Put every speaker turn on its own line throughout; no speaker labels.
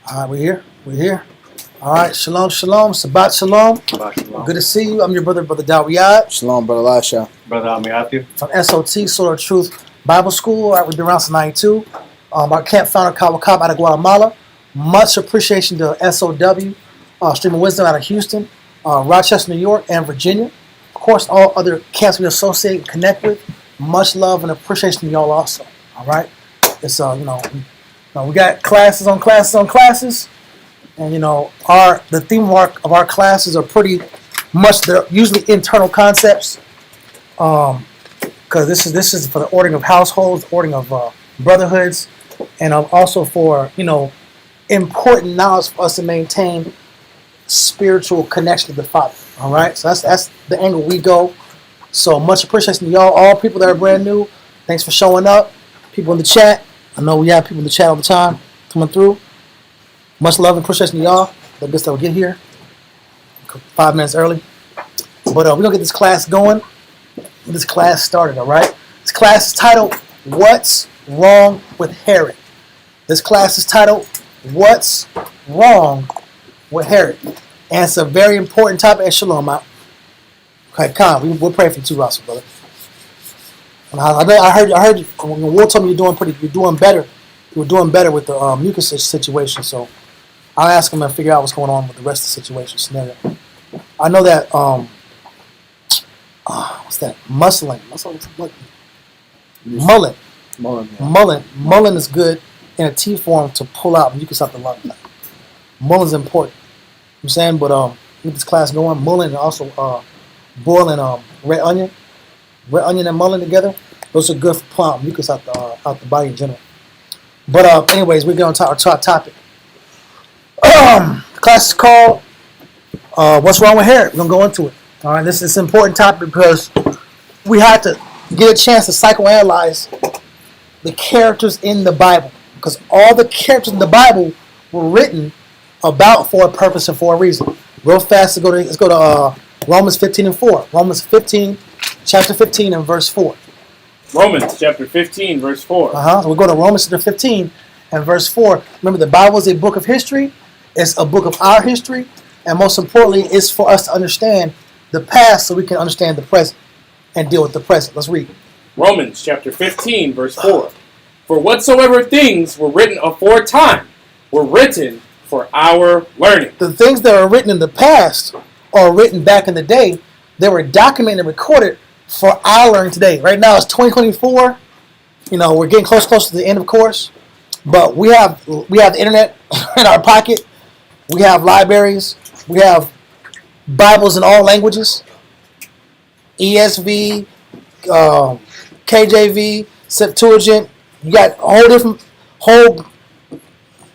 All right, we're here. We're here. All right, shalom, shalom, Shabbat shalom.
Shabbat shalom.
Good to see you. I'm your brother, Brother Dawiyad.
Shalom, Brother Elisha.
Brother Amiatu.
From SOT, Sword of Truth Bible School. All right, we've been around since '92. Our camp founder, Kawakab, out of Guatemala. Much appreciation to SOW, Stream of Wisdom out of Houston, Rochester, New York, and Virginia. Of course, all other camps we associate and connect with. Much love and appreciation to y'all also. All right? It's, we got classes on classes on classes. And, the theme of our classes are pretty much, they're usually internal concepts. Because this is for the ordering of households, ordering of brotherhoods, and also for, important knowledge for us to maintain spiritual connection to the Father. All right? So that's the angle we go. So much appreciation to y'all, all people that are brand new. Thanks for showing up. People in the chat. I know we have people in the chat all the time coming through. Much love and appreciation to y'all. I guess they'll get here 5 minutes early. But we're going to get this class going. Get this class started, all right? This class is titled, What's Wrong with Herod? This class is titled, What's Wrong with Herod? And it's a very important topic. Shalom out. Okay, Khan, we'll pray for you too, Russell, brother. And I heard you. Will told me you're doing better. You were doing better with the mucus situation. So I'll ask him and figure out what's going on with the rest of the situation scenario. I know that what's that? Mullen. Mullen is good in a tea form to pull out mucus out the lung. Mullen's important. You know what I'm saying, but get this class going. Mullen and also boiling red onion and mullen together. Those are good for pulling out mucus out the body in general. But anyways, we're going to our topic. The class is called What's Wrong with Herod? We're going to go into it. All right, this is an important topic because we have to get a chance to psychoanalyze the characters in the Bible, because all the characters in the Bible were written about for a purpose and for a reason. Real fast, let's go to Romans 15 and 4. Romans 15, chapter 15 and verse 4.
Romans chapter 15, verse 4.
So we'll go to Romans chapter 15 and verse 4. Remember, the Bible is a book of history. It's a book of our history. And most importantly, it's for us to understand the past so we can understand the present and deal with the present. Let's read.
Romans chapter 15, verse 4. For whatsoever things were written aforetime were written for our learning.
The things that are written in the past or written back in the day, they were documented and recorded for our learning today. Right now it's 2024. We're getting close to the end, of course. But we have the internet in our pocket. We have libraries. We have Bibles in all languages. ESV, KJV, Septuagint. You got a whole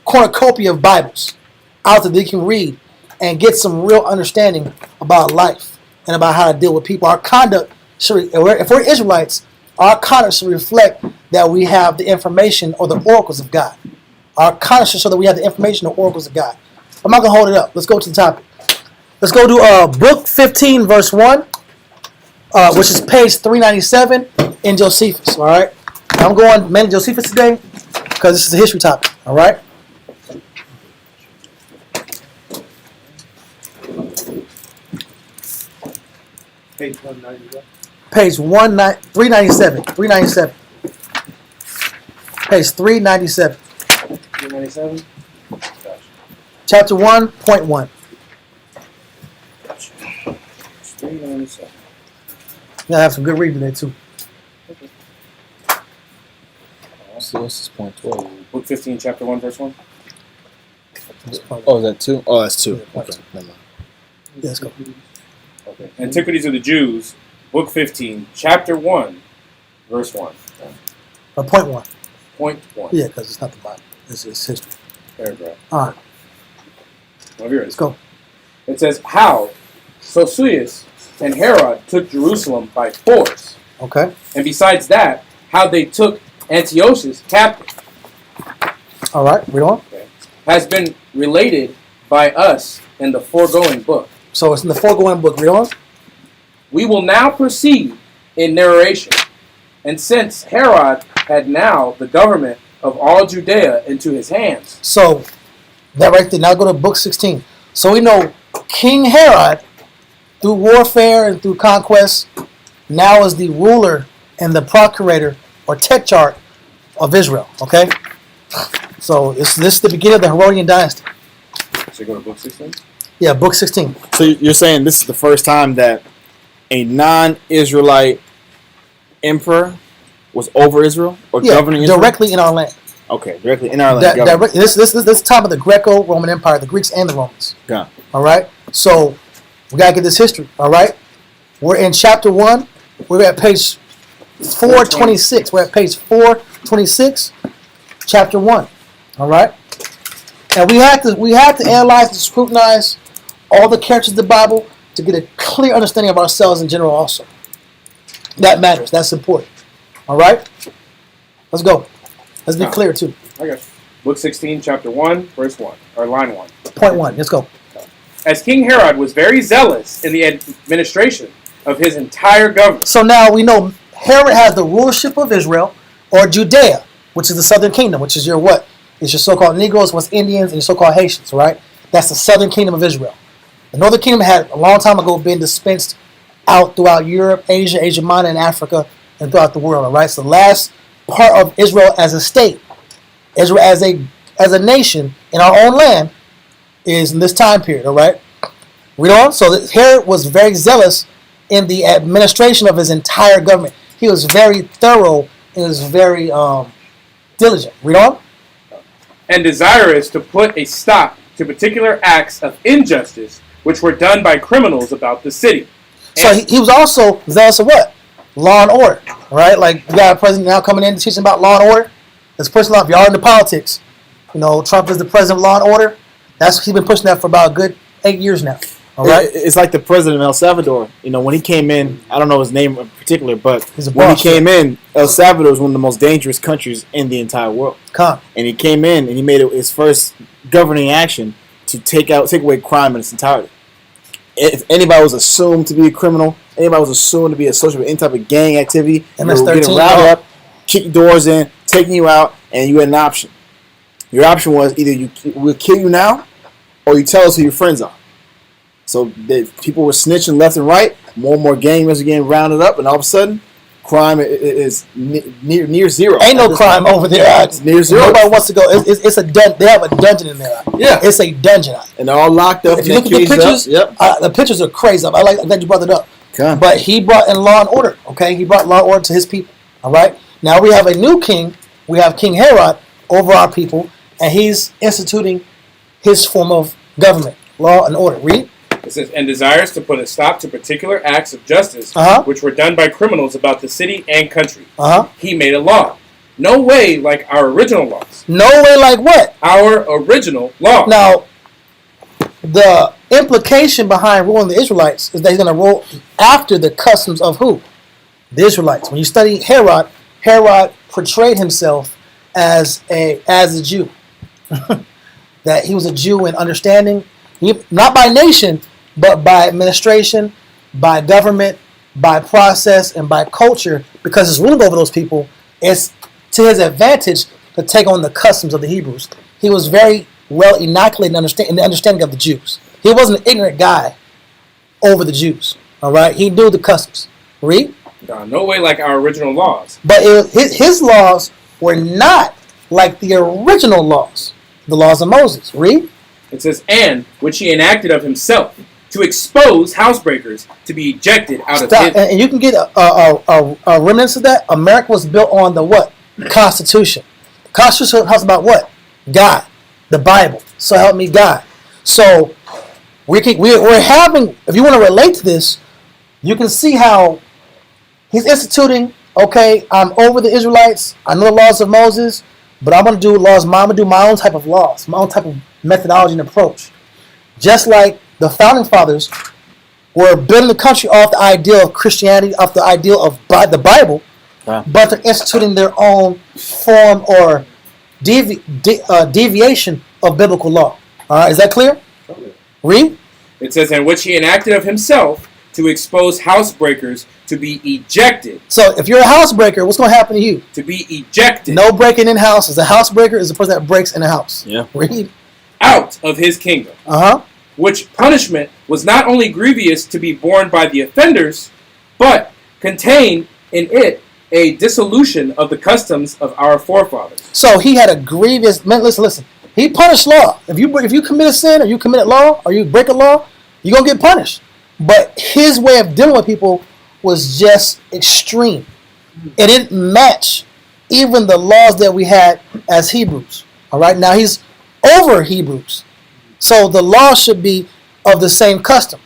cornucopia of Bibles out there that you can read and get some real understanding about life and about how to deal with people. Our conduct should, if we're Israelites, our conduct should reflect that we have the information or the oracles of God. Our conduct should show that we have the information or oracles of God. I'm not going to hold it up. Let's go to the topic. Let's go to book 15, verse 1, which is page 397 in Josephus, all right? I'm going mainly Josephus today because this is a history topic, all right?
Page 191.
Page 397. 397. Page 397.
397? Gotcha.
Chapter 1.1.
Gotcha. 397.
Yeah, I have some good reading today, too.
Okay.
So what's this point 12?
Book 15, chapter 1, verse 1.
Oh, is that 2? Oh, that's 2.
Yeah,
Okay, never mind.
Yeah, let's go.
Okay. Antiquities of the Jews, book 15, chapter 1, verse 1.
Point 1.
Point 1.
Yeah, because it's not the Bible. It's history.
Paragraph.
All right,
Whenever you're ready.
let's go.
It says, how Sosius and Herod took Jerusalem by force.
Okay.
And besides that, how they took Antiochus captive.
All right, read on.
Okay, has been related by us in the foregoing book.
So it's in the foregoing book. Read on.
We will now proceed in narration. And since Herod had now the government of all Judea into his hands.
So That right there. Now go to book 16. So we know King Herod, through warfare and through conquest, now is the ruler and the procurator or tetrarch of Israel. Okay? So this is the beginning of the Herodian dynasty.
So go to book 16?
Yeah, book 16.
So you're saying this is the first time that a non-Israelite emperor was over Israel or governing Israel?
Directly in our land.
Okay, directly in our land.
This time of the Greco-Roman Empire, the Greeks and the Romans.
Yeah.
All right? So we got to get this history. All right? We're in chapter 1. We're at page 426. We're at page 426, chapter 1. All right? And we have to analyze and scrutinize all the characters of the Bible to get a clear understanding of ourselves in general also. That matters. That's important. All right? Let's go. Let's be clear, too.
Okay. Book 16, chapter 1, verse 1, or line 1.
Point 1. Let's go.
As King Herod was very zealous in the administration of his entire government.
So now we know Herod has the rulership of Israel, or Judea, which is the southern kingdom, which is your what? It's your so-called Negroes, West Indians, and your so-called Haitians, right? That's the southern kingdom of Israel. The northern kingdom had, a long time ago, been dispensed out throughout Europe, Asia, Asia Minor, and Africa, and throughout the world, all right? So the last part of Israel as a state, Israel as a nation in our own land, is in this time period, all right? Read on. So Herod was very zealous in the administration of his entire government. He was very thorough and was very diligent. Read on.
And desirous to put a stop to particular acts of injustice which were done by criminals about the city.
So he was also zealous of what? Law and order, right? Like, you got a president now coming in teaching about law and order. This person, if y'all into politics, you know, Trump is the president of law and order. He's been pushing that for about a good 8 years now. All right?
It's like the president of El Salvador. You know, when he came in, I don't know his name in particular, but
when
he came in, El Salvador was one of the most dangerous countries in the entire world. And he came in and he made it his first governing action to take away crime in its entirety. If anybody was assumed to be a criminal, anybody was assumed to be associated with any type of gang activity, you were getting routed up, kick doors in, taking you out, and you had an option. Your option was either we'll kill you now, or you tell us who your friends are. So people were snitching left and right. More and more gang members are getting rounded up, and all of a sudden, crime is near zero.
Ain't no crime over there.
It's near zero.
Nobody wants to go. It's a they have a dungeon in there.
Yeah,
it's a dungeon.
And they're all locked up.
If you look at the pictures, the pictures are crazy. I like that you brought it up.
Okay.
But he brought in law and order. Okay, he brought law and order to his people. All right. Now we have a new king. We have King Herod over our people, and he's instituting his form of government, law and order. Read.
It says, and desires to put a stop to particular acts of justice which were done by criminals about the city and country. He made a law. No way like our original laws.
No way like what?
Our original law.
Now, the implication behind ruling the Israelites is that he's going to rule after the customs of who? The Israelites. When you study Herod, Herod portrayed himself as a Jew. That he was a Jew in understanding, not by nation, but by administration, by government, by process, and by culture, because he's ruling over those people. It's to his advantage to take on the customs of the Hebrews. He was very well inoculated in the understanding of the Jews. He wasn't an ignorant guy over the Jews. All right, he knew the customs. Read.
No way like our original laws.
But his laws were not like the original laws, the laws of Moses. Read.
It says, and which he enacted of himself, to expose housebreakers to be ejected out of his.
And you can get a remnants of that. America was built on the what? Constitution. The Constitution talks about what? God. The Bible. So help me God. So we're having, if you want to relate to this, you can see how he's instituting, okay, I'm over the Israelites, I know the laws of Moses, but I'm going to do laws, I'm going to do my own type of laws, my own type of methodology and approach. Just like the founding fathers were building the country off the ideal of Christianity, off the ideal of the Bible, but they're instituting their own form or deviation of biblical law. All right, is that clear? Read.
It says, and which he enacted of himself to expose housebreakers to be ejected.
So if you're a housebreaker, what's going to happen to you?
To be ejected.
No breaking in houses. A housebreaker is the person that breaks in a house.
Yeah.
Read.
out of his kingdom. Which punishment was not only grievous to be borne by the offenders, but contained in it a dissolution of the customs of our forefathers.
So he had a grievous. Man, listen. He punished law. If you commit a sin, or you commit a law, or you break a law, you're gonna get punished. But his way of dealing with people was just extreme. It didn't match even the laws that we had as Hebrews. All right, now he's over Hebrews, so the law should be of the same custom.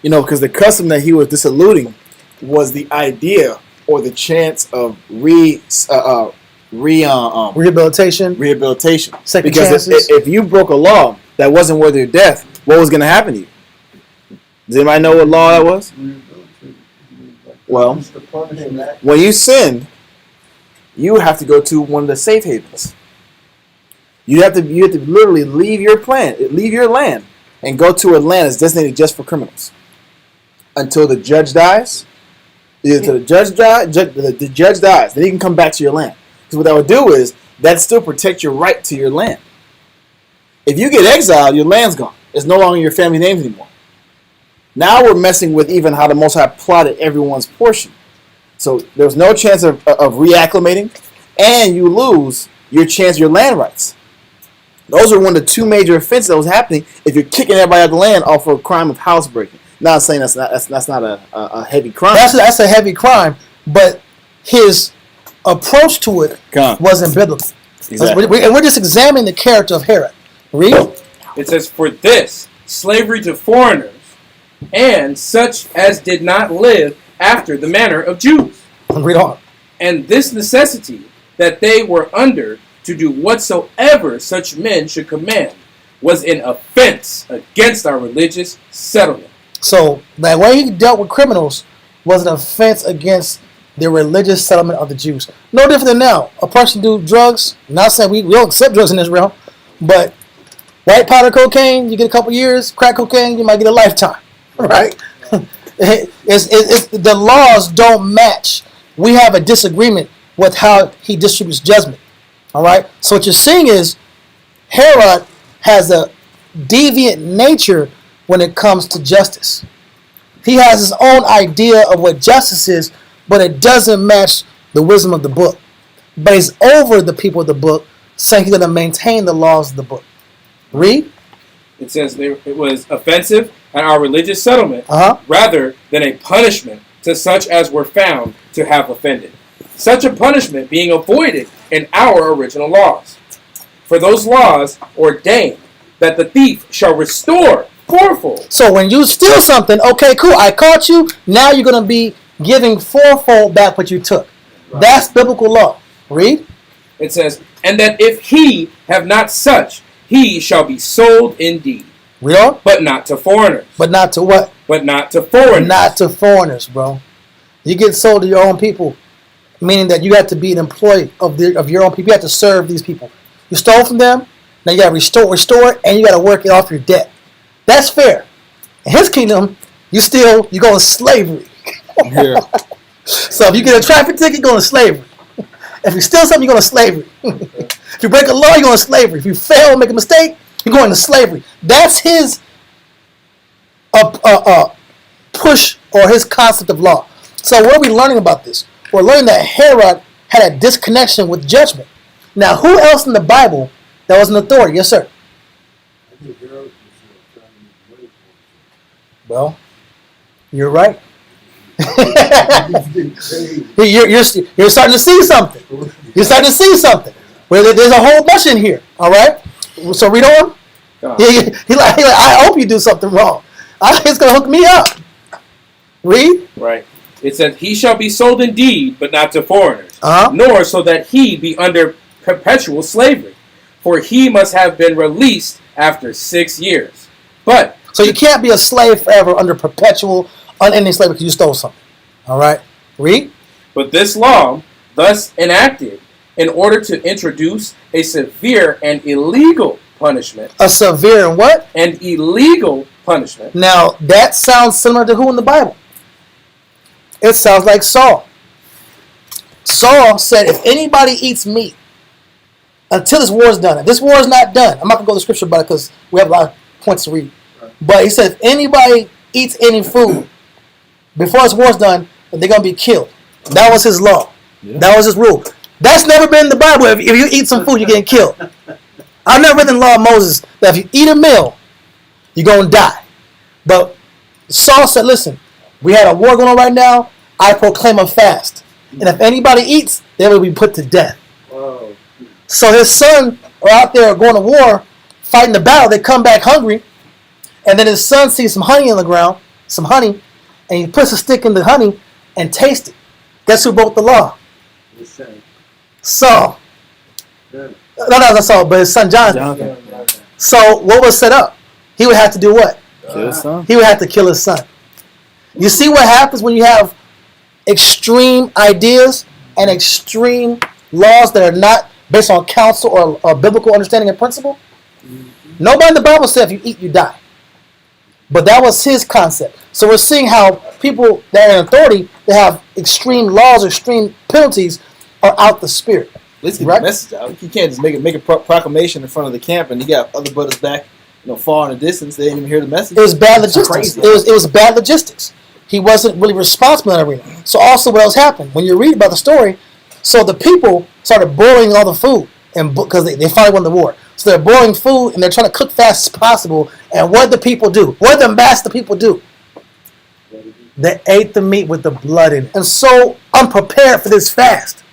You know, because the custom that he was dissoluting was the idea or the chance of rehabilitation.
Second
because
chances.
if you broke a law that wasn't worthy of death, what was going to happen to you? Does anybody know what law that was? Well, when you sinned, you have to go to one of the safe havens. You have to literally leave your land, and go to a land that's designated just for criminals until the judge dies. Either the judge dies, then you can come back to your land. Because what that would do is that still protect your right to your land. If you get exiled, your land's gone. It's no longer your family names anymore. Now we're messing with even how the Most High plotted everyone's portion. So there's no chance of reacclimating, and you lose your land rights. Those are one of the two major offenses that was happening if you're kicking everybody out of the land off for a crime of housebreaking. Not saying that's not a heavy crime.
That's a heavy crime, but his approach to it wasn't biblical.
Exactly.
And we're just examining the character of Herod. Read.
It says, "For this slavery to foreigners, and such as did not live after the manner of Jews.
Read on.
And this necessity that they were under to do whatsoever such men should command was an offense against our religious settlement."
So the way he dealt with criminals was an offense against the religious settlement of the Jews. No different than now. A person do drugs. Not saying we don't accept drugs in this realm, but white powder cocaine, you get a couple years. Crack cocaine, you might get a lifetime. Right? The laws don't match. We have a disagreement with how he distributes judgment. All right? So what you're seeing is Herod has a deviant nature when it comes to justice. He has his own idea of what justice is, but it doesn't match the wisdom of the book. But he's over the people of the book, saying he's going to maintain the laws of the book. Read.
It says it was offensive at our religious settlement rather than a punishment to such as were found to have offended. Such a punishment being avoided in our original laws. For those laws ordain that the thief shall restore fourfold.
So when you steal something, okay, cool, I caught you, now you're going to be giving fourfold back what you took. Right. That's biblical law. Read.
It says, and that if he have not such, he shall be sold indeed.
Read on.
But not to foreigners.
But not to what?
But not to foreigners.
Not to foreigners, bro. You get sold to your own people, meaning that you have to be an employee of your own people. You have to serve these people. You stole from them, now you got to restore it, and you got to work it off your debt. That's fair. In his kingdom, you go to slavery.
Yeah.
So if you get a traffic ticket, you go to slavery. If you steal something, you go to slavery. If you break a law, you go to slavery. If you fail and make a mistake, you're going to slavery. That's his push or his concept of law. So what are we learning about this? We're learning that Herod had a disconnection with judgment. Now, who else in the Bible that was an authority? Yes, sir. Well, you're right. you're starting to see something. You're starting to see something. Well, there's a whole bunch in here. All right. So read on. He like, I hope you do something wrong. It's gonna hook me up. Read.
Right. It says, he shall be sold indeed, but not to foreigners, nor so that he be under perpetual slavery, for he must have been released after 6 years. But
so you can't be a slave forever under perpetual, unending slavery because you stole something. All right. Read.
But this law, thus enacted, in order to introduce a severe and illegal punishment.
A severe and what?
And illegal punishment.
Now, that sounds similar to who in the Bible? It sounds like Saul. Saul said, if anybody eats meat until this war is done. If this war is not done, I'm not going to go to the scripture about it because we have a lot of points to read. But he said if anybody eats any food before this war is done, they're going to be killed. That was his law. Yeah. That was his rule. That's never been in the Bible. If you eat some food, you're getting killed. I've never read in the law of Moses that if you eat a meal, you're going to die. But Saul said, listen, we had a war going on right now. I proclaim a fast. And if anybody eats, they will be put to death. Whoa. So his son are out there going to war, fighting the battle. They come back hungry. And then his son sees some honey on the ground, some honey, and he puts a stick in the honey and tastes it. Guess who broke the law? Saul. No, not Saul, but his son Jonathan. So what was set up? He would have to do what?
Kill his son.
He would have to kill his son. You see what happens when you have extreme ideas and extreme laws that are not based on counsel or biblical understanding and principle? Mm-hmm. Nobody in the Bible said if you eat, you die. But that was his concept. So we're seeing how people that are in authority, that have extreme laws, extreme penalties, are out the spirit.
Let's get the message out. You can't just make a proclamation in front of the camp and you got other brothers back, far in the distance. They didn't even hear the message.
It was bad logistics. It was bad logistics. He wasn't really responsible in that arena. So also what else happened? When you read about the story, so the people started boiling all the food and because they finally won the war. So they're boiling food and they're trying to cook fast as possible. And what did the people do? What did the master people do? They ate the meat with the blood in it. And so unprepared for this fast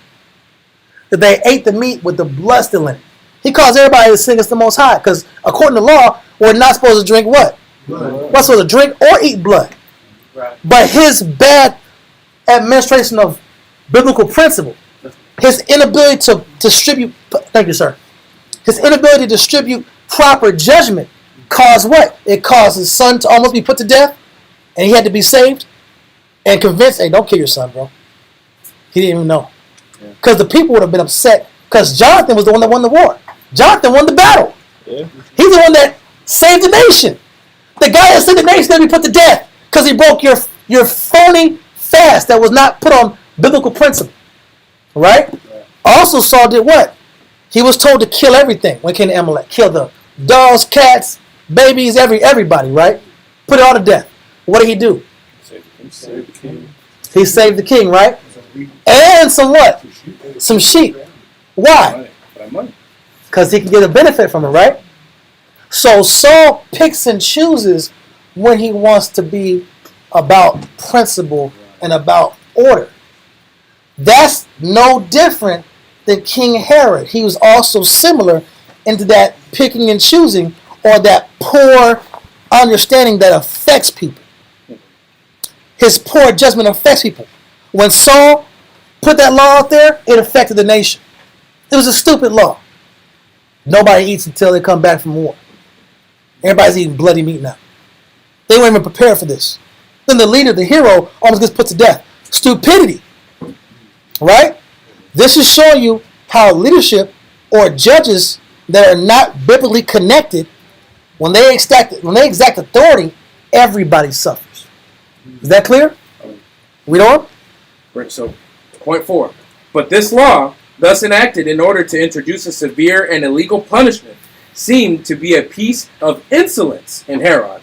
that they ate the meat with the blood still in it. He calls everybody to sing as the Most High because according to law, we're not supposed to drink what? Blood. We're not supposed to drink or eat blood. Right. But his bad administration of biblical principle, his inability to distribute, thank you, sir. His inability to distribute proper judgment caused what? It caused his son to almost be put to death, and he had to be saved and convinced, hey, don't kill your son, bro. He didn't even know. Because the people would have been upset because Jonathan was the one that won the war. Jonathan won the battle. Yeah. He's the one that saved the nation. The guy that saved the nation had to be put to death because he broke your phony fast that was not put on biblical principle. Right? Yeah. Also, Saul did what? He was told to kill everything when it came to Amalek. Kill the dogs, cats, babies, everybody, right? Put it all to death. What did he do?
Save the king.
He saved the king, right? And some what? Some sheep. Why? Because he can get a benefit from it, right? So Saul picks and chooses when he wants to be about principle and about order. That's no different than King Herod. He was also similar into that picking and choosing or that poor understanding that affects people. His poor judgment affects people. When Saul put that law out there, it affected the nation. It was a stupid law. Nobody eats until they come back from war. Everybody's eating bloody meat now. They weren't even prepared for this. Then the leader, the hero, almost gets put to death. Stupidity. Right? This is showing you how leadership or judges that are not biblically connected, when they exact authority, everybody suffers. Is that clear? We don't?
Right, so, point 4. But this law, thus enacted in order to introduce a severe and illegal punishment, seemed to be a piece of insolence in Herod,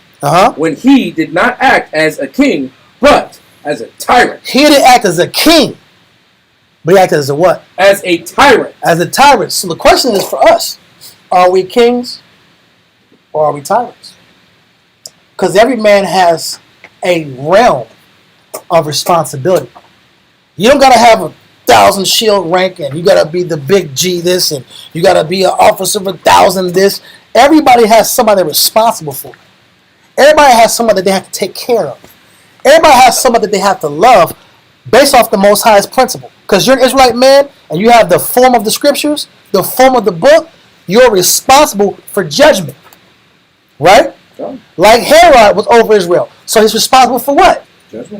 when he did not act as a king, but as a tyrant.
He didn't act as a king, but he acted as a what?
As a tyrant.
As a tyrant. So the question is for us, are we kings or are we tyrants? Because every man has a realm of responsibility. You don't got to have 1,000 shield rank and you got to be the big G this and you got to be an officer of 1,000 this. Everybody has somebody they're responsible for. Everybody has somebody that they have to take care of. Everybody has somebody that they have to love based off the Most High's principle. Because you're an Israelite man and you have the form of the scriptures, the form of the book, you're responsible for judgment. Right? Sure. Like Herod was over Israel. So he's responsible for what?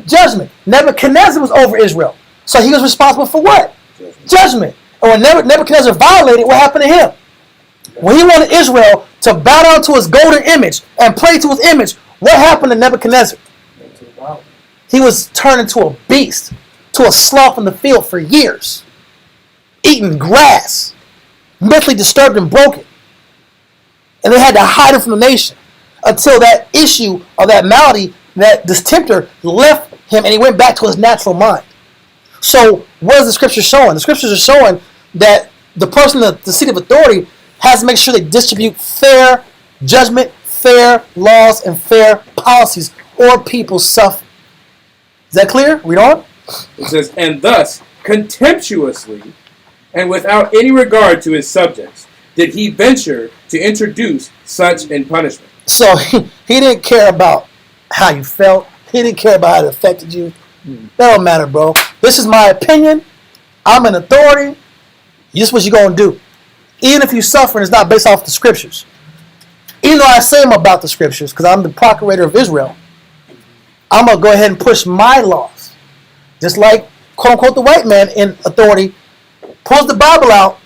Judgment. Nebuchadnezzar was over Israel. So he was responsible for what? Judgment. And when Nebuchadnezzar violated, what happened to him? When he wanted Israel to bow down to his golden image and pray to his image, what happened to Nebuchadnezzar? He was turned into a beast, to a sloth in the field for years, eating grass, mentally disturbed and broken. And they had to hide him from the nation until that issue of that malady, that this tempter left him and he went back to his natural mind. So what is the scripture showing? The scriptures are showing that the person in the seat of authority has to make sure they distribute fair judgment, fair laws, and fair policies, or people suffer. Is that clear? Read on.
It says, and thus, contemptuously, and without any regard to his subjects, did he venture to introduce such in punishment.
So he didn't care about how you felt. He didn't care about how it affected you. That don't matter, bro. This is my opinion. I'm an authority. This is what you're going to do. Even if you're suffering, it's not based off the scriptures. Even though I say I'm about the scriptures, because I'm the procurator of Israel, I'm going to go ahead and push my laws. Just like, quote unquote, the white man in authority pulls the Bible out,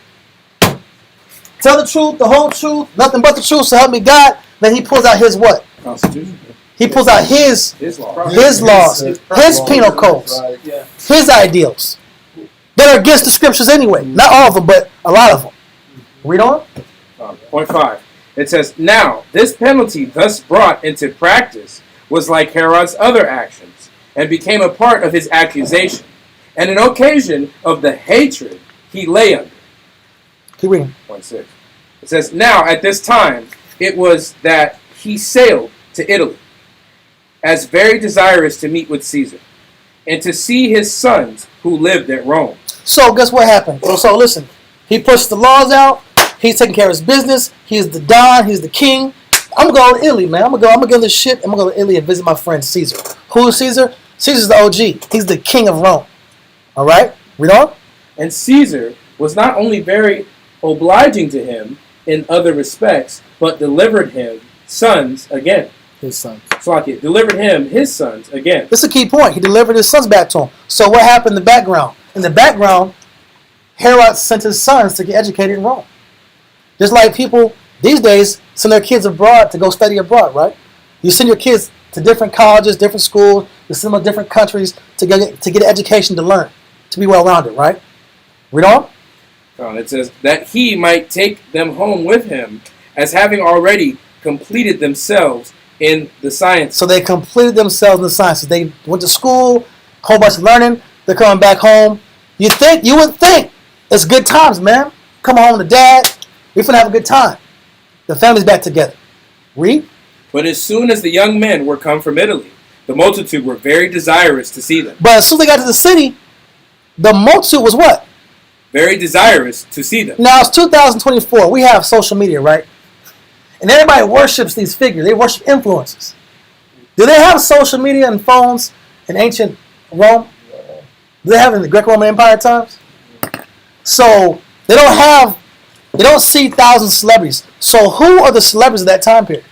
tell the truth, the whole truth, nothing but the truth, so help me God. Then he pulls out his what?
Constitution.
He pulls out his laws, his penal codes, his ideals that are against the scriptures anyway. Not all of them, but a lot of them. Read on.
Point 5. It says, now, this penalty thus brought into practice was like Herod's other actions, and became a part of his accusation, and an occasion of the hatred he lay under.
Keep reading.
Point 6. It says, now, at this time, it was that he sailed to Italy, as very desirous to meet with Caesar, and to see his sons who lived at Rome.
So, guess what happened? So, listen, he pushed the laws out. He's taking care of his business. He's the Don. He's the king. I'm going to Italy, man. I'm going to get this shit. I'm going to go to Italy and visit my friend Caesar. Who is Caesar? Caesar's the OG. He's the king of Rome. All right? Read on.
And Caesar was not only very obliging to him in other respects, but delivered him sons again.
His sons.
Slakia, delivered him his sons again.
This is a key point. He delivered his sons back to him. So what happened in the background? In the background, Herod sent his sons to get educated in Rome. Just like people these days send their kids abroad to go study abroad, right? You send your kids to different colleges, different schools, you send them to different countries to get an education to learn, to be well-rounded, right? Read on.
It says, that he might take them home with him, as having already completed themselves in the science.
So they completed themselves in the sciences. They went to school, a whole bunch of learning. They're coming back home. You would think it's good times, man. Come home to dad. We're finna have a good time. The family's back together. Read.
But as soon as the young men were come from Italy, the multitude were very desirous to see them.
But as soon as they got to the city, the multitude was what?
Very desirous to see them.
Now it's 2024. We have social media, right? And everybody worships these figures. They worship influences. Do they have social media and phones in ancient Rome? Do they have it in the Greco-Roman Empire times? So they don't see thousands of celebrities. So who are the celebrities of that time period?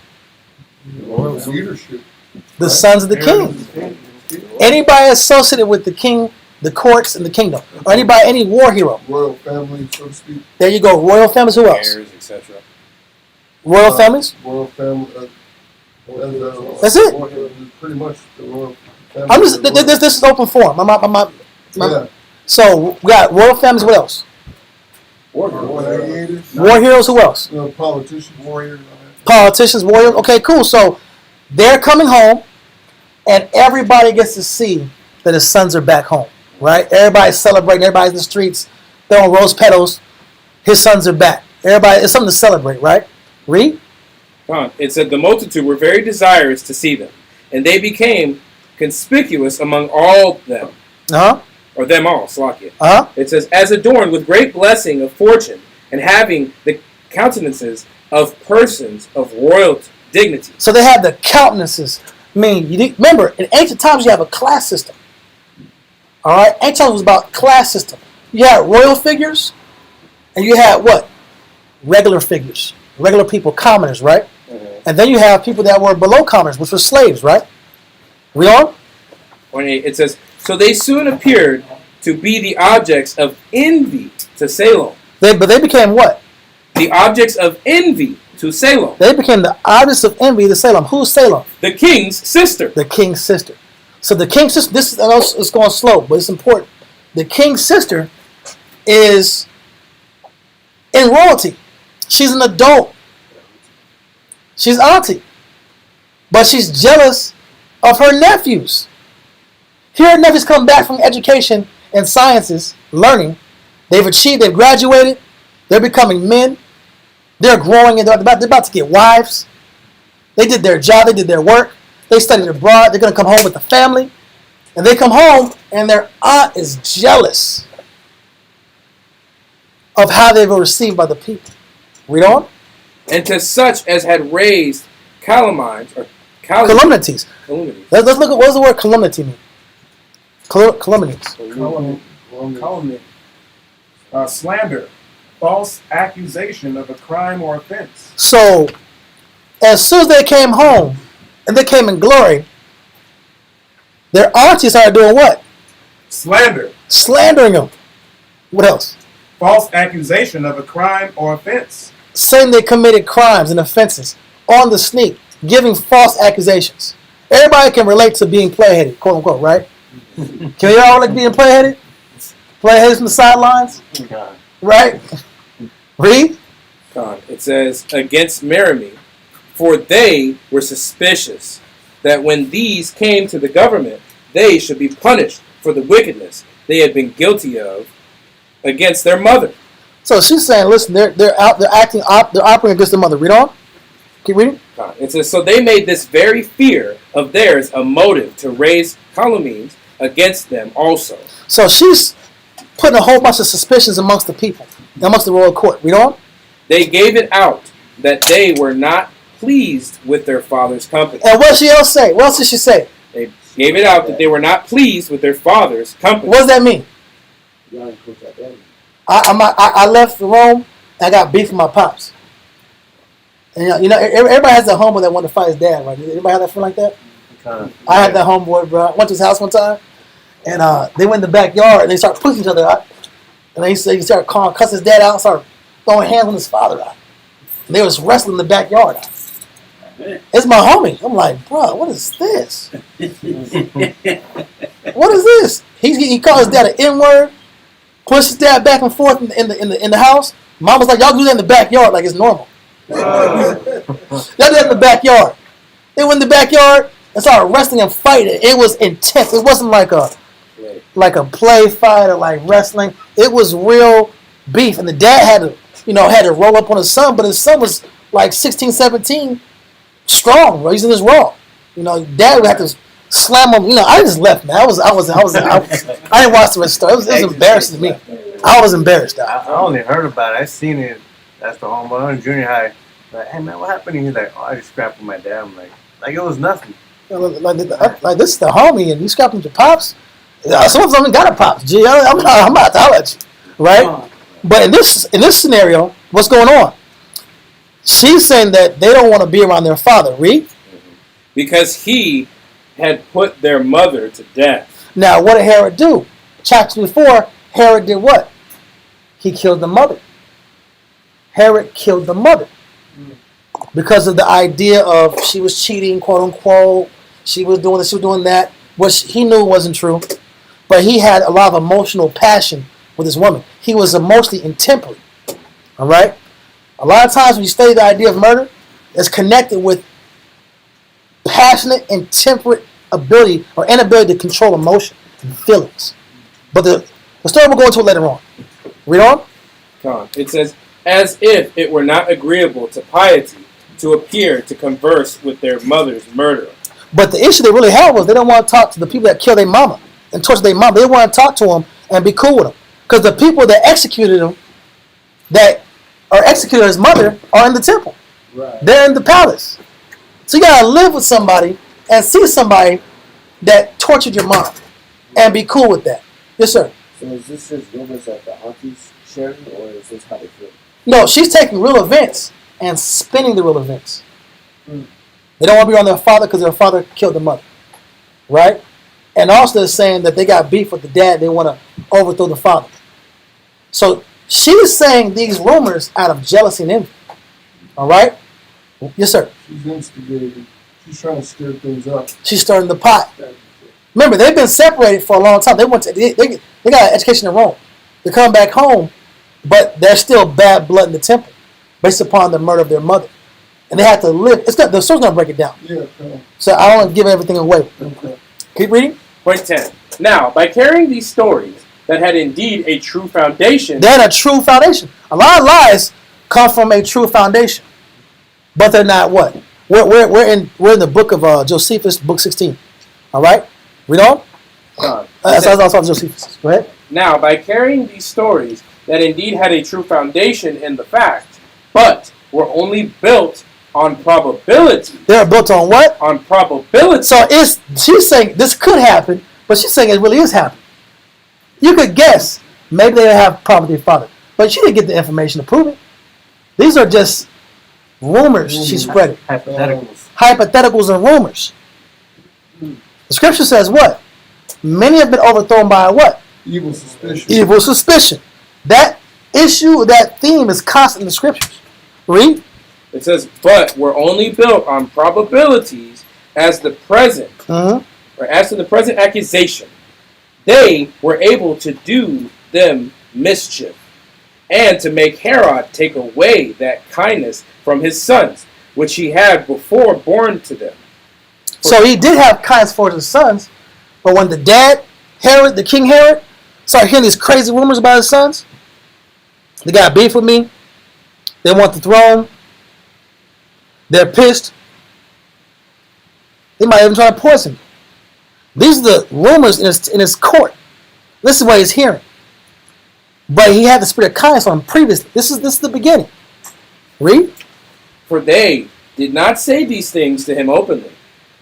The sons of the king. Anybody associated with the king, the courts, and the kingdom. Or any war hero.
Royal family, so to speak.
There you go. Royal families. Who else?
Heirs, etc.
Royal families?
Royal family.
That's it.
Pretty much the royal family.
I'm just, this is open forum.
Yeah.
So we got royal families. What else?
War heroes.
War heroes. Who else?
Politicians, warriors.
Politicians, warriors. Okay, cool. So they're coming home, and everybody gets to see that his sons are back home, right? Everybody's celebrating. Everybody's in the streets throwing rose petals. His sons are back. Everybody, it's something to celebrate, right? Read.
It said the multitude were very desirous to see them, and they became conspicuous among all them. Or them all, Slakia. It says, as adorned with great blessing of fortune, and having the countenances of persons of royal dignity.
So they have the countenances. I mean, remember, in ancient times you have a class system. All right? Ancient times was about class system. You had royal figures, and you had what? Regular figures. Regular people, commoners, right? Mm-hmm. And then you have people that were below commoners, which were slaves, right? Read on.
28. It says, so they soon appeared to be the objects of envy to Salem.
But they became what?
The objects of envy to Salem.
They became the objects of envy to Salem. Who's Salem?
The king's sister.
The king's sister. So the king's sister, I know it's going slow, but it's important. The king's sister is in royalty. She's an adult. She's auntie. But she's jealous of her nephews. Here her nephews come back from education and sciences, learning. They've achieved, they've graduated. They're becoming men. They're growing, and they're about to get wives. They did their job, they did their work. They studied abroad. They're going to come home with the family. And they come home, and their aunt is jealous of how they were received by the people. Read on.
And to such as had raised calumnies or
calumnies. Let's look at, what does the word calumny mean? Calumnies.
Calumny. Slander. False accusation of a crime or offense.
So, as soon as they came home, and they came in glory, their aunties started doing what?
Slander.
Slandering them. What else?
False accusation of a crime or offense.
Saying they committed crimes and offenses on the sneak, giving false accusations. Everybody can relate to being play-headed, quote unquote, right? Can you all like being play-headed? Play-headed from the sidelines? Right? Read.
It says, against Merimee, for they were suspicious that when these came to the government, they should be punished for the wickedness they had been guilty of against their mother.
So she's saying, listen, they're operating against their mother. Read on. Keep reading.
It says, so they made this very fear of theirs a motive to raise calumnies against them also.
So she's putting a whole bunch of suspicions amongst the people, amongst the royal court. Read on.
They gave it out that they were not pleased with their father's company.
And what she else say? What else did she say?
They gave it out that they were not pleased with their father's company.
What does that mean? I left Rome and I got beef with my pops. And you know, everybody has that homeboy that wanted to fight his dad, right? Everybody have that friend like that? I had that homeboy, bro. I went to his house one time and they went in the backyard and they started pushing each other out. And he started cussing his dad out and started throwing hands on his father out. And they was wrestling in the backyard. It's my homie. I'm like, bro, what is this? What is this? He called his dad an N-word, pushed his dad back and forth in the house. Mom was like, y'all do that in the backyard like it's normal. Y'all do that in the backyard. They went in the backyard and started wrestling and fighting. It was intense. It wasn't like a play fight or like wrestling. It was real beef. And the dad had to roll up on his son, but his son was like 16, 17. Strong, bro. He's in his raw. You know, dad would have to slam him. You know, I just left, man. I didn't watch the rest of the story. It was embarrassing to me. I was embarrassed.
I only heard about it. I seen it. That's the homeboy in junior high. Like, hey man, what happened? He's like, oh, I just scrapped with my dad. I'm like it was nothing.
Like this is the homie, and you scrapped with your pops. Some of them got a pops. Gee, I'm about to holler at you, right? But in this scenario, what's going on? She's saying that they don't want to be around their father. Read.
Because he had put their mother to death.
Now, what did Herod do? Chapter before, Herod did what? He killed the mother. Herod killed the mother. Because of the idea of she was cheating, quote unquote. She was doing this, she was doing that. Which he knew wasn't true. But he had a lot of emotional passion with this woman. He was emotionally intemperate. All right? A lot of times when you study the idea of murder, it's connected with passionate, intemperate ability or inability to control emotion and feelings. But the story we'll go into it later on. Read on.
It says, as if it were not agreeable to piety to appear to converse with their mother's murderer.
But the issue they really had was they don't want to talk to the people that killed their mama and tortured their mama. They want to talk to them and be cool with them. Because the people that executed him, that are executed his mother, are in the temple.
Right.
They're in the palace. So you gotta live with somebody and see somebody that tortured your mom and be cool with that. Yes, sir.
So is this just rumors that the aunties sharing, or is this how they feel?
No, she's taking real events and spinning the real events. They don't want to be around their father because their father killed the mother. Right? And also they're saying that they got beef with the dad. They want to overthrow the father. So she's saying these rumors out of jealousy and envy. All right? Yes, sir.
She's instigating. She's trying to stir things up.
She's stirring the pot. Remember, they've been separated for a long time. They got an education in Rome. They come back home. but there's still bad blood in the temple based upon the murder of their mother. And they have to live. It's not, the story's going to break it down.
Yeah, okay.
So I don't want to give everything away.
Okay.
Keep reading.
Point 10. Now, by carrying these stories that had indeed a true foundation.
They had a true foundation. A lot of lies come from a true foundation. But they're not what? We're in the book of Josephus, book 16. All right? Read on. That's also Josephus. Go ahead.
Now, by carrying these stories that indeed had a true foundation in the fact, but were only built on probability.
They're built on what?
On probability.
So she's saying this could happen, but she's saying it really is happening. You could guess. Maybe they have probably father. But she didn't get the information to prove it. These are just rumors she spread.
Hypotheticals.
Hypotheticals and rumors. The scripture says what? Many have been overthrown by what?
Evil suspicion.
Evil suspicion. That issue, that theme is constant in the scriptures. Read.
It says, but were only built on probabilities as the present, or as to the present accusation. They were able to do them mischief, and to make Herod take away that kindness from his sons, which he had before born to them.
So he did have kindness for his sons, but when the dad, Herod, the King Herod, started hearing these crazy rumors about his sons, they got beef with me, they want the throne, they're pissed, they might even try to poison him. These are the rumors in his court. This is what he's hearing. But he had the spirit of kindness on him previously. This is the beginning. Read.
For they did not say these things to him openly,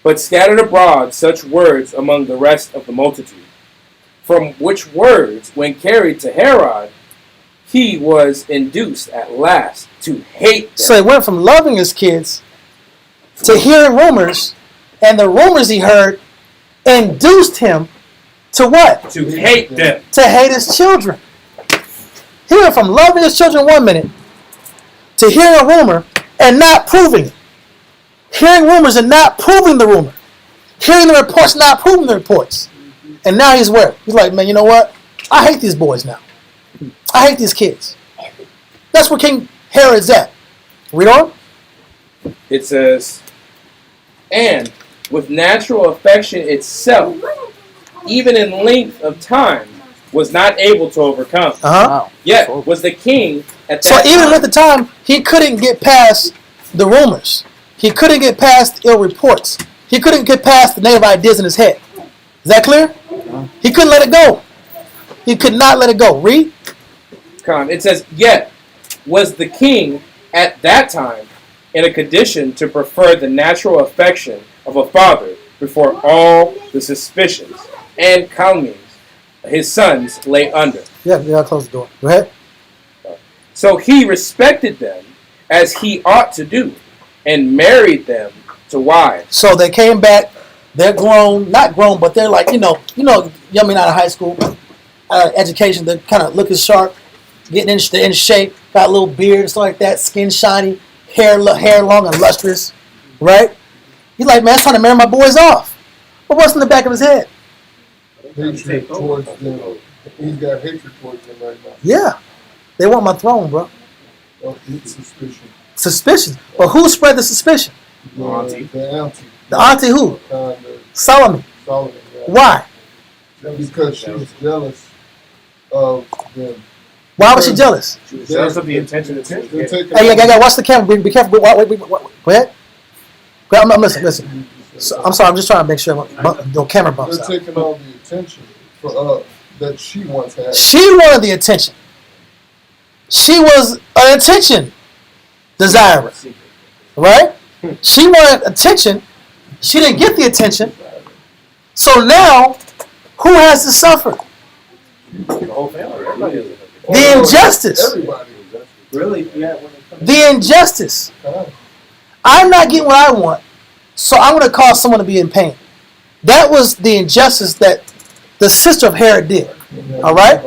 but scattered abroad such words among the rest of the multitude. From which words, when carried to Herod, he was induced at last to hate them.
So he went from loving his kids to hearing rumors, and the rumors he heard induced him to what?
To hate them.
To hate his children. He went from loving his children 1 minute to hearing a rumor and not proving it. Hearing rumors and not proving the rumor. Hearing the reports, not proving the reports. And now he's where? He's like, man, you know what? I hate these boys now. I hate these kids. That's where King Herod's at. Read on.
It says, and with natural affection itself, even in length of time, was not able to overcome.
Wow.
Yet was the king at that
So even
time.
at the time, he couldn't get past the rumors. He couldn't get past ill reports. He couldn't get past the negative ideas in his head. Is that clear? He couldn't let it go. He could not let it go. Read.
It says, yet was the king at that time in a condition to prefer the natural affection of a father before all the suspicions and calumnies his sons lay under.
Yeah, you gotta close the door. Go ahead.
So he respected them as he ought to do, and married them to wives.
So they came back. They're grown, not grown, but they're like, young out of high school, education. They're kind of looking sharp, getting in shape, got a little beard and stuff like that, skin shiny, hair long and lustrous, right? He's like, man, I'm trying to marry my boys off. But what's in the back of his head?
Hatred towards them. He's got hatred towards them right now.
Yeah, they want my throne, bro.
Oh, it's suspicion.
Suspicion. But who spread the suspicion?
The auntie.
The auntie who? Solomon.
Solomon, yeah.
Why?
Because she was jealous of them.
Why was she jealous?
She was jealous of the attention of
They're
attention.
taking
Hey,
all
yeah, watch the camera. Be careful. Wait. Go ahead. I'm listen. So, I'm sorry. I'm just trying to make sure the camera bumps
They're
out.
taking all the attention for that she once had.
She wanted the attention. She was an attention desirer, right? She wanted attention. She didn't get the attention. So now, who has to suffer?
The whole family. Everybody is.
The injustice.
Everybody.
Really? Yeah.
The injustice. I'm not getting what I want, so I'm going to cause someone to be in pain. That was the injustice that the sister of Herod did. All right?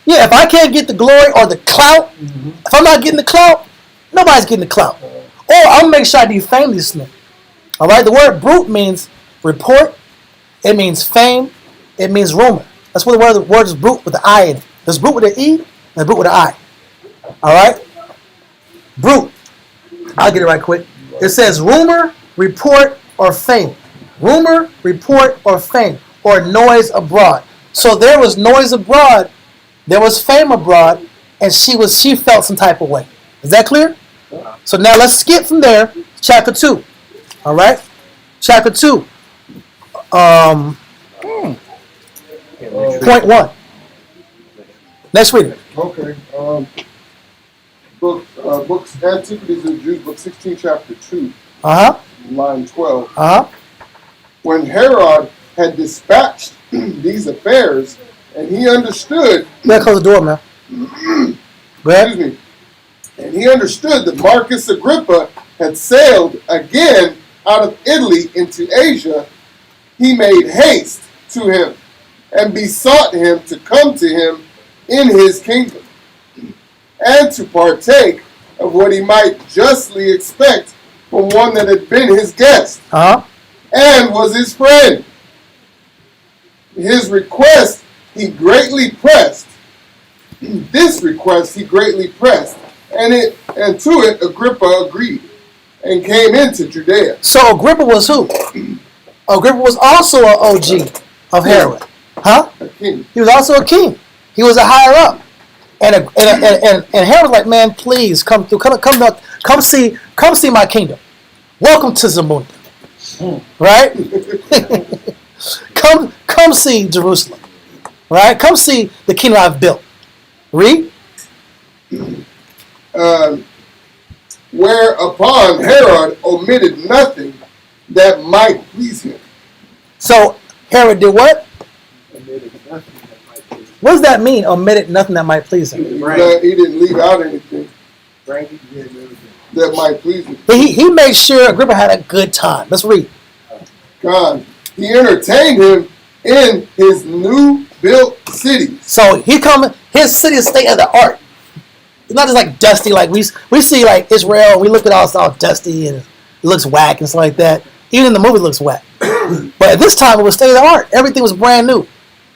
Yeah, if I can't get the glory or the clout, if I'm not getting the clout, nobody's getting the clout. Or I'm going to make sure I defame this man. All right? The word brute means report. It means fame. It means rumor. That's what the word is brute with the I in it. There's brute with an E and there's brute with an I. All right? Brute. I'll get it right quick. It says rumor, report, or fame. Rumor, report, or fame, or noise abroad. So there was noise abroad, there was fame abroad, and she felt some type of way. Is that clear? So now let's skip from there, chapter 2. All right? Chapter 2. Point 1. Let's read it.
Okay. Books, Antiquities of the Jews, book 16, chapter 2, line 12. When Herod had dispatched these affairs, and he understood.
You gotta close the door, man. Go ahead.
Excuse me. And he understood that Marcus Agrippa had sailed again out of Italy into Asia. He made haste to him and besought him to come to him in his kingdom, and to partake of what he might justly expect from one that had been his guest and was his friend. His request he greatly pressed. This request he greatly pressed, and to it Agrippa agreed, and came into Judea.
So Agrippa was who? Agrippa was also an OG of Herod. Huh?
A king.
He was also a king. He was a higher up. And Herod was like, man, please come through, come see my kingdom. Welcome to Zamunda. Right? come see Jerusalem. Right? Come see the kingdom I've built. Read.
Whereupon Herod omitted nothing that might please him.
So Herod did what? What does that mean? Omitted nothing that might please him.
He didn't leave out anything that might please him.
He made sure Agrippa had a good time. Let's read.
God, he entertained him in his new built city.
So his city is state of the art. It's not just like dusty like we see like Israel. And we look at all it's all dusty and it looks whack and stuff like that. Even in the movie, it looks whack. But at this time, it was state of the art. Everything was brand new.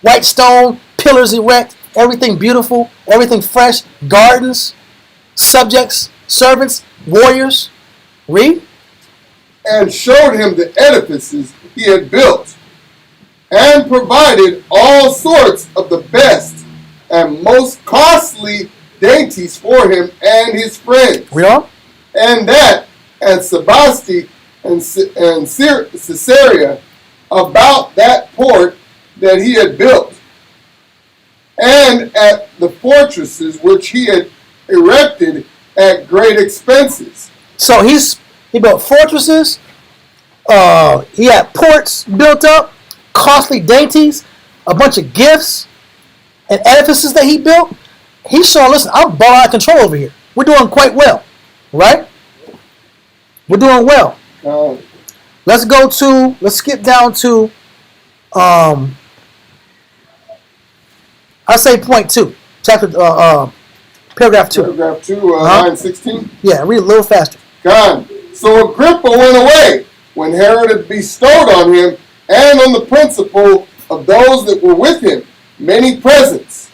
White stone, pillars erect, everything beautiful, everything fresh. Gardens, subjects, servants, warriors. Read.
And showed him the edifices he had built, and provided all sorts of the best and most costly dainties for him and his friends.
Read on.
And that at Sebasti and Caesarea, about that port that he had built, and at the fortresses which he had erected at great expenses.
So he built fortresses. He had ports built up, costly dainties, a bunch of gifts, and edifices that he built. He's showing, listen, I'm balling out of control over here. We're doing quite well, right? We're doing well. Let's skip down to, I say point 2, chapter, paragraph 2.
Paragraph 2, line 16.
Yeah, read a little faster.
God. So Agrippa went away when Herod had bestowed on him and on the principal of those that were with him many presents.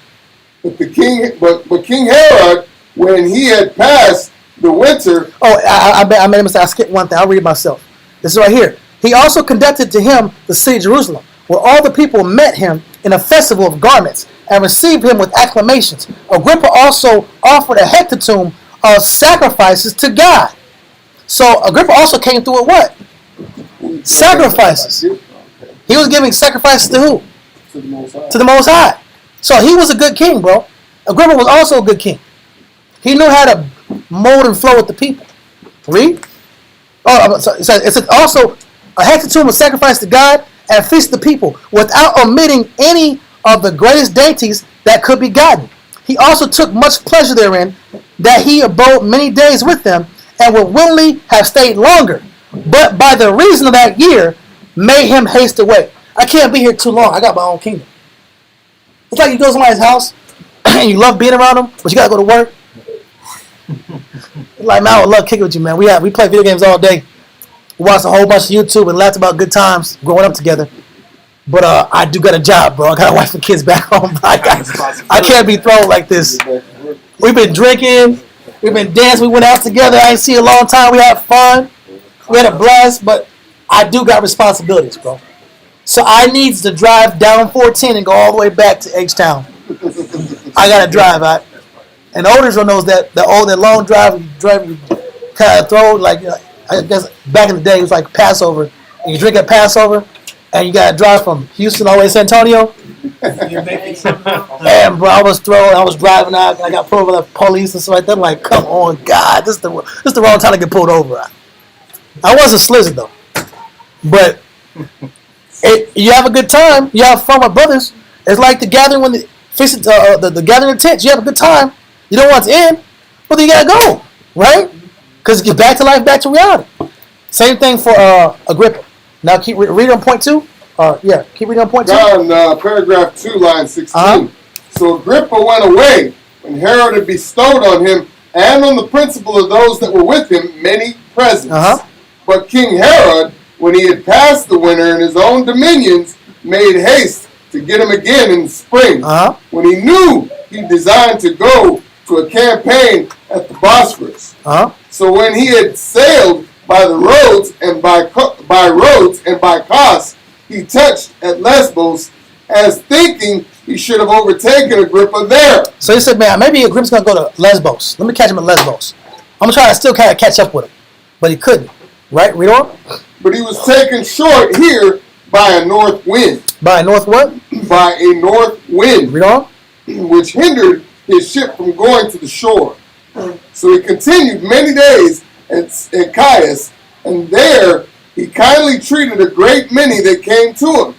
But King Herod, when he had passed the winter.
Oh, I made a mistake. I skipped one thing. I'll read it myself. This is right here. He also conducted to him the city of Jerusalem, where all the people met him in a festival of garments and received him with acclamations. Agrippa also offered a hecatomb of sacrifices to God. So Agrippa also came through with what? Sacrifices. He was giving sacrifices to who?
To the Most High.
To the Most High. So he was a good king, bro. Agrippa was also a good king. He knew how to mold and flow with the people. Read. Oh, so it's also a hecatomb of sacrifice to God and feast the people without omitting any of the greatest dainties that could be gotten. He also took much pleasure therein, that he abode many days with them and would willingly have stayed longer, but by the reason of that year made him haste away. I can't be here too long. I got my own kingdom. It's like you go to somebody's house and you love being around them, but you gotta go to work. Like, man, I would love kicking with you, man. We play video games all day. We watched a whole bunch of YouTube and laughed about good times growing up together. But I do got a job, bro. I got a wife and kids back home. I can't be thrown like this. We've been drinking. We've been dancing. We went out together. I ain't seen you a long time. We had fun. We had a blast. But I do got responsibilities, bro. So I needs to drive down 14 and go all the way back to H-Town. I got to drive out. And the oldest one knows that that long drive, you kind of throw, like, I guess back in the day, it was like Passover. And you drink at Passover, and you got to drive from Houston all the way to San Antonio. And, bro, I was driving out, and I got pulled over the police and stuff like that. I'm like, come on, God, this is the wrong time to get pulled over. I wasn't slizzard, though. But you have a good time. You have fun with brothers. It's like the gathering when the gathering of tents. You have a good time. You don't want to end, but you gotta go, right? Because you get back to life, back to reality. Same thing for Agrippa. Now keep reading on point 2. Keep reading on point 2.
On paragraph 2, line 16. So Agrippa went away when Herod had bestowed on him and on the principal of those that were with him many presents. But King Herod, when he had passed the winter in his own dominions, made haste to get him again in the spring, when he knew he designed to go to a campaign at the Bosphorus. So when he had sailed by the roads and by coast, he touched at Lesbos, as thinking he should have overtaken Agrippa there.
So he said, man, maybe Agrippa's going to go to Lesbos. Let me catch him at Lesbos. I'm going to try to still kind of catch up with him. But he couldn't. Right? Read on.
But he was taken short here by a north wind.
By a north what?
By a north wind.
Read on.
Which hindered his ship from going to the shore. So he continued many days at Chios, and there he kindly treated a great many that came to him,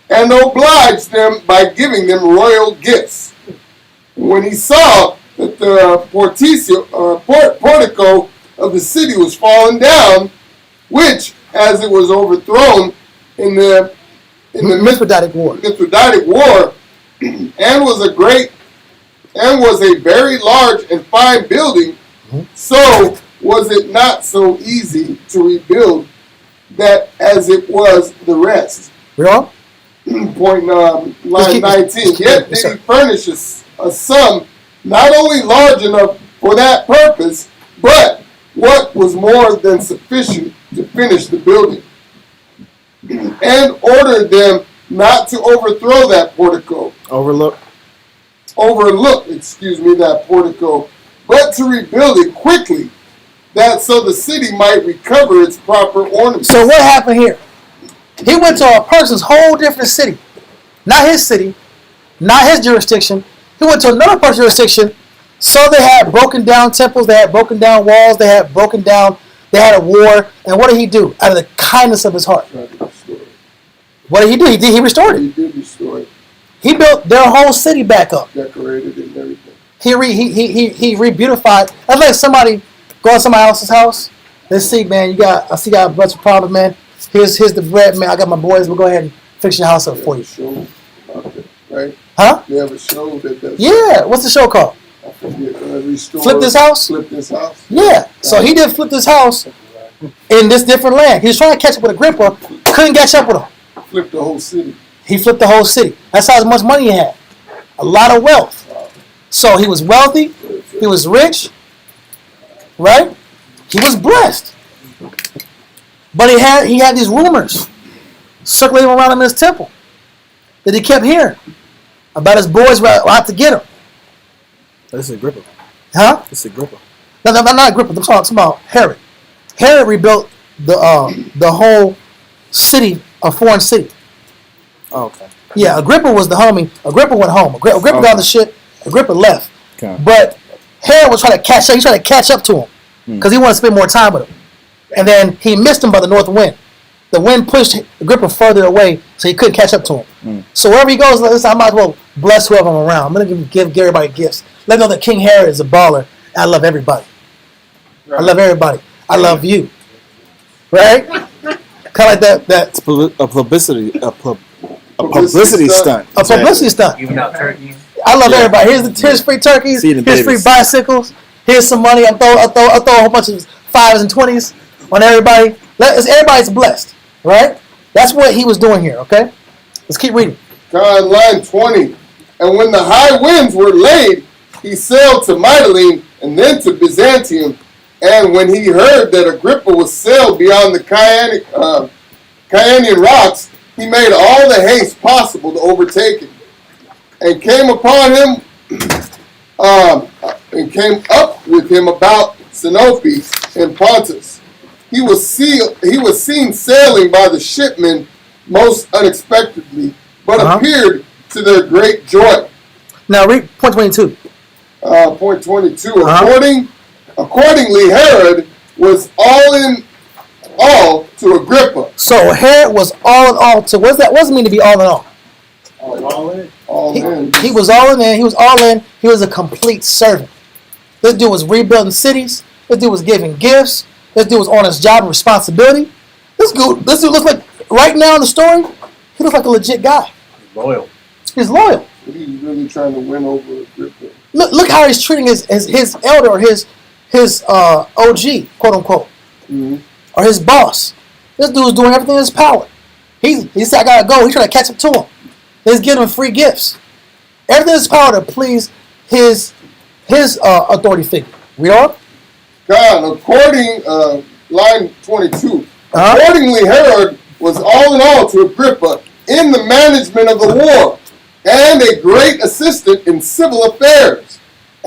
and obliged them by giving them royal gifts. When he saw that the portico of the city was fallen down, which, as it was overthrown in the
Mithridatic War,
and was a very large and fine building, so was it not so easy to rebuild that as it was the rest. Point line 19. Yet did he furnish a sum not only large enough for that purpose, but what was more than sufficient to finish the building, and ordered them not to overthrow that portico. Overlook, that portico, but to rebuild it quickly, that so the city might recover its proper ornament.
So what happened here? He went to a person's whole different city. Not his city, not his jurisdiction. He went to another person's jurisdiction. So they had broken down temples, they had broken down walls, they had a war. And what did he do? Out of the kindness of his heart. What did he do? He restored it.
He did restore it.
He built their whole city back up.
Decorated and everything.
He re-beautified. That's like somebody go to somebody else's house. Let's see, man. I see you got a bunch of problems, man. Here's the bread, man. I got my boys. We'll go ahead and fix your house up for you.
Show about it, right?
Huh?
They have a show that does.
Yeah. What's the show called?
I forget. Restore.
Flip This House?
Flip This House.
Yeah. So he did flip this house in this different land. He was trying to catch up with Agrippa. Couldn't catch up with him.
Flipped the whole city.
He flipped the whole city. That's how much money he had. A lot of wealth. So he was wealthy. He was rich. Right? He was blessed. But he had these rumors circulating around him in his temple that he kept hearing about his boys were out to get him.
This is Agrippa.
Huh?
This is Agrippa.
No, not Agrippa. I'm talking about Herod. Herod rebuilt the whole city, a foreign city.
Oh, okay.
Yeah, Agrippa was the homie. Agrippa went home. Agrippa got the shit. Agrippa left.
Okay.
But Herod was trying to catch up. He tried to catch up to him because he wanted to spend more time with him. And then he missed him by the north wind. The wind pushed Agrippa further away, so he couldn't catch up to him. So wherever he goes, listen, I might as well bless whoever I'm around. I'm going to give everybody gifts. Let them know that King Herod is a baller. And I love everybody. Right. I love everybody. I love you. Right? Kind of like that.
It's a publicity stunt.
A publicity stunt.
Giving out turkeys.
I love everybody. Here's free turkeys. Here's free bicycles. Here's some money. I throw a whole bunch of 5s and 20s on everybody. Everybody's blessed, right? That's what he was doing here. Okay, let's keep reading.
Line 20. And when the high winds were laid, he sailed to Mytilene and then to Byzantium. And when he heard that Agrippa was sailed beyond the Caenaean rocks, he made all the haste possible to overtake him, and came upon him, and came up with him about Sinope and Pontus. He was seen sailing by the shipmen most unexpectedly, but appeared to their great joy.
Now read point 22.
Point 22. Accordingly, Herod was all in all to Agrippa.
So Herod was all in all to, what does it mean to be all in all?
All in.
All in.
He was all in. He was all in. He was a complete servant. This dude was rebuilding cities. This dude was giving gifts. This dude was on his job and responsibility. This dude looks like, right now in the story, he looks like a legit guy.
Loyal.
He's loyal.
He's really trying to win over Agrippa.
Look how he's treating his elder, or his OG, quote unquote, or his boss. This dude's doing everything in his power. He said, I gotta go. He's trying to catch up to him. He's giving him free gifts. Everything in his power to please his authority figure. Read on.
God, line 22. Accordingly, Herod was all in all to Agrippa in the management of the war, and a great assistant in civil affairs,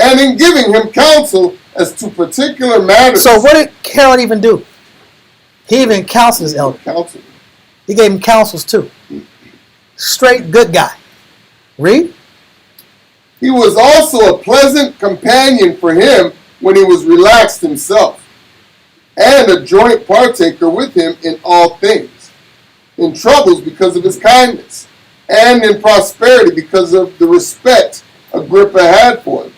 and in giving him counsel as to particular matters.
So what did Herod even do? He even counseled his elder.
Counsel.
He gave him counsels too. Straight good guy. Read.
He was also a pleasant companion for him when he was relaxed himself, and a joint partaker with him in all things, in troubles because of his kindness, and in prosperity because of the respect Agrippa had for him.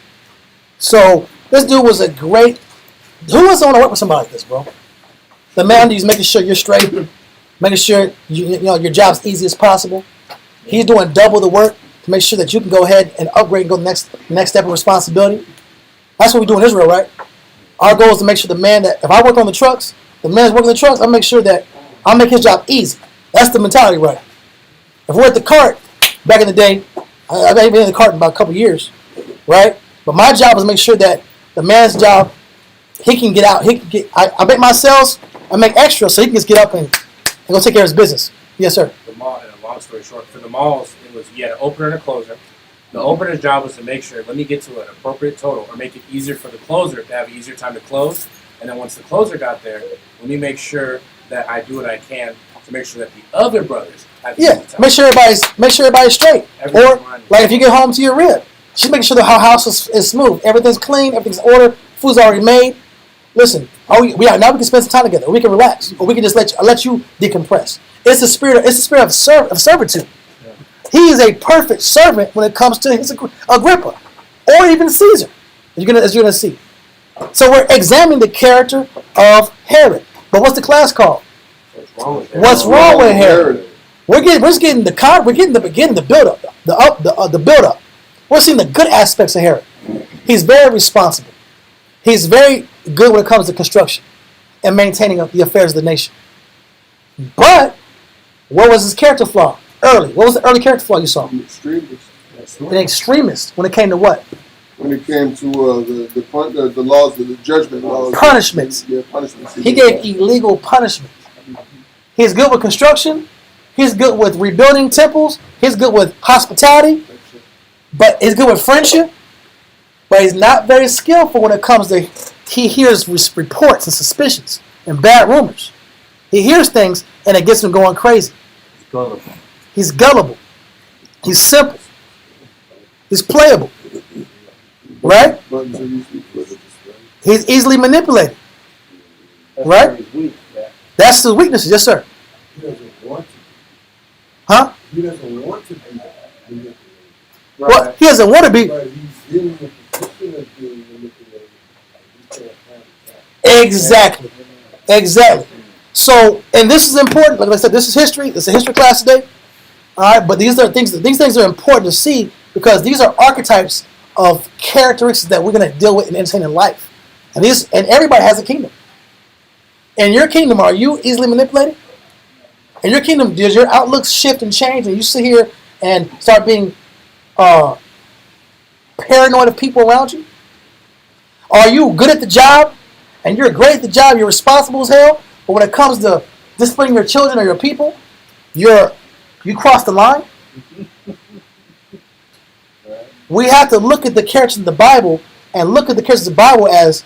So this dude was a great. Who wants to want to work with somebody like this, bro? The man who's making sure you're straight, making sure your job's easy as possible. He's doing double the work to make sure that you can go ahead and upgrade and go to the next step of responsibility. That's what we do in Israel, right? Our goal is to make sure the man that, if I work on the trucks, the man's working the trucks, I'll make sure that I'll make his job easy. That's the mentality, right? If we're at the cart, back in the day, I've been in the cart in about a couple years, right? But my job is to make sure that the man's job, he can get out. I make my sales, I make extra so he can just get up and go take care of his business. Yes, sir.
The mall, and a long story short, for the malls, it was you had an opener and a closer. The opener's job was to make sure, let me get to an appropriate total, or make it easier for the closer to have an easier time to close. And then once the closer got there, let me make sure that I do what I can to make sure that the other brothers have the time.
Make sure everybody's straight. Or like if you get home to your rib, just making sure the house is smooth, everything's clean, everything's in order, food's already made. Listen, now we can spend some time together, or we can relax, or we can just let you decompress. It's the spirit of servitude. He is a perfect servant when it comes to his Agrippa, or even Caesar, as you're gonna see. So we're examining the character of Herod. But what's the class called? What's wrong with Herod? We're getting the beginning, the build up, the build up. We're seeing the good aspects of Herod. He's very responsible. He's very good when it comes to construction and maintaining the affairs of the nation. But what was his character flaw? What was the early character flaw you saw?
An extremist.
An extremist when it came to what?
When it came to the laws, the judgment laws.
Punishments.
Yeah, punishments.
He gave illegal punishment. He's good with construction. He's good with rebuilding temples. He's good with hospitality. But he's good with friendship. But he's not very skillful when it comes to, he hears reports and suspicions and bad rumors. He hears things and it gets him going crazy. He's gullible. He's simple. He's playable. Right? He's easily manipulated. Right? That's the weaknesses. Yes, sir.
He doesn't want to.
Huh?
He doesn't want to be manipulated.
Well, he doesn't want to be.
But he's in the position of being manipulated. He can't have that.
Exactly. So, and this is important. Like I said, this is history. It's a history class today. All right, but these things are important to see because these are archetypes of characteristics that we're going to deal with and entertain in life. And everybody has a kingdom. In your kingdom, are you easily manipulated? In your kingdom, does your outlook shift and change and you sit here and start being paranoid of people around you? Are you good at the job and you're great at the job, you're responsible as hell, but when it comes to disciplining your children or your people, you cross the line? We have to look at the characters in the Bible and look at the characters in the Bible as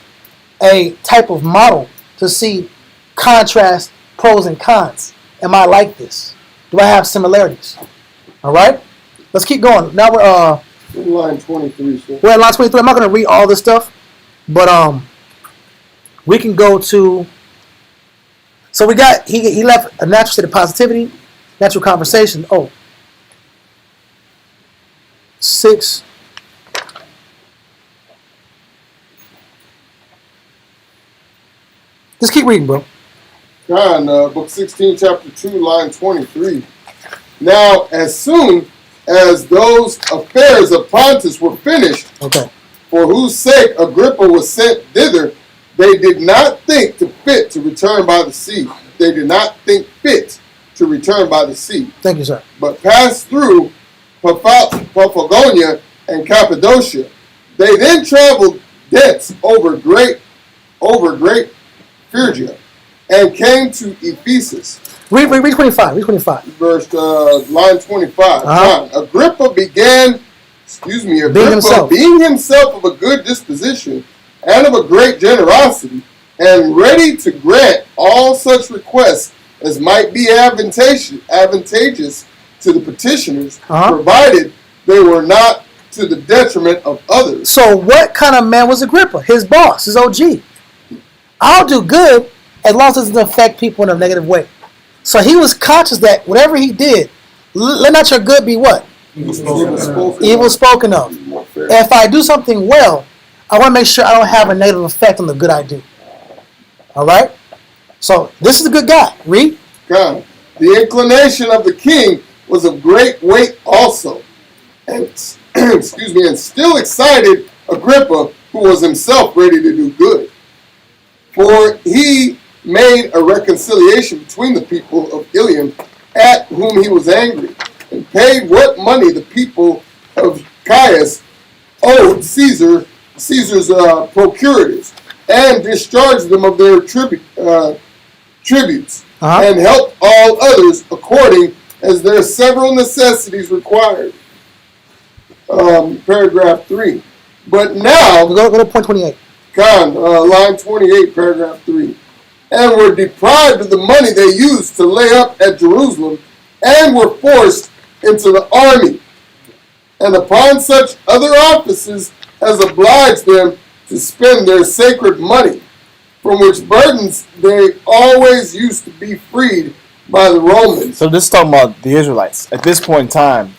a type of model to see contrast, pros and cons. Am I like this? Do I have similarities? All right? Let's keep going. Now we're
In line 23, sir.
we're at line 23. I'm not going to read all this stuff, but we can go to. So we got he left a natural state of positivity, natural conversation. 6. Just keep reading, bro.
John, book 16, chapter 2, line 23. Now, as soon as those affairs of Pontus were finished,
Okay.
for whose sake Agrippa was sent thither, they did not think fit to return by the sea. They did not think fit to return by the sea,
Thank you, sir.
but passed through Paphlagonia and Cappadocia. They then traveled thence over great Phrygia, and came to Ephesus.
Read 25. Read 25.
Verse line 25. Agrippa being himself of a good disposition and of a great generosity, and ready to grant all such requests as might be advantageous to the petitioners, provided they were not to the detriment of others.
So what kind of man was Agrippa? His boss, his OG. I'll do good as long as it doesn't affect people in a negative way. So he was conscious that whatever he did, let not your good be what? Evil spoken of. If I do something well, I want to make sure I don't have a negative effect on the good I do. All right? So this is a good guy. Read.
God. The inclination of the king was of great weight also. And and still excited Agrippa, who was himself ready to do good. For he made a reconciliation between the people of Ilium, at whom he was angry, and paid what money the people of Caius owed Caesar's procurators, and discharged them of their tributes, and helped all others according as their several necessities required. Paragraph 3. But now,
go to point 28.
Line 28, paragraph 3. And were deprived of the money they used to lay up at Jerusalem, and were forced into the army, and upon such other offices as obliged them to spend their sacred money, from which burdens they always used to be freed by the Romans.
So this is talking about the Israelites. At this point in time,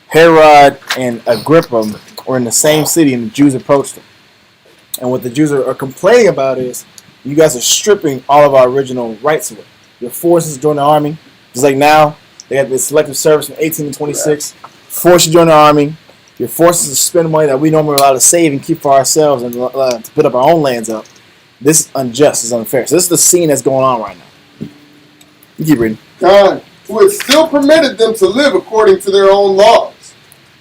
Herod and Agrippa were in the same city, and the Jews approached them. And what the Jews are complaining about is, you guys are stripping all of our original rights away. Your forces join the army. Just like now, they have this selective service from 18 to 26. Force you to join the army. Your forces to spend money that we normally allowed to save and keep for ourselves and to put up our own lands up. This is unjust. This is unfair. So this is the scene that's going on right now. You keep reading.
God, who had still permitted them to live according to their own laws.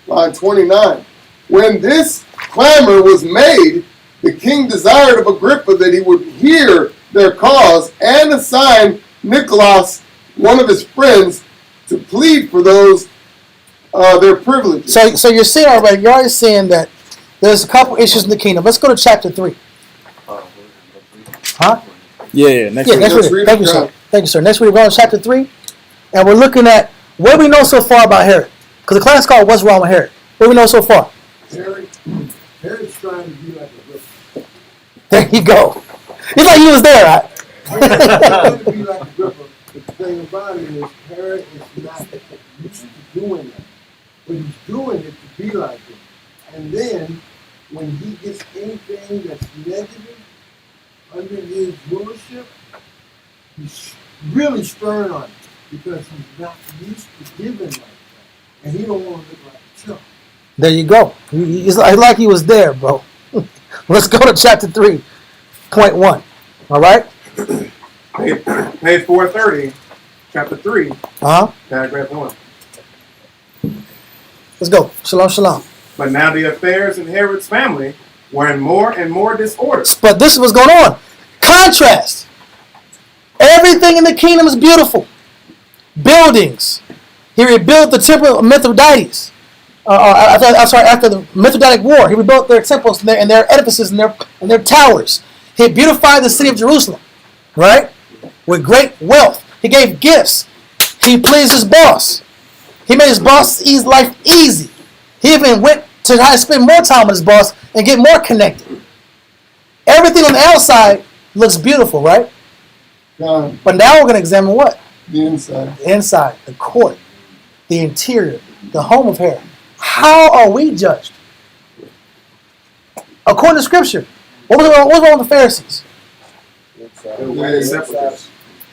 Line 29. When this clamor was made, the king desired of Agrippa that he would hear their cause and assign Nicholas, one of his friends, to plead for those their privileges.
So you're seeing already. You're already seeing that there's a couple issues in the kingdom. Let's go to chapter 3.
Yeah. Next
read it. Thank you, sir. Thank you, sir. Next week we're going to chapter 3, and we're looking at what we know so far about Herod. Because the class called "What's Wrong with Herod?" What do we know so far?
Herod's trying to be like Agrippa.
There you go. He's like he was there, right?
He's trying to be like Agrippa. But the thing about it is, Herod is not used to doing that. But he's doing it to be like him. And then, when he gets anything that's negative under his rulership, he's really stern on it because he's not used to giving like that. And he don't want to look like a chump.
There you go. He's like he was there, bro. Let's go to chapter 3, point 1. All right?
Page 430, chapter 3, paragraph 1.
Let's go. Shalom, shalom.
But now the affairs in Herod's family were in more and more disorder.
But this is what's going on. Contrast. Everything in the kingdom is beautiful. Buildings. He rebuilt the temple of Mithridates. After the Mithridatic War, he rebuilt their temples and their edifices and their towers. He beautified the city of Jerusalem, right? With great wealth. He gave gifts. He pleased his boss. He made his boss' life easy. He even went to try to spend more time with his boss and get more connected. Everything on the outside looks beautiful, right? But now we're going to examine what?
The inside.
The inside, the court, the interior, the home of Herod. How are we judged? According to Scripture, what was wrong with the Pharisees?
They're whited sepulchres.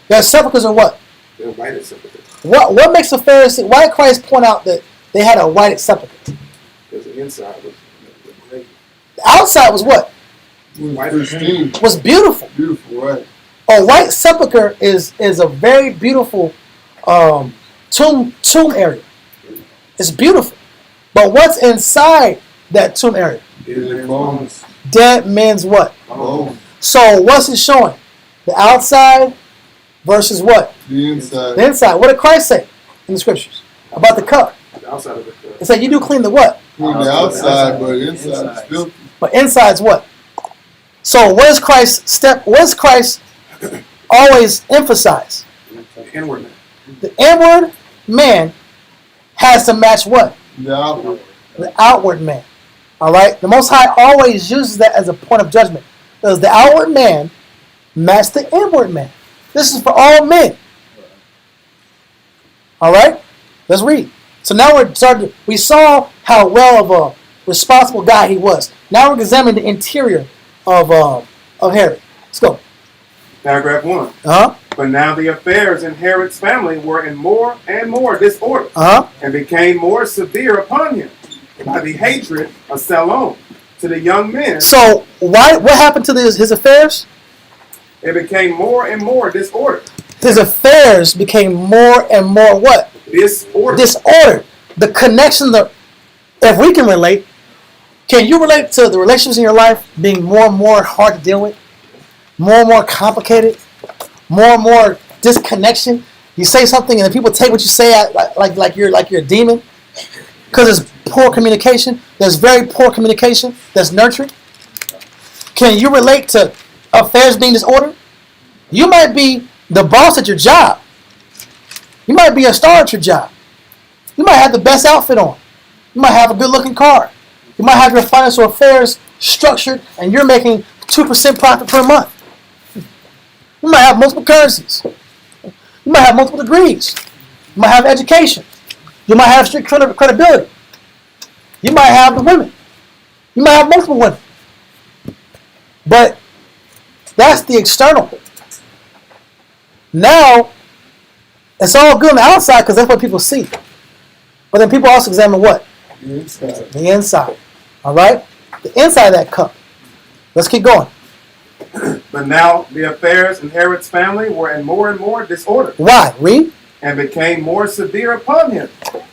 Their sepulchres are what?
They're whited sepulchres.
What makes a Pharisee? Why did Christ point out that they had a whited sepulchre?
Because the inside was great.
The outside was what?
Pristine.
Was beautiful.
Beautiful, right?
A white sepulchre is a very beautiful tomb area. It's beautiful. But what's inside that tomb area?
Bones.
Dead men's what?
Bones.
So what's it showing? The outside versus what?
The inside.
The inside. What did Christ say in the scriptures about the cup?
The outside of the cup.
It said you do clean the what?
Clean the outside, but inside is filthy.
But inside's what? So what does Christ always emphasize?
The inward man.
The inward man has to match what?
The outward.
The outward man. All right? The Most High always uses that as a point of judgment. Does the outward man match the inward man? This is for all men. All right? Let's read. So now we saw how well of a responsible guy he was. Now we're examining the interior of Herod. Let's go.
Paragraph 1.
Uh-huh.
But now the affairs in Herod's family were in more and more disorder, and became more severe upon him by the hatred of Salome to the young men.
So what happened to his affairs?
It became more and more disorder.
His affairs became more and more what? Disordered. The connection, if we can relate, can you relate to the relationships in your life being more and more hard to deal with? More and more complicated? More and more disconnection? You say something and then people take what you say like you're a demon? Because there's poor communication. There's very poor communication that's nurtured. Can you relate to affairs being disordered? You might be the boss at your job. You might be a star at your job. You might have the best outfit on. You might have a good-looking car. You might have your financial affairs structured and you're making 2% profit per month. You might have multiple currencies. You might have multiple degrees. You might have education. You might have strict credibility. You might have the women. You might have multiple women. But that's the external. Now, it's all good on the outside because that's what people see. But then people also examine what?
The inside.
The inside. All right? The inside of that cup. Let's keep going.
But now the affairs in Herod's family were in more and more disorder.
Why? Read.
And became more severe upon him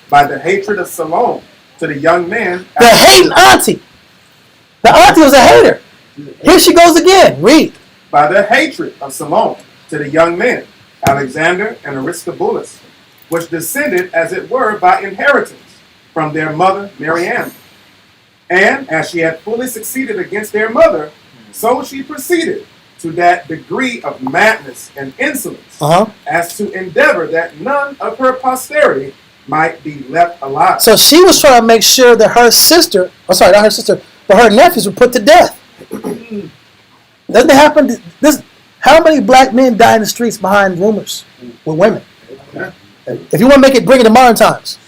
by the hatred of Salome to the young men.
The hating auntie. The auntie was a hater. Here she goes again. Read.
By the hatred of Salome to the young men, Alexander and Aristobulus, which descended, as it were, by inheritance from their mother Mariamne. And as she had fully succeeded against their mother, so she proceeded to that degree of madness and insolence as to endeavor that none of her posterity might be left alive.
So she was trying to make sure that her sister, not her sister, but her nephews were put to death. Doesn't it happen? How many black men die in the streets behind rumors with women? If you want to bring it to modern times,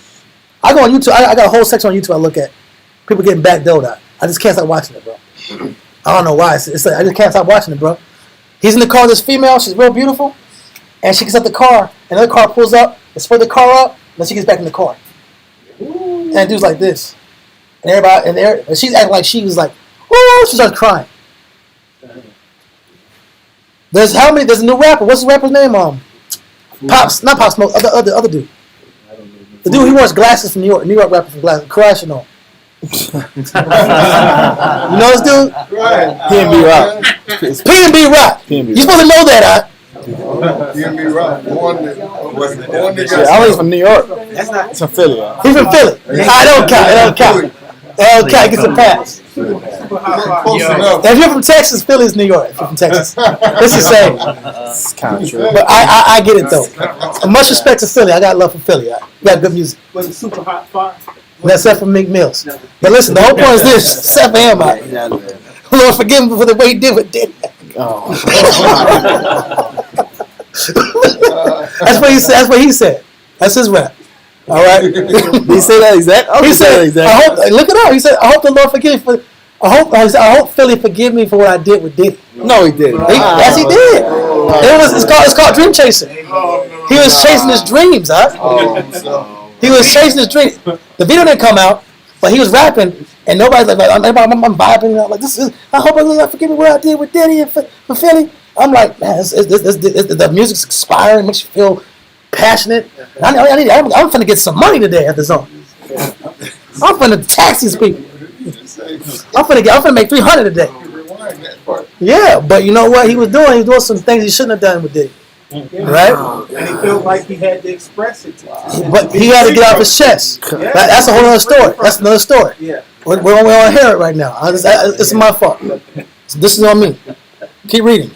I go on YouTube. I got a whole section on YouTube I look at. People getting backdoored out. I just can't stop watching it, bro. I don't know why. It's like, I just can't stop watching it, bro. He's in the car with this female. She's real beautiful. And she gets out the car. And another car pulls up. They split the car up. And then she gets back in the car. And the dude's like this. And everybody, and she's acting like she was like, oh, she starts crying. There's a new rapper. What's the rapper's name? Not Pop Smoke. Other dude. The dude, he wears glasses from New York rapper from glasses. Karashino. You know this dude?
Right.
P&B Rock.
P&B Rock.
P&B
You supposed to know that,
P&B Rock.
I was from New York. That's not. It's from Philly.
He's from Philly. I don't count. It don't count. It don't count. Gets a pass.
Close enough.
If you're from Texas, Philly's New York. If you're from Texas, it's the same.
It's kind of true.
But I get it though. And much respect to Philly. I got love for Philly. You got good music.
Was it super hot fire?
That's except for Meek Mills. But listen, the whole point is this: except for him, Lord forgive him for the way he did what did.
Oh.
That's what he said. That's what he said. That's his rap. All right.
Did he say that exact?
He said,
exact.
I hope. Look it up. He said, I hope the Lord forgive me for. I hope Philly forgive me for what I did with Diddy.
No, he didn't.
Yes, he did. It's called Dream Chasing. He was chasing his dreams, huh? He was chasing his dreams. The video didn't come out, but he was rapping, and nobody's like I'm vibing. I'm like, I hope Allah forgive me what I did with Diddy and for Philly. I'm like, man, the music's inspiring, makes you feel passionate. I'm finna get some money today at the Zone. I'm finna tax these people. I'm finna make $300 today. Yeah, but you know what he was doing? He was doing some things he shouldn't have done with Diddy. Right?
And he felt like he had to express it.
But he had to get off his chest. That's a whole other story. That's another story.
Yeah.
We don't hear it right now. It's my fault. This is on me. Keep reading.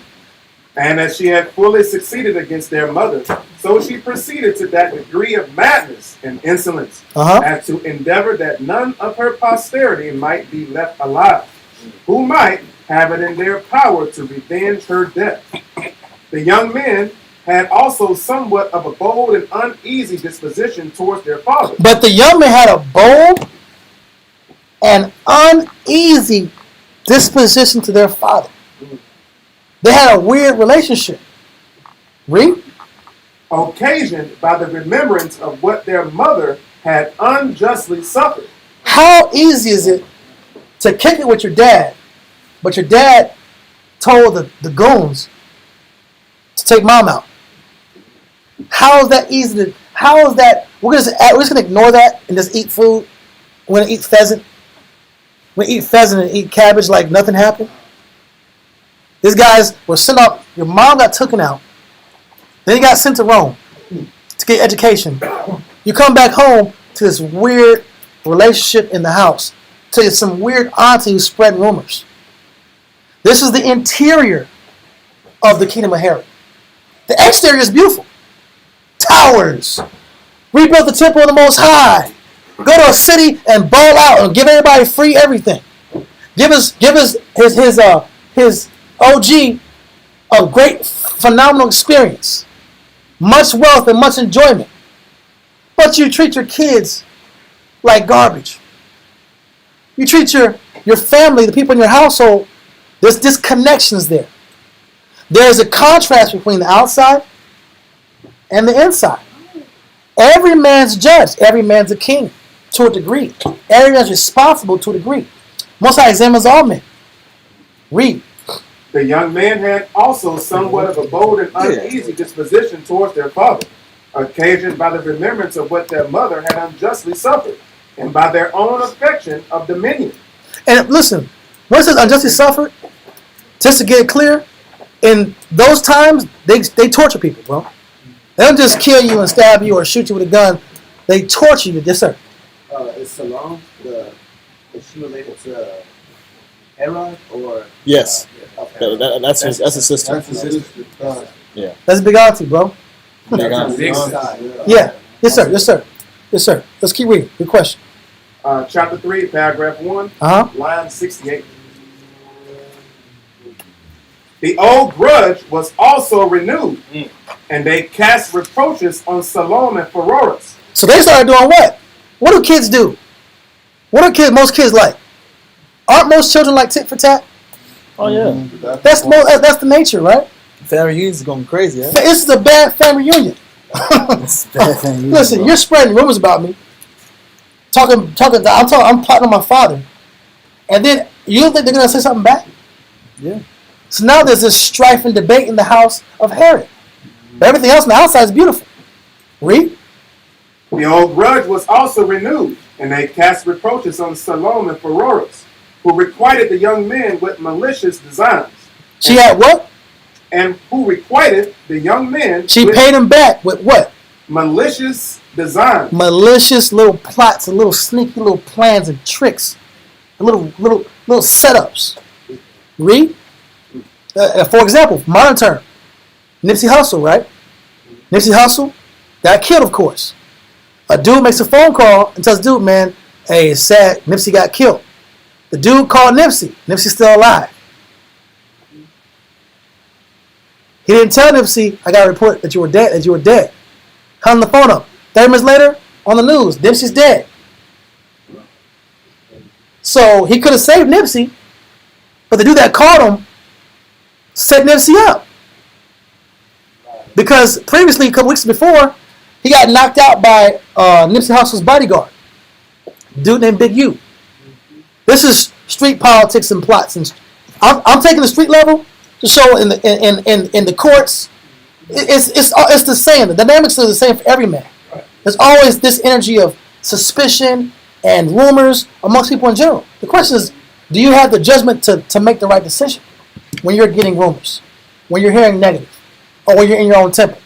And as she had fully succeeded against their mother, so she proceeded to that degree of madness and insolence, as to endeavor that none of her posterity might be left alive, who might have it in their power to revenge her death. The young men had also somewhat of a bold and uneasy disposition towards their father.
But the young men had a bold and uneasy disposition to their father. They had a weird relationship. Read.
Occasioned by the remembrance of what their mother had unjustly suffered.
How easy is it to kick it with your dad, but your dad told the goons to take mom out? How is that easy to? How is that? We're just gonna ignore that and just eat food. We're gonna eat pheasant. We eat pheasant and eat cabbage like nothing happened. These guys were sent up. Your mom got taken out. Then you got sent to Rome to get education. You come back home to this weird relationship in the house. To some weird auntie who's spreading rumors. This is the interior of the kingdom of Herod. The exterior is beautiful. Towers. Rebuild the temple of the Most High. Go to a city and ball out and give everybody free everything. Give us his OG a great, phenomenal experience. Much wealth and much enjoyment. But you treat your kids like garbage. You treat your family, the people in your household, there's disconnections there. There's a contrast between the outside and the inside. Every man's judged. Every man's a king to a degree. Every man's responsible to a degree. Most High examines all men. Read.
The young man had also somewhat of a bold and uneasy disposition towards their father, occasioned by the remembrance of what their mother had unjustly suffered, and by their own affection of dominion.
And listen, when it says unjustly suffered, just to get it clear, in those times, they torture people, bro. They don't just kill you and stab you or shoot you with a gun. They torture you. Yes, sir.
Is Salome, is she related to Herod or?
Yes.
Okay.
That's his sister.
That's his sister.
Yeah.
That's a big auntie, bro.
Big auntie.
Yeah. Yes, sir. Yes, sir. Yes, sir. Let's keep reading. Good question.
Chapter 3, paragraph 1, line 68. The old grudge was also renewed, and they cast reproaches on Salome and Pharoras.
So they started doing what? What do kids do? What do most kids like? Aren't most children like tit for tat?
Oh yeah.
That's the nature, right?
Family reunion's going crazy.
This is a bad family reunion. Listen, you're spreading rumors about me. I'm plotting on my father, and then you don't think they're gonna say something back?
Yeah.
So now there's this strife and debate in the house of Herod. But everything else on the outside is beautiful. Read.
The old grudge was also renewed, And they cast reproaches on Salome and Pharoras, who requited the young men with malicious designs.
She had what?
And who requited the young men.
She paid them back with what?
Malicious designs.
Malicious little plots and little sneaky little plans and tricks. Little setups. Read? For example, modern term. Nipsey Hussle, right? Nipsey Hussle got killed, of course. A dude makes a phone call and tells the dude, man, hey, it's sad, Nipsey got killed. The dude called Nipsey. Nipsey's still alive. He didn't tell Nipsey, I got a report that you were dead. Hung the phone up. 30 minutes later, on the news, Nipsey's dead. So he could have saved Nipsey, but the dude that called him set Nipsey up. Because previously, a couple weeks before, he got knocked out by Nipsey Hussle's bodyguard, dude named Big U. This is street politics and plots, and I'm taking the street level to show in the courts. It's the same. The dynamics are the same for every man. There's always this energy of suspicion and rumors amongst people in general. The question is, do you have the judgment to make the right decision when you're getting rumors, when you're hearing negative, or when you're in your own temple?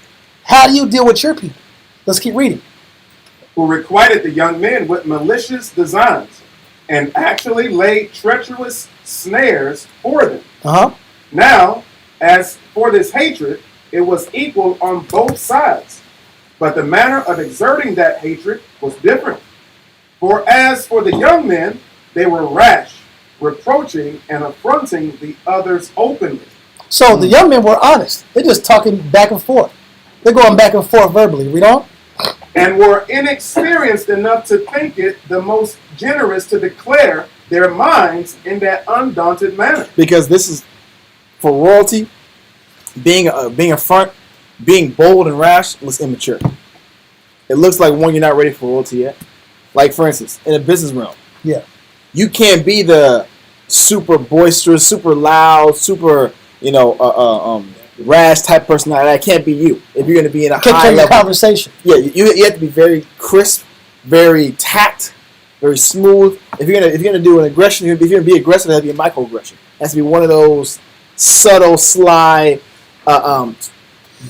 How do you deal with your people? Let's keep reading.
Who requited the young men with malicious designs and actually laid treacherous snares for them. Now, as for this hatred, it was equal on both sides. But the manner of exerting that hatred was different. For as for the young men, they were rash, reproaching and affronting the others openly.
So the young men were honest. They're just talking back and forth. They're going back and forth verbally. Read on.
And were inexperienced enough to think it the most generous to declare their minds in that undaunted manner.
Because this is, for royalty, being a front, being bold and rash was immature. It looks like one, you're not ready for royalty yet. Like, for instance, in a business realm.
Yeah.
You can't be the super boisterous, super loud, super, rash type personality. That can't be you. If you're going to be in a high level
conversation.
Yeah, you have to be very crisp, very tact, very smooth. If you're gonna do an aggression, if you're gonna be aggressive, it has to be a microaggression. It has to be one of those subtle, sly,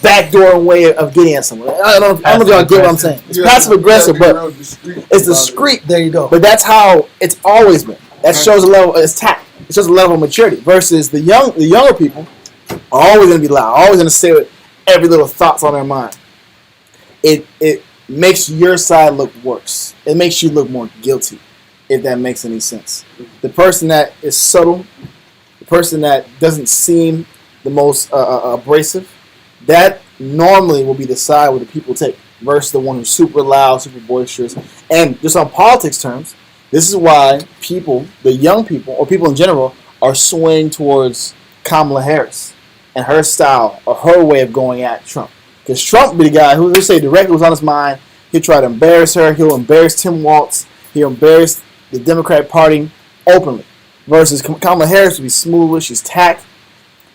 backdoor way of getting at someone. I don't know if y'all get what I'm saying. It's passive aggressive, but it's discreet.
There you go.
But that's how it's always been. That shows a level. It's tact. It shows a level of maturity. Versus the younger people are always gonna be loud. Always gonna say with every little thoughts on their mind. It makes your side look worse. It makes you look more guilty, if that makes any sense. The person that is subtle, the person that doesn't seem the most abrasive, that normally will be the side where the people take, versus the one who's super loud, super boisterous. And just on politics terms, this is why people, the young people, or people in general, are swaying towards Kamala Harris and her style or her way of going at Trump. Because Trump be the guy who, they say, directly was on his mind. He'll try to embarrass her. He'll embarrass Tim Walz. He'll embarrass the Democratic Party openly. Versus Kamala Harris will be smoother. She's tact.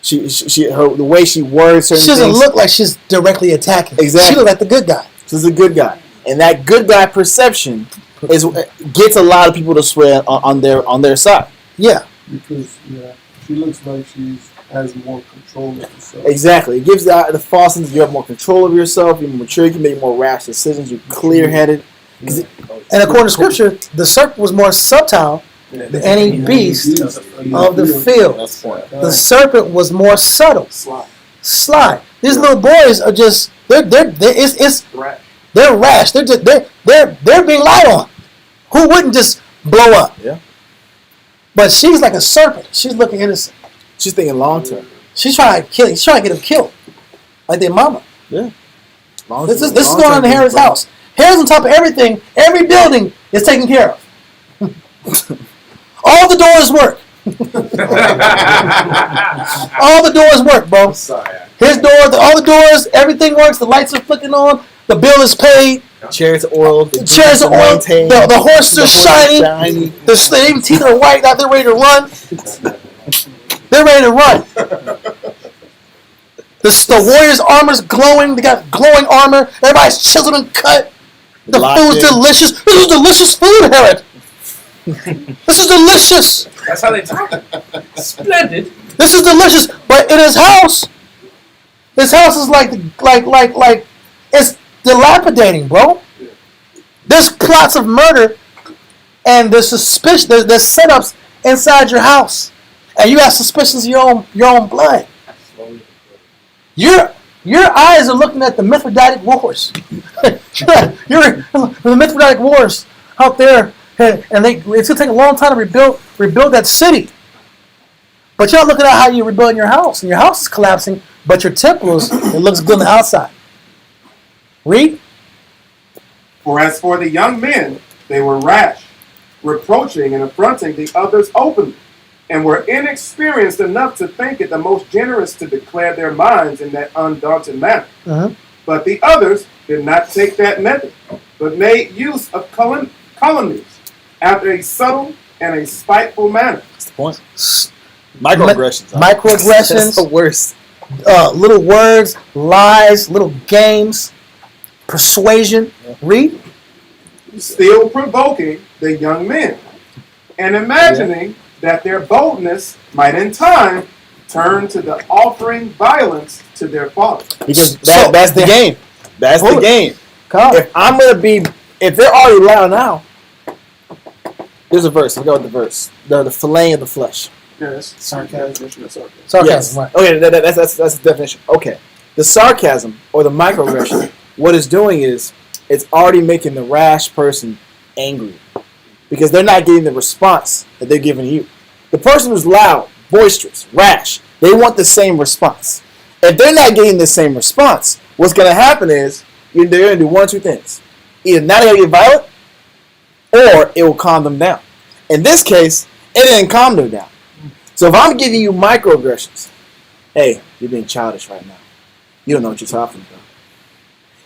The way she words certain things.
She doesn't look like she's directly attacking.
Exactly.
She looks like the good guy.
She's a good guy. And that good guy perception gets a lot of people to swear on their side.
Yeah.
Because she looks like she has more control of herself.
Exactly. It gives the false sense you have more control of yourself, you're more mature, you can make more rash decisions, you're clear-headed.
And according to Scripture, the serpent was more subtle than any beast of the field. The serpent was more subtle. Sly. These little boys are just they're rash. They're being lied on. Who wouldn't just blow up?
Yeah. But
she's like a serpent. She's looking innocent.
She's thinking long term.
She's trying to kill. She's trying to get him killed, like their mama.
Yeah.
This is going on in Harris' house. Harris on top of everything. Every building is taken care of. All the doors work. All the doors work, bro. His door, all the doors, everything works. The lights are flicking on. The bill is paid.
Chariots are oiled.
The chariots are oiled. The horses are shiny. The teeth are white. Now they're ready to run. They're ready to run. The Warriors' armor's glowing. They got glowing armor. Everybody's chiseled and cut. The food's delicious. This is delicious food, Herod. This is delicious.
That's how they talk. Splendid.
This is delicious. But in his house is like it's dilapidating, bro. There's plots of murder and there's suspicion. There's setups inside your house, and you have suspicions of your own blood. Your eyes are looking at the Mithridatic wars. you're the Mithridatic wars out there, and it's gonna take a long time to rebuild that city. But you're not looking at how you're rebuilding your house, and your house is collapsing, but your temple it looks good on the outside. Read.
For as for the young men, they were rash, reproaching and affronting the others openly, and were inexperienced enough to think it the most generous to declare their minds in that undaunted manner. But the others did not take that method, but made use of calumnies after a subtle and a spiteful manner.
That's the point. Microaggressions.
Microaggressions.
That's the worst.
Little words, lies, little games, persuasion. Yeah. Read.
Still provoking the young men, and imagining that their boldness might in time turn to the offering violence to their father.
Because that's the game. That's the game. If they're already loud now, there's a verse. We go with the verse. The filleting of the flesh.
Yes.
Sarcasm.
Yes.
Right.
Okay, that's the definition. Okay. The sarcasm or the microaggression, what it's doing is it's already making the rash person angry because they're not getting the response that they're giving you. The person who's loud, boisterous, rash, they want the same response. If they're not getting the same response, what's going to happen is they're going to do one or two things. Either now they're going to get violent or it will calm them down. In this case, it didn't calm them down. So if I'm giving you microaggressions, hey, you're being childish right now. You don't know what you're talking about.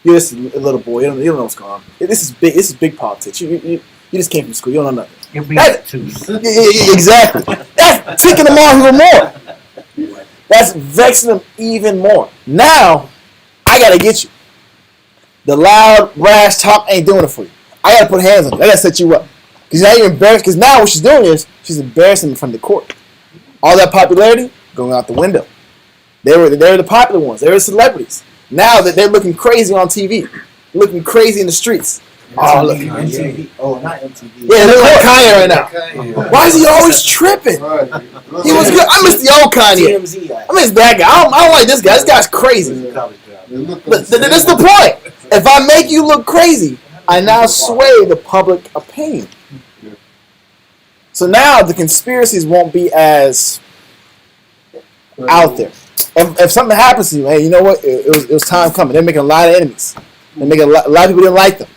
You're just a little boy. You don't know what's going on. This is big. This is big politics. You just came from school. You don't know nothing.
You're being too.
Exactly. That's ticking them off even more. That's vexing them even more. Now, I gotta get you. The loud, rash talk ain't doing it for you. I gotta put hands on you. I gotta set you up. Because now you're embarrassed. Because now what she's doing is she's embarrassing them from the court. All that popularity going out the window. They were the popular ones. They were celebrities. Now that they're looking crazy on TV, looking crazy in the streets. Oh, look.
MTV. Oh, not MTV.
Yeah, they're like Kanye right now. Why is he always tripping? He was good. I miss the old Kanye. I miss that guy. I don't like this guy. This guy's crazy. But that's the point. If I make you look crazy, I now sway the public opinion. So now the conspiracies won't be as out there. If something happens to you, hey, you know what? It was time coming. They're making a lot of enemies. They're making a lot of people didn't like them.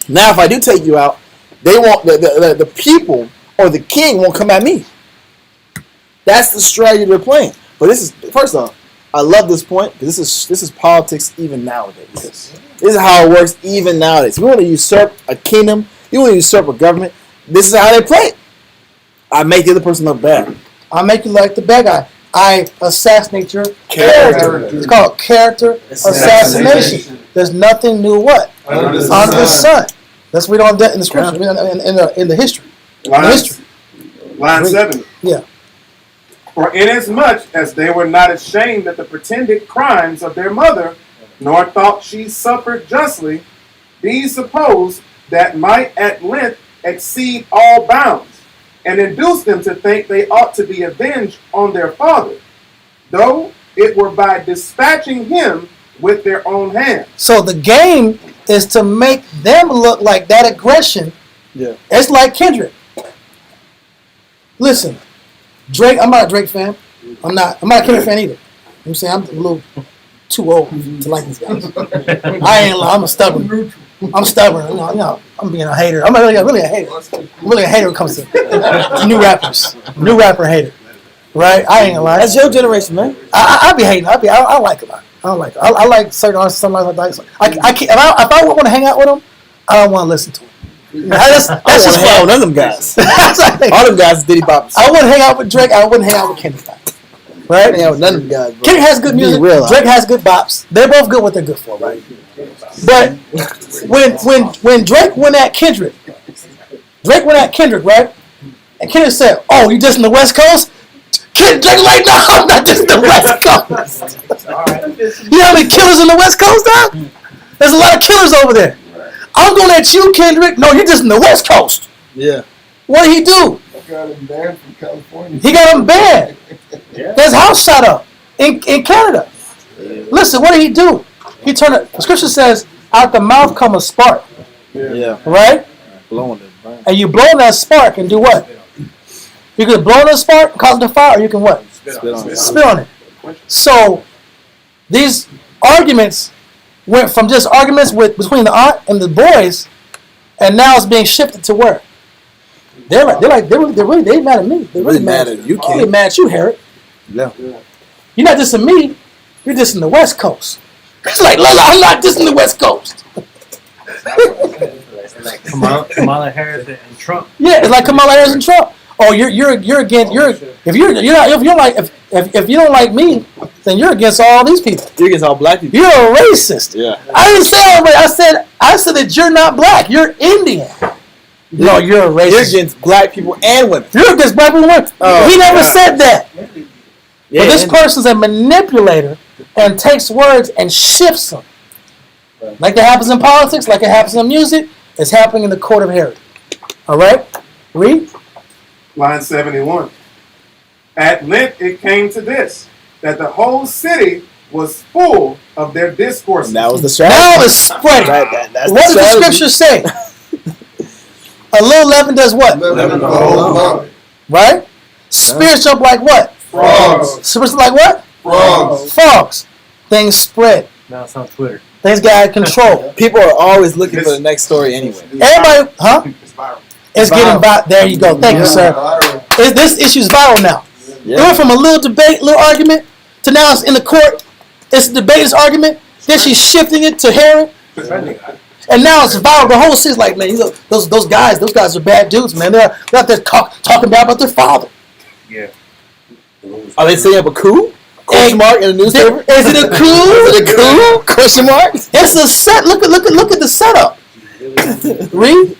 Now, if I do take you out, they won't. The people or the king won't come at me. That's the strategy they're playing. But this is first off, I love this point because this is politics even nowadays. This is how it works even nowadays. You want to usurp a kingdom, you want to usurp a government. This is how they play it. I make the other person look bad.
I make you like the bad guy. I assassinate your character. It's called character assassination. There's nothing new under the sun. Let's read on that in the scripture, in the history.
Line 7.
Yeah.
For inasmuch as they were not ashamed at the pretended crimes of their mother, nor thought she suffered justly, these supposed that might at length exceed all bounds, and induce them to think they ought to be avenged on their father, though it were by dispatching him with their own hands.
So the game is to make them look like that aggression.
Yeah.
It's like Kendrick. Listen, Drake, I'm not a Drake fan. I'm not a Kendrick fan either. I'm saying I'm a little too old to like these guys. I'm stubborn. I'm stubborn. You know, I'm being a hater. I'm really a hater. I'm really a hater when it comes to new rappers. New rapper hater. Right? I ain't gonna lie.
That's your generation, man.
I be hating. I like it. I don't like it. I like certain artists. Some like that. I can't, if I want to hang out with them, I don't want to listen to them. That's just
hang out with none of them guys. All them guys Diddy Bops.
I wouldn't hang out with Drake. I wouldn't hang out with Kendrick. Right?
Hang out with none of them guys. Bro.
Kendrick has good music. Drake has good bops. They're both good what they're good for, right? But when Drake went at Kendrick, right? And Kendrick said, "Oh, you just in the West Coast?" Drake like, "No, I'm not just in the West Coast." You know how many killers in the West Coast, dog? There's a lot of killers over there. I'm going at you, Kendrick. No, you're just in the West Coast.
Yeah.
What did he do?
Got him banned from California.
He got him banned. His house shot up in Canada. Listen, what did he do? He turned it. The scripture says, "Out the mouth come a spark."
Yeah.
Right?
Blowing it. Right?
And you blow that spark and do what? You can blow that spark and cause it to fire, or you can what? Spit on it. So these arguments went from just arguments between the aunt and the boys, and now it's being shifted to where? They're mad at me. They're really mad at you. They're mad at you, Harry.
Yeah.
You're not just in me. You're just in the West Coast. It's like, I'm not just in the West Coast.
Like Kamala Harris and Trump.
Yeah, it's like Kamala Harris and Trump. Oh, you're against if you don't like me, then you're against all these people.
You're against all black people.
You're a racist.
Yeah.
I didn't say all that. I said that you're not black. You're Indian. No, you're a racist.
You're against black people and women.
You're against black people and women. He never said that.
Yeah,
but this person's a manipulator and takes words and shifts them. Like that happens in politics, like it happens in music, it's happening in the court of Herod. All right? Read.
Line 71. At length it came to this, that the whole city was full of their discourses.
And that was the strategy.
Now it's spreading. What does the scripture say? A little leaven does what? Right? Spirits jump like what?
Frogs.
Spirits like what? Frogs. Things spread.
Now it's on Twitter.
Things got out of control.
People are always looking for the next story anyway.
Everybody, huh? It's getting viral. There you go. Thank you, sir. This issue's viral now. It went from a little debate, little argument, to now it's in the court. It's a debate, it's argument. Then she's shifting it to Herod. And now it's viral. The whole city's like, man, those guys are bad dudes, man. They're out there talking bad about their father.
Yeah.
Are they setting up a coup? Question mark in the newspaper?
Is it a coup?
Is it a coup? Question mark?
It's a set. Look at the setup. Read.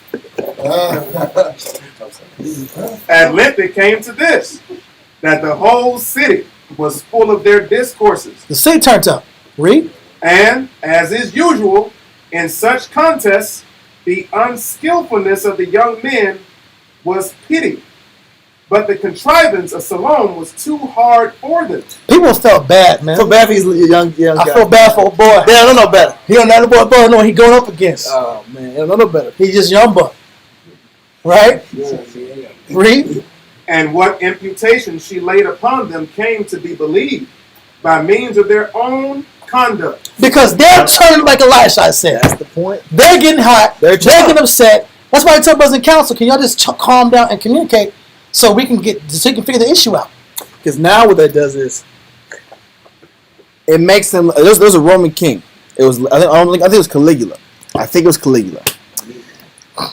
At length it came to this, that the whole city was full of their discourses.
The city turned up. Read.
And, as is usual, in such contests, the unskillfulness of the young men was pitied. But the contrivance of Salome was too hard for them.
People felt bad, man.
I feel bad for these young guys.
I feel bad for a boy.
They don't know better.
He don't know the boy know what he going up against.
Oh, man. They don't know better.
He's just young buck. Right? Read.
And what imputation she laid upon them came to be believed by means of their own conduct.
Because they're turning like Elisha said.
That's the point.
They're getting hot. They're getting upset. That's why I tell brothers in council, can y'all just calm down and communicate so we can figure the issue out?
Because now what that does is it makes them. There's a Roman king. It was I think it was Caligula.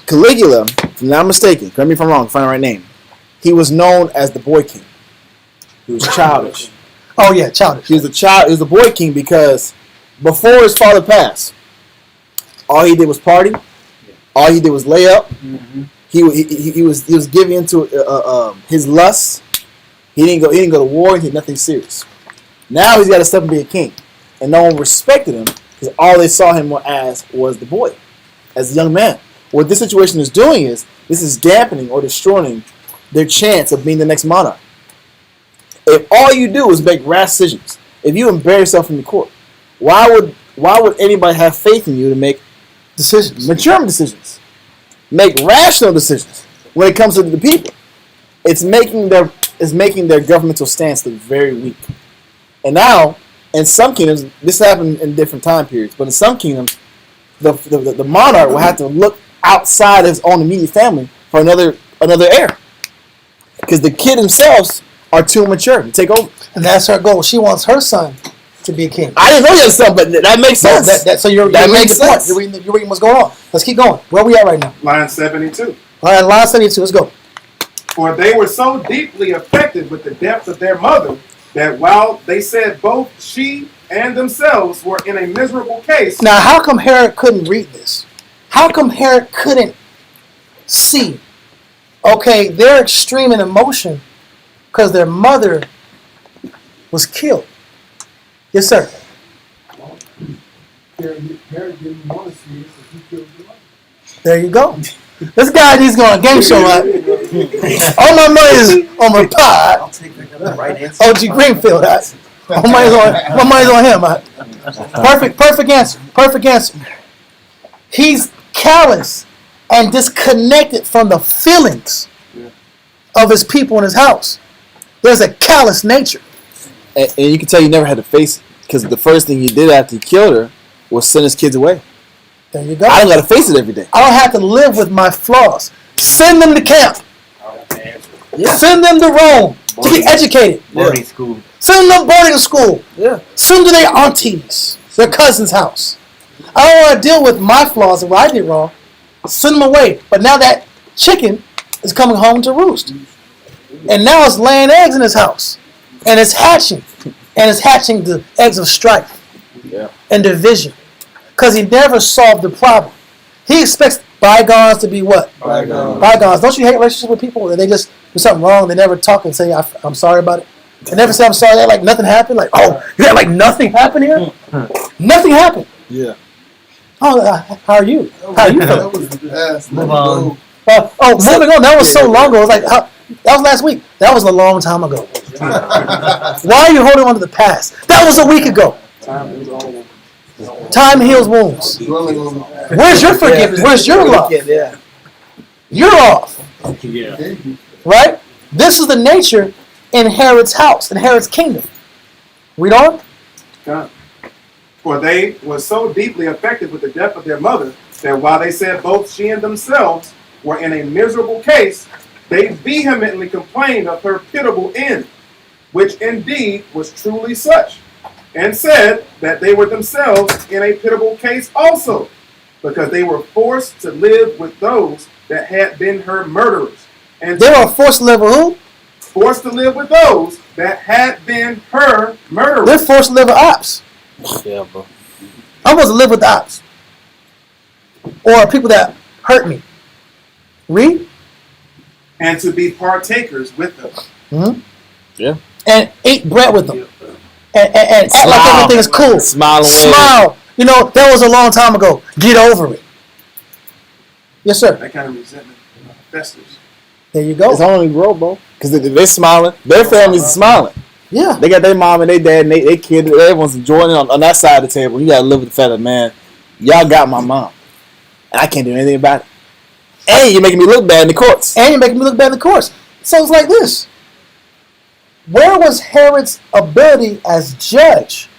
Caligula, if I'm not mistaken, correct me if I'm wrong, find the right name. He was known as the boy king. He was childish.
Oh yeah, childish.
He was the boy king because before his father passed, all he did was party. All he did was lay up. Mm-hmm. He was giving into his lusts. He didn't go to war. He did nothing serious. Now he's got to step and be a king, and no one respected him because all they saw him as was the boy, as a young man. What this situation is doing is this is dampening or destroying their chance of being the next monarch. If all you do is make rash decisions, if you embarrass yourself in the court, why would anybody have faith in you to make decisions, mature decisions, make rational decisions when it comes to the people? It's making their governmental stance look very weak. And now, in some kingdoms, this happened in different time periods, but in some kingdoms, the monarch will have to look outside of his own immediate family for another heir, because the kid themselves are too mature to take over.
And that's her goal. She wants her son to be a king.
I didn't know you had a son, but that makes sense.
So you're
makes sense.
You're reading what's going on. Let's keep going. Where are we at right now?
Line 72.
All right, line 72. Let's go.
For they were so deeply affected with the death of their mother that while they said both she and themselves were in a miserable case.
Now, how come Herod couldn't read this? How come Herod couldn't see? Okay, they're extreme in emotion because their mother was killed. Yes, sir.
Herod didn't want to see it, so he killed the mother.
There you go. This guy needs to go on a game show, right? All my money is on my pie.
I'll take the right answer.
OG Greenfield, right? My money's on him, right? Perfect answer. Perfect answer. He's callous and disconnected from the feelings of his people in his house. There's a callous nature.
And you can tell you never had to face it because the first thing he did after he killed her was send his kids away.
There you go.
I don't got to face it every day.
I don't have to live with my flaws. Send them to camp.
Yeah.
Send them to Rome to get educated.
Boarding school.
Send them boarding school.
Yeah.
Send them to their aunties, their cousin's house. I don't want to deal with my flaws and what I did wrong. Send them away. But now that chicken is coming home to roost. And now it's laying eggs in his house. And it's hatching. And it's hatching the eggs of strife and division. Because he never solved the problem. He expects bygones to be what? Bygones. Don't you hate relationships with people where they just do something wrong, they never talk and say, I'm sorry about it? They never say, I'm sorry, they act like nothing happened? Like, oh, you act like nothing happened here? Nothing happened.
Yeah.
Oh, how are you? How are you feeling?
That was the past.
Move on.
Moving on. That was so long ago. It was like, that was last week. That was a long time ago. Why are you holding on to the past? That was a week ago. Time heals wounds. Where's your forgiveness? Where's your love? You're off. Right? This is the nature in Herod's house, in Herod's kingdom. Read on.
For they were so deeply affected with the death of their mother that while they said both she and themselves were in a miserable case, they vehemently complained of her pitiable end, which indeed was truly such, and said that they were themselves in a pitiable case also, because they were forced to live with those that had been her murderers. And
they were forced to live with who?
Forced to live with those that had been her murderers.
They're forced to live with ops.
Yeah, bro.
I'm supposed to live with the ops. Or people that hurt me. Read.
And to be partakers with them.
Mm-hmm.
Yeah.
And ate bread with them. And act like everything is cool. Smile. You know, that was a long time ago. Get over it. Yes, sir.
That kind of resentment festers.
There you go.
It's only grow, bro. Because they're smiling. Their families are smiling.
Yeah.
They got their mom and their dad and their kid. Everyone's enjoying it on that side of the table. You got to live with the fact that, man, y'all got my mom. And I can't do anything about it. And you're making me look bad in the courts.
So it's like this. Where was Herod's ability as judge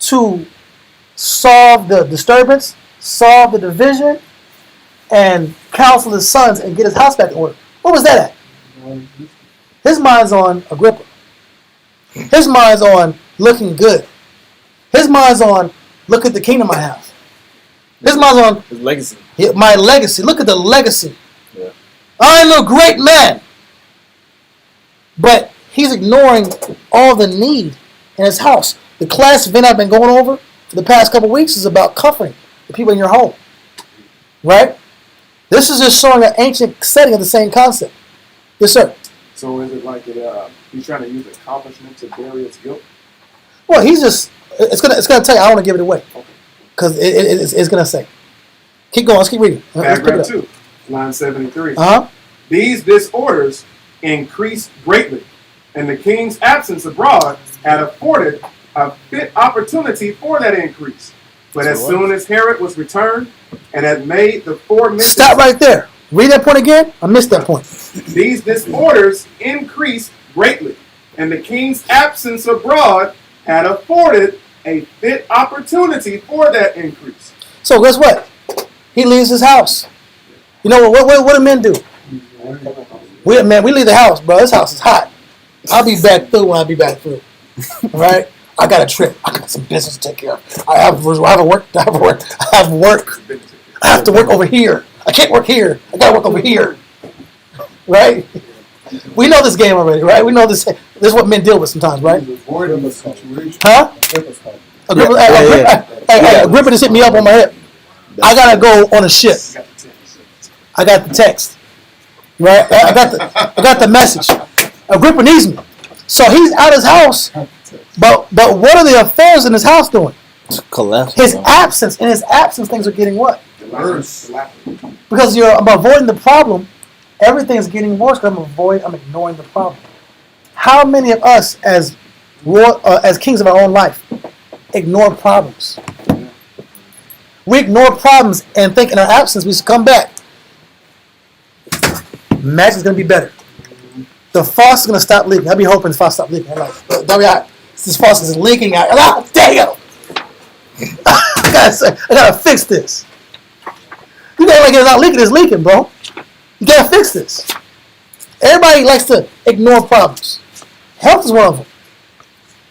to solve the disturbance, solve the division, and counsel his sons and get his house back in order? Where was that at? His mind's on Agrippa. His mind's on looking good. His mind's on, look at the kingdom I have. His mind's on
his legacy.
My legacy. Look at the legacy.
Yeah.
I'm a great man. But he's ignoring all the need in his house. The class event I've been going over for the past couple weeks is about covering the people in your home. Right? This is just showing an ancient setting of the same concept. Yes, sir.
So is it like he's trying to use accomplishment to bury his guilt?
Well, he's just, it's gonna tell you, I don't want to give it away. Because it's going to say. Keep going, let's keep reading.
Paragraph 2, line 73.
Uh-huh.
These disorders increased greatly, and the king's absence abroad had afforded a fit opportunity for that increase. But as soon as Herod was returned and had made the forementioned...
Stop right there. Read that point again. I missed that point.
These disorders increased greatly, and the king's absence abroad had afforded a fit opportunity for that increase.
So guess what? He leaves his house. You know what do men do? We leave the house, bro. This house is hot. I'll be back through when I be back through. All right? I got a trip. I got some business to take care of. I have work. I have to work over here. I can't work here. I got to work over here. Right? We know this game already, right? We know this. This is what men deal with sometimes, right? Huh? Agrippa just hit me up on my hip. I gotta go on a ship. I got the text, right? I got the message. Agrippa needs me, so he's out of his house. But what are the affairs in his house doing? His absence. In his absence, things are getting what?
Worse.
Because I'm avoiding the problem. Everything's getting worse because I'm ignoring the problem. How many of us, as kings of our own life, ignore problems? We ignore problems and think in our absence we should come back. Match is going to be better. The faucet is going to stop leaking. I'll be hoping the faucet stop leaking. I'm like, this faucet is leaking out. Ah, damn! I gotta fix this. You gotta like it's not leaking, it's leaking, bro. You gotta fix this. Everybody likes to ignore problems. Health is one of them.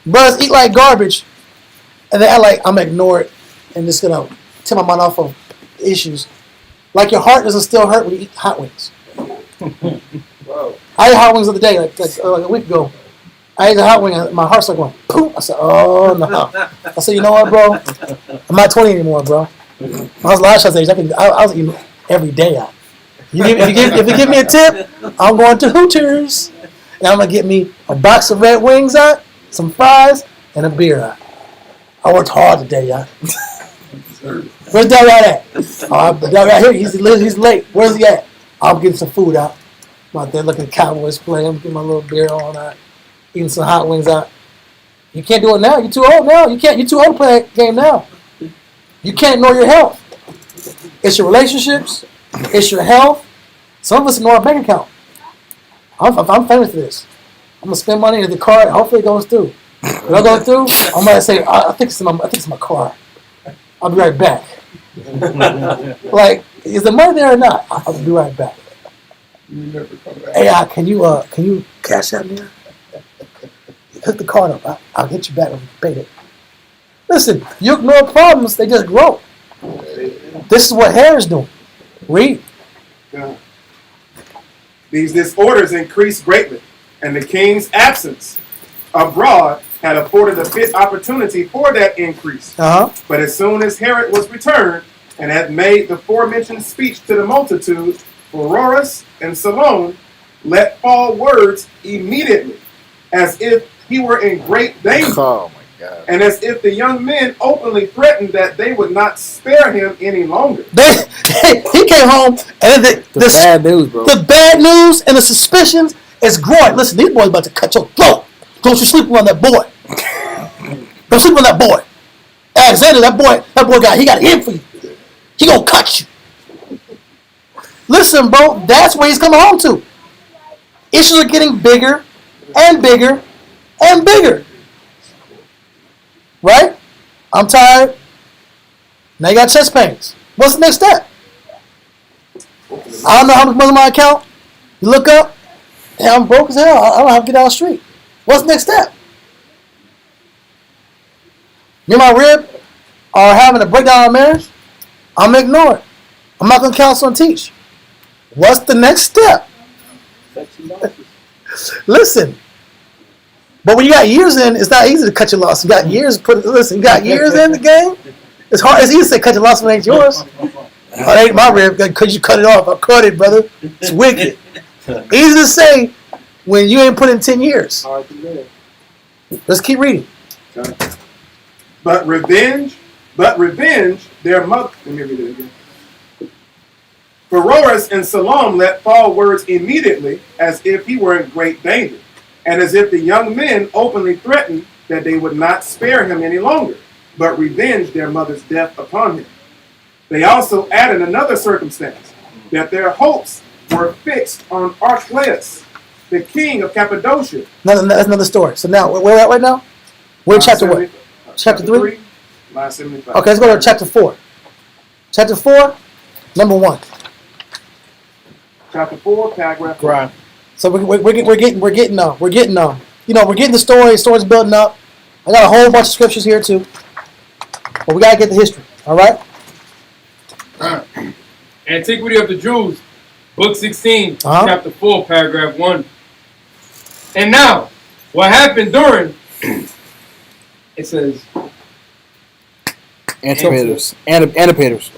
Brothers eat like garbage, and then I'm gonna ignore it and just gonna take my mind off of issues. Like your heart doesn't still hurt when you eat hot wings.
Wow.
I ate hot wings the other day, like a week ago. I ate a hot wing, and my heart started going, poof. I said, oh no. I said, you know what, bro? I'm not 20 anymore, bro. When I was last age, I was eating every day out. If you give me a tip, I'm going to Hooters. And I'm going to get me a box of red wings out, some fries, and a beer out. I worked hard today, y'all. Where's Delrod at? Delrod here. He's late. Where's he at? I'm getting some food out. I'm out there looking at Cowboys play. I'm getting my little beer on out. Eating some hot wings out. You can't do it now. You're too old now. You're too old to play that game now. You can't ignore your health. It's your relationships. It's your health. Some of us ignore our bank account. I'm famous for this. I'm gonna spend money at the card. Hopefully it goes through. If I go through, I'm gonna say, I think it's my car. I'll be right back. Like, is the money there or not? I'll be right back.
You never come back.
Hey, can you cash out me? Hook the card up. I'll get you back when you pay it. Listen, you ignore problems, they just grow. This is what hair is doing. Read.
Yeah. These disorders increased greatly, and the king's absence abroad had afforded a fit opportunity for that increase. But as soon as Herod was returned and had made the forementioned speech to the multitude, Pheroras and Salome let fall words immediately, as if he were in great danger.
Oh my God.
And as if the young men openly threatened that they would not spare him any longer.
He came home and the
bad news, bro.
The bad news and the suspicions is growing. Listen, these boys about to cut your throat. Don't you sleep on that boy. Don't sleep on that boy. Alexander, that boy got it in for you. He gonna cut you. Listen, bro, that's where he's coming home to. Issues are getting bigger and bigger and bigger. Right? I'm tired. Now you got chest pains. What's the next step? I don't know how much money in my account. You look up, I'm broke as hell. I don't know how to get down the street. What's the next step? Me and my rib are having a breakdown in marriage. I'm going to ignore it. I'm not going to counsel and teach. What's the next step? Listen. But when you got years in, it's not easy to cut your loss. You got years. You got years in the game. It's hard. It's easy to say cut your loss when it ain't yours. It ain't my rib. Could you cut it off? I cut it, brother. It's wicked. Easy to say when you ain't put in 10 years. Let's keep reading.
But revenge, their mother. Let me read it again. Pheroras and Salome let fall words immediately, as if he were in great danger, and as if the young men openly threatened that they would not spare him any longer, but revenge their mother's death upon him. They also added another circumstance, that their hopes were fixed on Archelaus, the king of Cappadocia.
That's another story. So now, where we're at right now? We're in chapter what? Chapter 3?
Line 75.
Okay, let's go to chapter 4. Chapter 4, number 1.
Chapter 4, paragraph 1.
Right.
So we're getting the story. Story's building up. I got a whole bunch of scriptures here too, but we gotta get the history. All right.
Antiquity of the Jews, book 16, chapter 4, paragraph 1. And now, what happened during, it says,
Antipaters. Antipaters.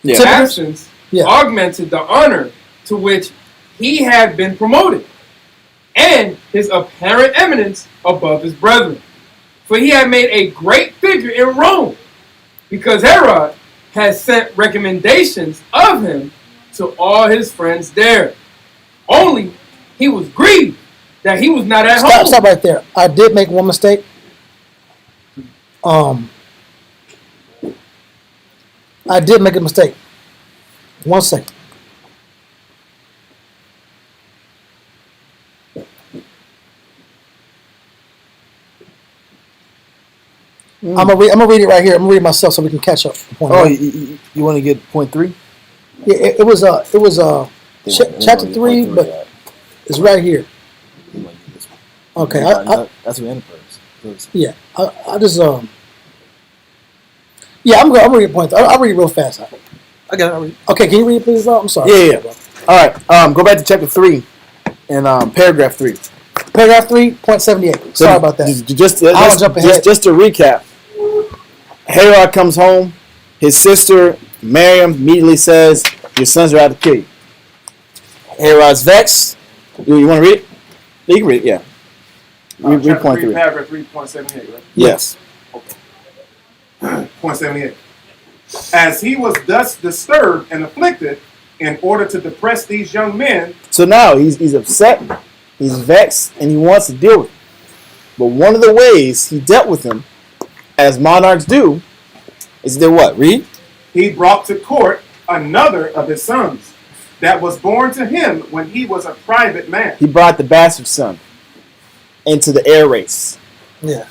Yeah. Absence augmented the honor to which he had been promoted, and his apparent eminence above his brethren. For he had made a great figure in Rome, because Herod had sent recommendations of him to all his friends there. Only he was grieved that he was not at home.
Stop right there. I did make one mistake. I did make a mistake. 1 second. I'm gonna read it right here. I'm gonna read it myself so we can catch up.
You want to get point 3?
Yeah, it was chapter 3, but it's right here. Okay,
that's what Antipaters.
Yeah, I just yeah, I'm gonna read point 3. I'll read it real fast.
I got it.
Okay, can you read it, please, bro? I'm sorry.
Yeah. All right. Go back to chapter 3 and paragraph 3.
Paragraph 3.78. Sorry about that.
Just to recap. Herod comes home. His sister Miriam immediately says, "Your sons are out to kill you." Herod's vexed. You want to read it? You can read it. Yeah.
Read point 3. Paragraph 3.78. Right?
Yes.
Okay. Point 78. As he was thus disturbed and afflicted, in order to depress these young men.
So now he's upset, he's vexed, and he wants to deal with them. But one of the ways he dealt with them, as monarchs do, is that what? Read.
He brought to court another of his sons that was born to him when he was a private man.
He brought the bastard son into the air race.
Yeah.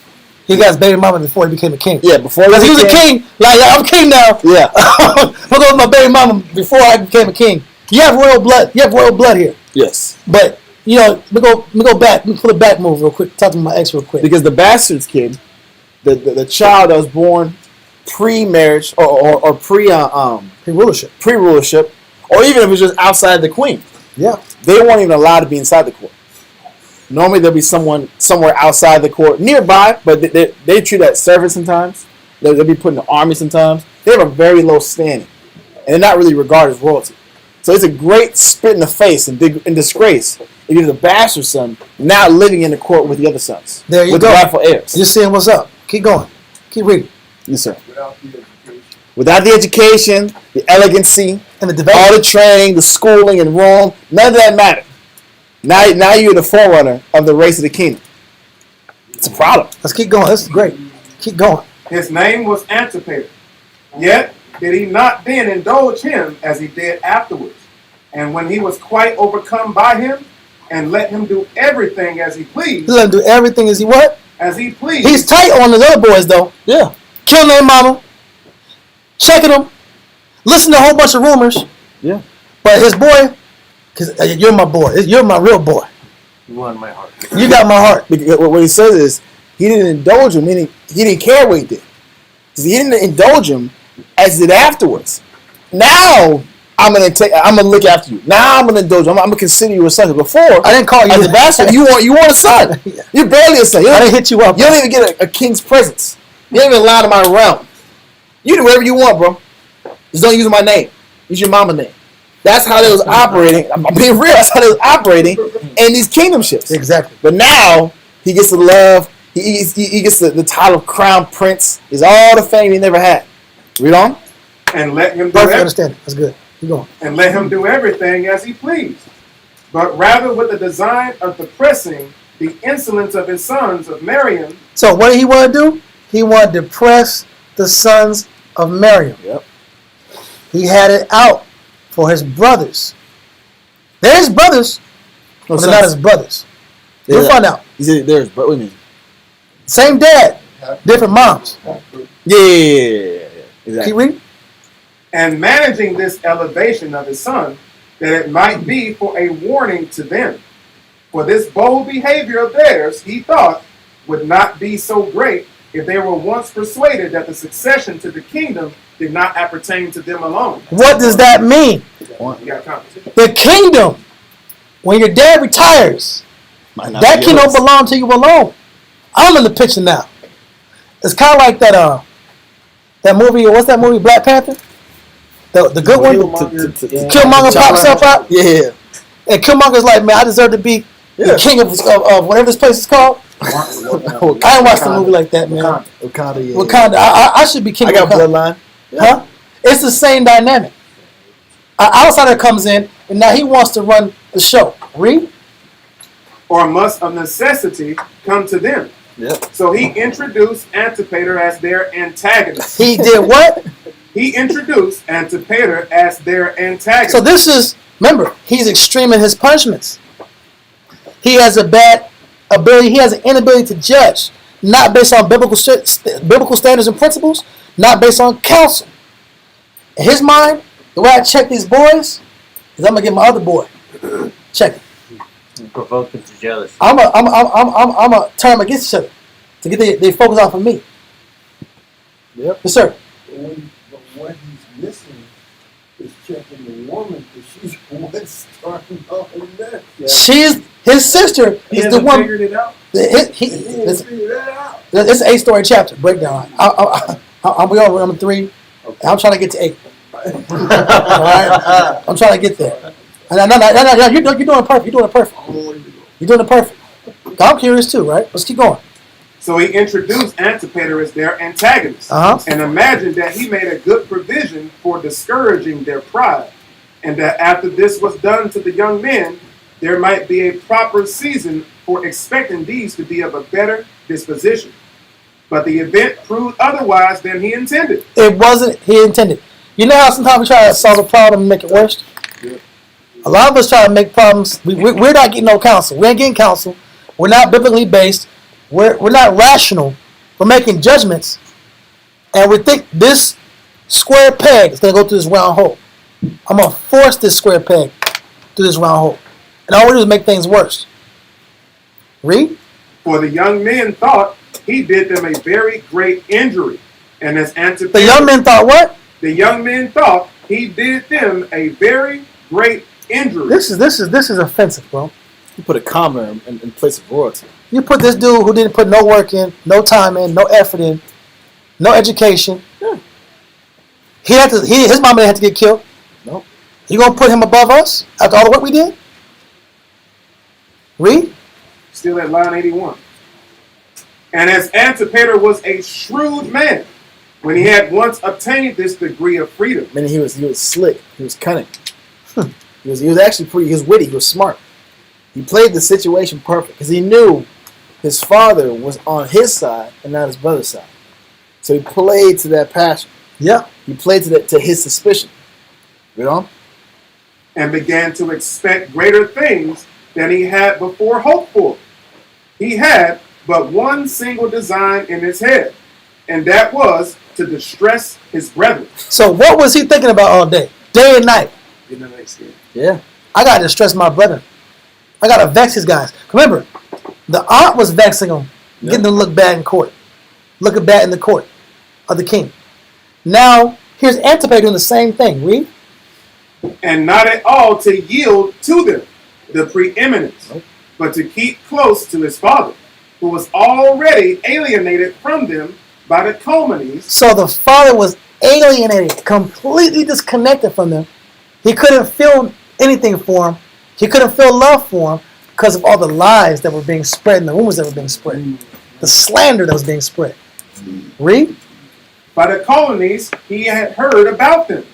He got his baby mama before he became a king.
Yeah, before
he was a king. Like, I'm king now.
Yeah.
I'm going with my baby mama before I became a king. You have royal blood. You have royal blood here.
Yes.
But, you know, let me go back. Let me pull a back move real quick. Talk to my ex real quick.
Because the bastard's kid, the child that was born pre-marriage or pre-rulership, or even if it was just outside the queen.
Yeah.
They weren't even allowed to be inside the court. Normally there'll be someone somewhere outside the court, nearby, but they treat that servant sometimes. They'll be put in the army sometimes. They have a very low standing, and they're not really regarded as royalty. So it's a great spit in the face and disgrace if you're the bastard son now living in the court with the other sons.
There you
with
go.
The rightful heirs.
You're seeing what's up. Keep going. Keep reading.
Yes, sir. Without the education, the elegancy,
and the debate,
all the training, the schooling in Rome, none of that mattered. Now you're the forerunner of the race of the kingdom. It's a problem.
Let's keep going. This is great. Keep going.
His name was Antipater. Yet did he not then indulge him as he did afterwards. And when he was quite overcome by him, and let him do everything as he pleased.
Let him do everything as he what?
As he pleased.
He's tight on the other boys though.
Yeah.
Killing their mama. Checking them. Listening to a whole bunch of rumors.
Yeah.
But his boy, because you're my boy. You're my real boy.
You won my heart.
You got my heart.
Because what he says is, he didn't indulge him, meaning he didn't care what he did. Because he didn't indulge him as he did afterwards. Now, I'm gonna look after you. Now I'm gonna indulge you. I'm gonna consider you a son. Before, I
didn't call you
as a bastard. You want a son. You're barely a son.
I didn't hit you up.
You don't even get a king's presence. You don't even allow him out of realm. You do whatever you want, bro. Just don't use my name. Use your mama's name. That's how they was operating. I'm being real. That's how they was operating in these kingdomships.
Exactly.
But now he gets the love. He gets the title of crown prince. He's all the fame he never had. Read on.
And let him do
perfect understanding. That's good. Keep going.
And let him do everything as he pleased, but rather with the design of depressing the insolence of his sons of Miriam.
So what did he want to do? He wanted to depress the sons of Miriam.
Yep.
He had it out for his brothers. They're his brothers, but they're not his brothers. You'll find out.
He said theirs, but what do you mean?
Same dad, different moms.
Yeah. Exactly.
Keep reading.
And managing this elevation of his son, that it might be for a warning to them. For this bold behavior of theirs, he thought, would not be so great if they were once persuaded that the succession to the kingdom did not appertain to them alone.
What does that mean?
You got competition.
The kingdom, when your dad retires, That kingdom don't belong to you alone. I'm in the picture now. It's kind of like that movie. What's that movie? Black Panther. The good one. Killmonger pops up out.
Yeah.
And Killmonger's like, man, I deserve to be the king of whatever this place is called. I ain't watched a movie like that, man.
Wakanda. Yeah.
Wakanda. I should be king.
I got
Wakanda.
bloodline.
Huh? It's the same dynamic. An outsider comes in, and now he wants to run the show. Read.
Or must of necessity come to them.
Yep.
So he introduced Antipater as their antagonist.
He did what?
He introduced Antipater as their antagonist.
So this is, remember, he's extreme in his punishments. He has a bad ability. He has an inability to judge, not based on biblical standards and principles, not based on counsel. In his mind, the way I check these boys is I'm gonna get my other boy. Check it.
Provoke them to jealousy.
I'm a turn them against each other to get they focus off of me.
Yep.
Yes, sir.
But what he's missing is checking the woman because she's the one starting all of that. Yeah.
She's his sister.
He
Is the
hasn't
one.
figured it out.
He didn't figure that out.
It's an 8-story chapter breakdown. We on number 3. Okay. I'm trying to get to 8. All right, I'm trying to get there. No, you're doing it perfect. You're doing it perfect. You're doing it perfect. I'm curious too, right? Let's keep going.
So he introduced Antipater as their antagonist, and imagined that he made a good provision for discouraging their pride, and that after this was done to the young men, there might be a proper season for expecting these to be of a better disposition. But the event proved otherwise than he intended.
It wasn't he intended. You know how sometimes we try to solve a problem and make it worse? Yeah. A lot of us try to make problems. We're not getting no counsel. We ain't getting counsel. We're not biblically based. We're not rational. We're making judgments. And we think this square peg is going to go through this round hole. I'm going to force this square peg through this round hole. And all we do is make things worse. Read.
For the young men thought he did them a very great injury. And as Antipater...
The young men thought what?
The young men thought he did them a very great injury.
This is offensive, bro.
You put a comma in place of royalty.
You put this dude who didn't put no work in, no time in, no effort in, no education. Yeah. His mama didn't have to get killed.
Nope.
You gonna put him above us after all the work we did? Read.
Still at line 81. And as Antipater was a shrewd man, when he had once obtained this degree of freedom.
I mean, he was slick. He was cunning. He was actually pretty. He was witty. He was smart. He played the situation perfect because he knew his father was on his side and not his brother's side. So he played to that passion.
Yeah.
He played to his suspicion. You know?
And began to expect greater things than he had before hoped for. He had but one single design in his head, and that was to distress his brethren.
So what was he thinking about all day? Day and night.
Yeah.
I got to distress my brethren. I got to vex his guys. Remember, the aunt was vexing them, getting them to look bad in court. Looking bad in the court of the king. Now, here's Antipater doing the same thing. Read.
And not at all to yield to them the preeminence, but to keep close to his father, who was already alienated from them by the Colmenes.
So the father was alienated, completely disconnected from them. He couldn't feel anything for him. He couldn't feel love for him because of all the lies that were being spread and the rumors that were being spread. The slander that was being spread. Read.
By the Colmenes, he had heard about them,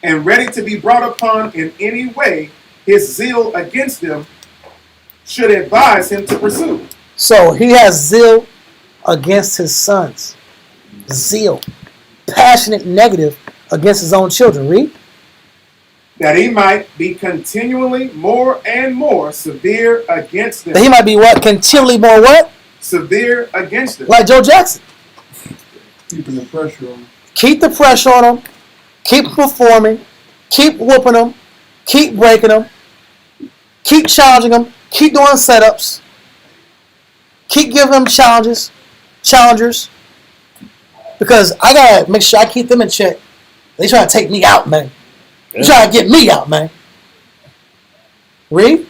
and ready to be brought upon in any way his zeal against them should advise him to pursue.
So he has zeal against his sons. Zeal. Passionate negative against his own children. Read.
That he might be continually more and more severe against them.
That he might be what? Continually more what?
Severe against them.
Like Joe Jackson.
Keeping the pressure on him.
Keep the pressure on him. Keep performing. Keep whooping them. Keep breaking them. Keep challenging them. Keep doing setups. Keep giving them challengers. Because I got to make sure I keep them in check. They trying to take me out, man. They trying to get me out, man. Read.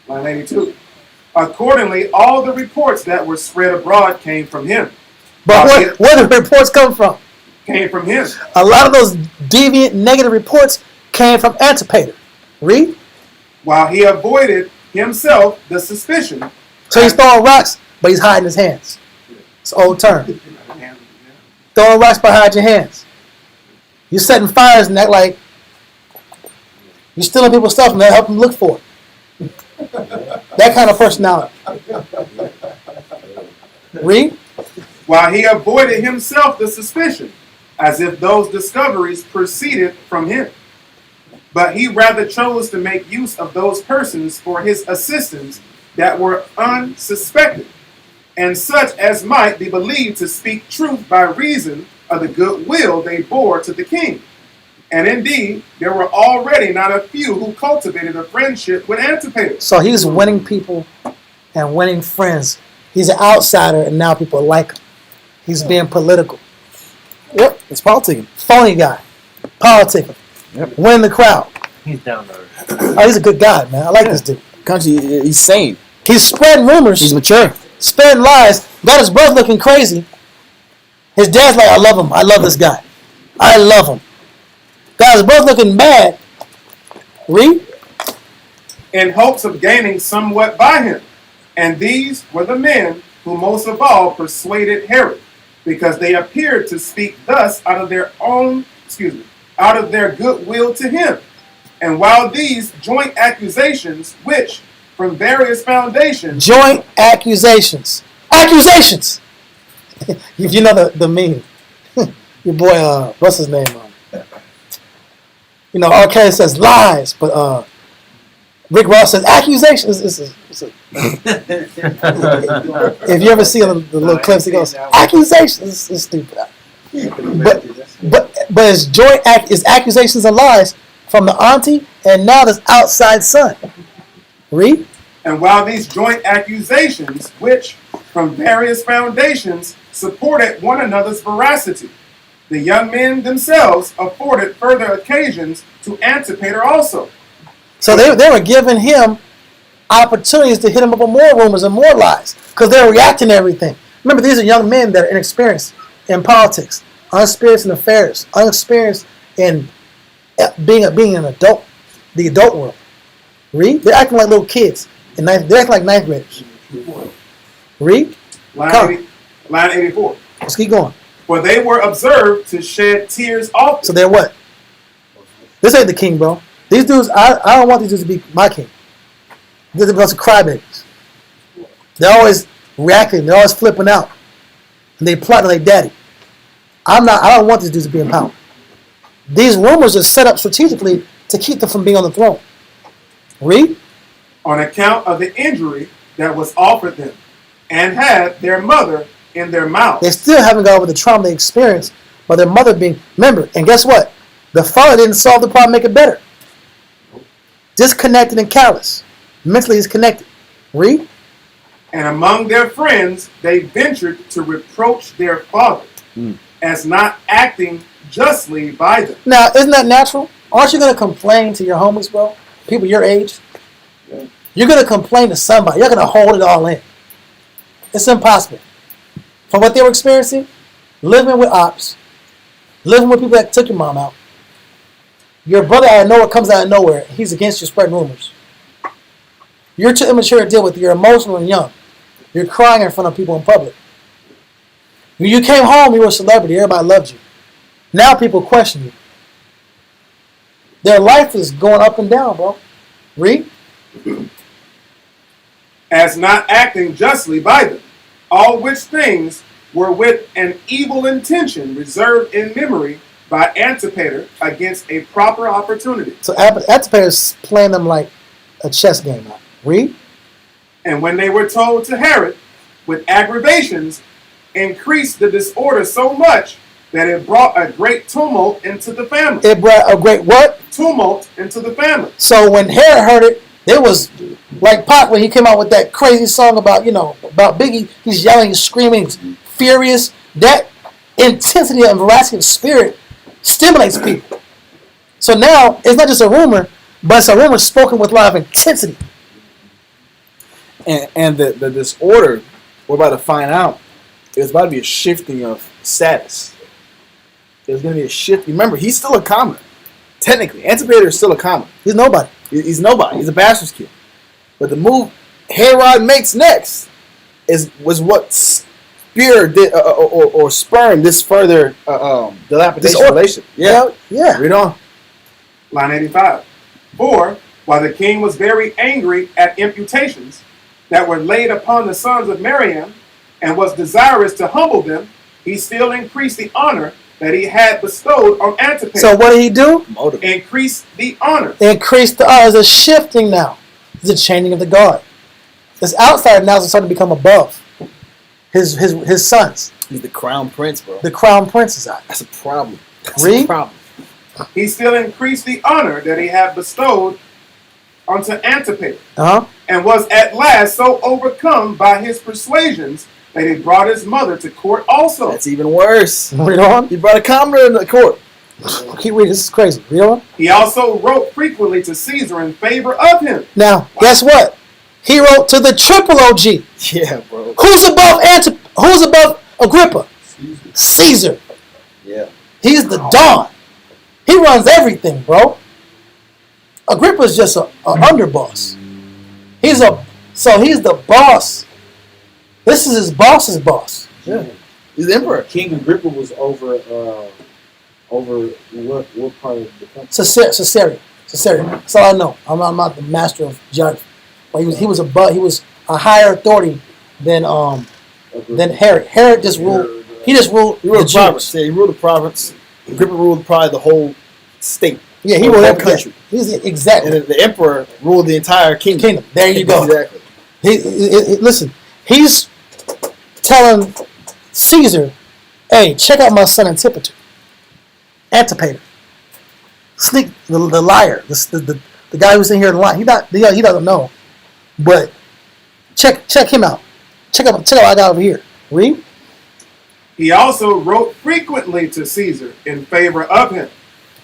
Line 82. Accordingly, all the reports that were spread abroad came from him.
But where do the reports come from?
Came from him.
A lot of those deviant, negative reports came from Antipater. Read.
While he avoided himself the suspicion.
So he's throwing rocks, but he's hiding his hands. It's an old term. Throwing rocks behind your hands. You're setting fires and act like you're stealing people's stuff and they help them look for it. That kind of personality. Read.
While he avoided himself the suspicion, as if those discoveries proceeded from him. But he rather chose to make use of those persons for his assistance that were unsuspected, and such as might be believed to speak truth by reason of the good will they bore to the king. And indeed, there were already not a few who cultivated a friendship with Antipater.
So he's winning people and winning friends. He's an outsider, and now people like him. He's being political.
Yep, it's politicking.
Phony guy. Politicking.
Yep.
Winning the crowd.
He's down there.
Oh, he's a good guy, man. I like this dude.
Country, he's sane.
He's spreading rumors.
He's mature.
Spreading lies. Got his brother looking crazy. His dad's like, I love him. I love this guy. I love him. Got his brother looking bad. Read.
In hopes of gaining somewhat by him. And these were the men who most of all persuaded Herod, because they appeared to speak thus out of their goodwill to him. And while these joint accusations, which from various foundations...
Joint accusations. Accusations! If you know the meaning. Your boy, what's his name? R. Kelly says lies, but Rick Ross says accusations. If you ever see the little clips, he goes, accusations. It's stupid. But it's joint it's accusations and lies from the auntie and now this outside son. Read.
And while these joint accusations, which from various foundations supported one another's veracity, the young men themselves afforded further occasions to Antipater also.
So they were giving him opportunities to hit him up with more rumors and more lies because they were reacting to everything. Remember, these are young men that are inexperienced in politics, unexperienced in affairs, unexperienced in being an adult, the adult world. Read? They're acting like little kids. They're acting like ninth graders. Read?
Line 84.
Let's keep going.
For they were observed to shed tears often.
So they're what? This ain't the king, bro. These dudes, I don't want these dudes to be my king. They're a bunch of crybabies. They're always reacting. They're always flipping out. And they plot like daddy. I don't want these dudes to be in power. These rumors are set up strategically to keep them from being on the throne. Read.
On account of the injury that was offered them, and had their mother in their mouth.
They still haven't got over the trauma they experienced by their mother being. Remember, and guess what? The father didn't solve the problem, make it better. Disconnected and callous. Mentally disconnected. Read.
And among their friends, they ventured to reproach their father as not acting justly by them.
Now, isn't that natural? Aren't you going to complain to your homies, bro? People your age? Yeah. You're going to complain to somebody. You're going to hold it all in. It's impossible. From what they were experiencing, living with ops, living with people that took your mom out, your brother out of nowhere comes out of nowhere. He's against you spreading rumors. You're too immature to deal with. You're emotional and young. You're crying in front of people in public. When you came home, you were a celebrity. Everybody loved you. Now people question you. Their life is going up and down, bro. Read.
As not acting justly by them, all which things were with an evil intention reserved in memory by Antipater against a proper opportunity.
So Antipater is playing them like a chess game now. Read.
And when they were told to Herod, with aggravations, increased the disorder so much that it brought a great tumult into the family.
It brought a great what?
Tumult into the family.
So when Herod heard it, it was like Pac when he came out with that crazy song about Biggie. He's yelling, he's screaming, he's furious. That intensity and veracity of spirit stimulates people. So now it's not just a rumor, but it's a rumor spoken with a lot of intensity.
And the disorder we're about to find out is about to be a shifting of status. There's going to be a shift. Remember, he's still a commoner. Technically, Antipater is still a commoner.
He's nobody.
He's nobody. He's a bastard's kid. But the move Herod makes next was what speared or spurned this further dilapidation relation. Yeah. Read on.
Line 85. For, while the king was very angry at imputations that were laid upon the sons of Miriam, and was desirous to humble them, he still increased the honor that he had bestowed on Antipater.
So what did he do?
Increase the honor.
Increase the honor. There's a shifting now. There's a changing of the guard. This outside now is starting to become above his sons.
He's the crown prince, bro.
The crown prince is out.
That's a problem.
Read.
A problem.
He still increased the honor that he had bestowed unto Antipater, and was at last so overcome by his persuasions that he brought his mother to court also.
That's even worse.
Read on.
He brought a commoner in the court.
Keep reading. This is crazy. Read on.
He also wrote frequently to Caesar in favor of him.
Now, guess what? He wrote to the triple OG.
Yeah, bro.
Who's above Agrippa? Caesar.
Yeah.
He's the Don. He runs everything, bro. Agrippa's just a underboss. He's the boss. This is his boss's boss.
Yeah. He's the emperor.
King Agrippa was over what part of the country?
Caesarea. That's all I know. I'm not the master of geography. But he was a higher authority than Herod. Herod just ruled. He ruled
the province. Yeah, he ruled the province. Agrippa ruled probably the whole state.
Yeah, he ruled
every country.
Exactly.
And the emperor ruled the entire kingdom.
There you go.
Exactly.
Listen, he's telling Caesar, "Hey, check out my son Antipater. Sneak the liar, the guy who's in here lying. He doesn't know, but check him out. Check out what I got over here. Read."
He also wrote frequently to Caesar in favor of him,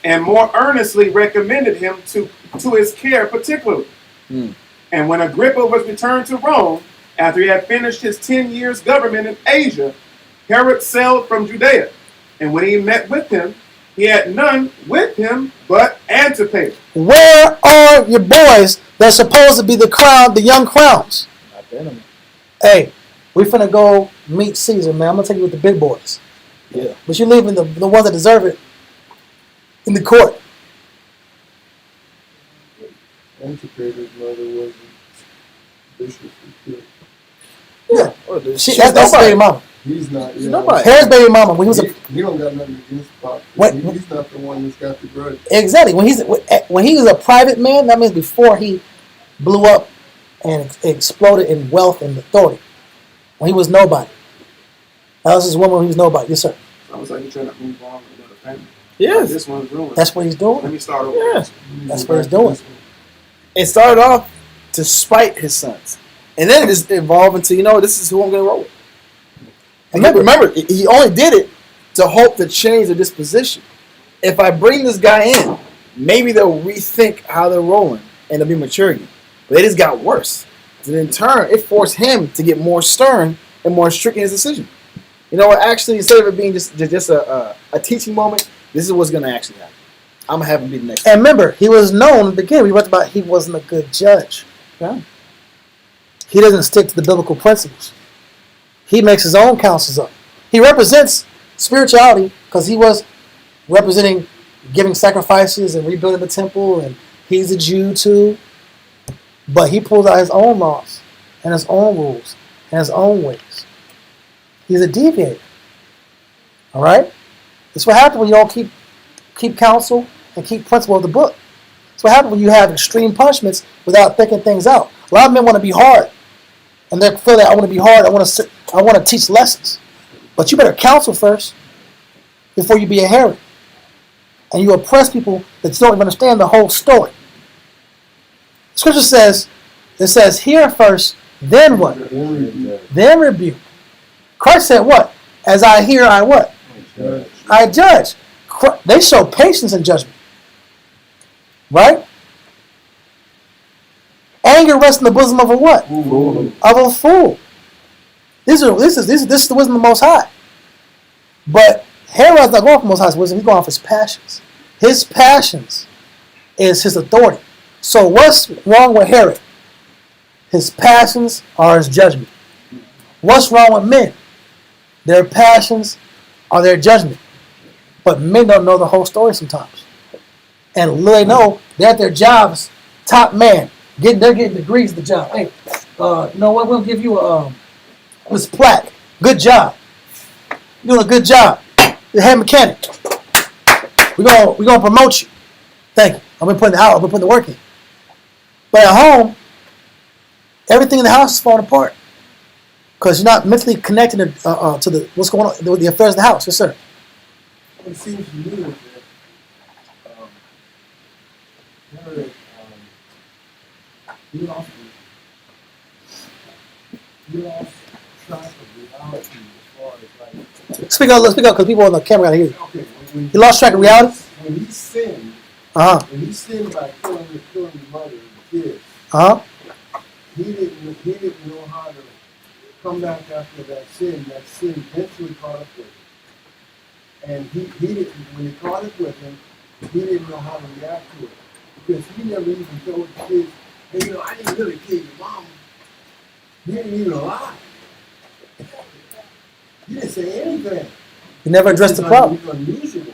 and more earnestly recommended him to his care particularly. And when Agrippa was returned to Rome, after he had finished his 10 years' government in Asia, Herod sailed from Judea. And when he met with him, he had none with him but Antipater.
Where are your boys that's supposed to be the young crowns?
Not the enemy.
Hey, we finna go meet Caesar, man. I'm gonna take you with the big boys.
Yeah.
But you're leaving the ones that deserve it in the court.
Antipater's mother wasn't bishop.
Yeah.
That's
baby mama.
He's not.
He's nobody.
Herod's baby mama. When
he don't got nothing against Pop. He's not the one that's got the grudge.
Exactly. When he was a private man, that means before he blew up and exploded in wealth and authority. When he was nobody. That was his woman when he was nobody. Yes, sir.
Sounds like you're trying to move on with another family.
Yes.
This one's ruined.
That's what he's doing.
Let me start over.
Yeah.
That's what he's doing.
It started off to spite his sons. And then it just evolved into, this is who I'm going to roll with. And remember, he only did it to hope to change their disposition. If I bring this guy in, maybe they'll rethink how they're rolling and they'll be mature again. But it just got worse. And in turn, it forced him to get more stern and more strict in his decision. You know what? Actually, instead of it being just a teaching moment, this is what's going to actually happen. I'm going to have him be the next.
And remember, he was known in the beginning. We talked about he wasn't a good judge.
Yeah.
He doesn't stick to the biblical principles. He makes his own counsels up. He represents spirituality because he was representing giving sacrifices and rebuilding the temple, and he's a Jew too. But he pulls out his own laws and his own rules and his own ways. He's a deviator. All right? That's what happens when you don't keep counsel and keep principle of the book. That's what happens when you have extreme punishments without thinking things out. A lot of men want to be hard. And they feel that I want to be hard. I want to teach lessons. But you better counsel first before you be a Herod. And you oppress people that don't even understand the whole story. Scripture says, hear first, then what? Then rebuke. Christ said what? As I hear, I what? I judge. They show patience in judgment. Right? Anger can rest in the bosom of a what?
Fool.
Of a fool. This is the wisdom of the Most High. But Herod's not going for the Most High's wisdom. He's going off his passions. His passions is his authority. So what's wrong with Herod? His passions are his judgment. What's wrong with men? Their passions are their judgment. But men don't know the whole story sometimes. And little they know, they're at their jobs, top man. They're getting degrees at the job. Hey, you know what? We'll give you this plaque. Good job. You're doing a good job. You're a head mechanic. We're gonna promote you. Thank you. I've been putting the work in. But at home, everything in the house is falling apart because you're not mentally connected to the what's going on with the affairs of the house. Yes, sir.
What it seems to me is that Herod, he lost track of reality as far as like.
Speak up, because people on the camera gotta hear you.
Okay,
He lost track of reality.
When he sinned,
When
he sinned by killing the mother and the kids, he didn't know how to come back after that sin. That sin eventually caught up with him. And he didn't, when it caught up with him, he didn't know how to react to it. Because he never even told the kids, hey, I didn't really kill your mom. He didn't even lie. He didn't say anything.
He never addressed the problem.
It's unusual.